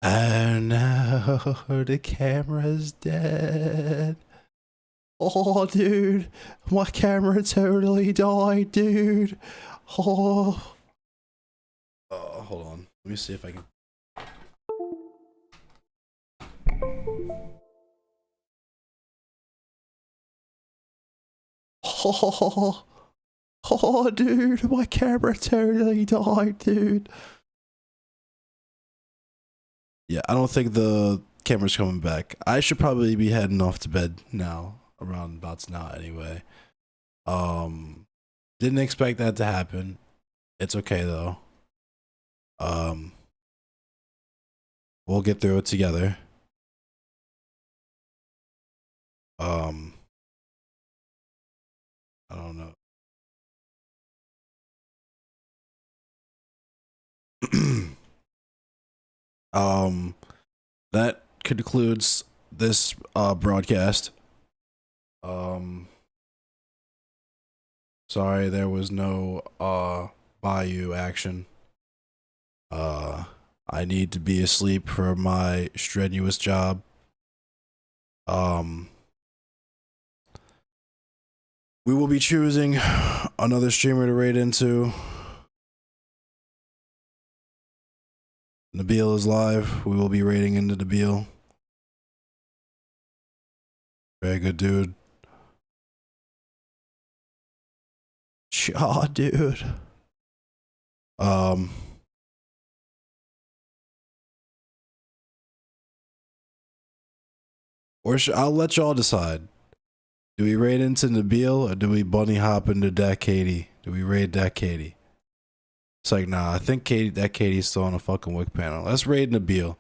Oh no, the camera's dead. Oh, dude, my camera totally died, dude. Oh. Hold on. Let me see if I can. Oh, dude, my camera totally died, dude. Yeah, I don't think the camera's coming back. I should probably be heading off to bed now, around about now anyway. Didn't expect that to happen. It's okay though. We'll get through it together. I don't know. That concludes this broadcast. Sorry there was no Bayou action. I need to be asleep for my strenuous job. We will be choosing another streamer to raid into. Nabil is live. We will be raiding into Nabil. Very good dude. Aw, dude. Or I'll let y'all decide. Do we raid into Nabil or do we bunny hop into Dat Katie? Do we raid Dat Katie? It's like, nah, I think that Katie's still on a fucking Wick panel. Let's raid Nabil.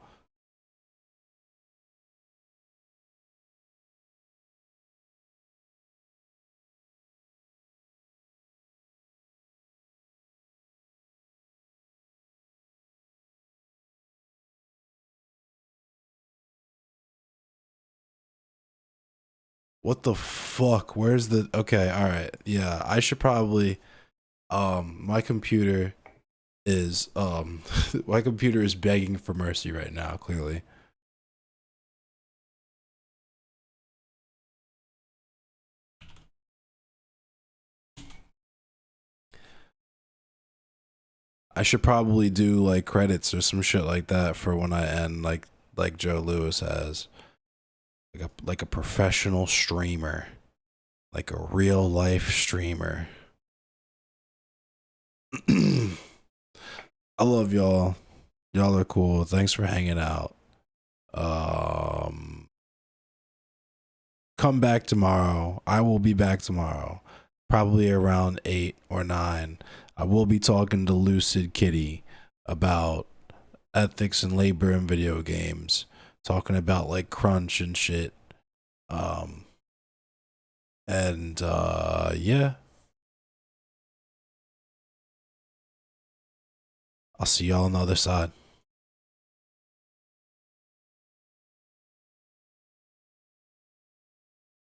What the fuck? Where's the... Okay, alright. Yeah, I should probably... my computer is... my computer is begging for mercy right now, clearly. I should probably do, like, credits or some shit like that for when I end, like Joe Lewis has. Like a professional streamer, like a real life streamer. I love y'all. Y'all are cool. Thanks for hanging out. Come back tomorrow. I will be back tomorrow, probably around 8 or 9. I will be talking to Lucid Kitty about ethics and labor in video games, talking about like crunch and shit. Yeah. I'll see y'all on the other side.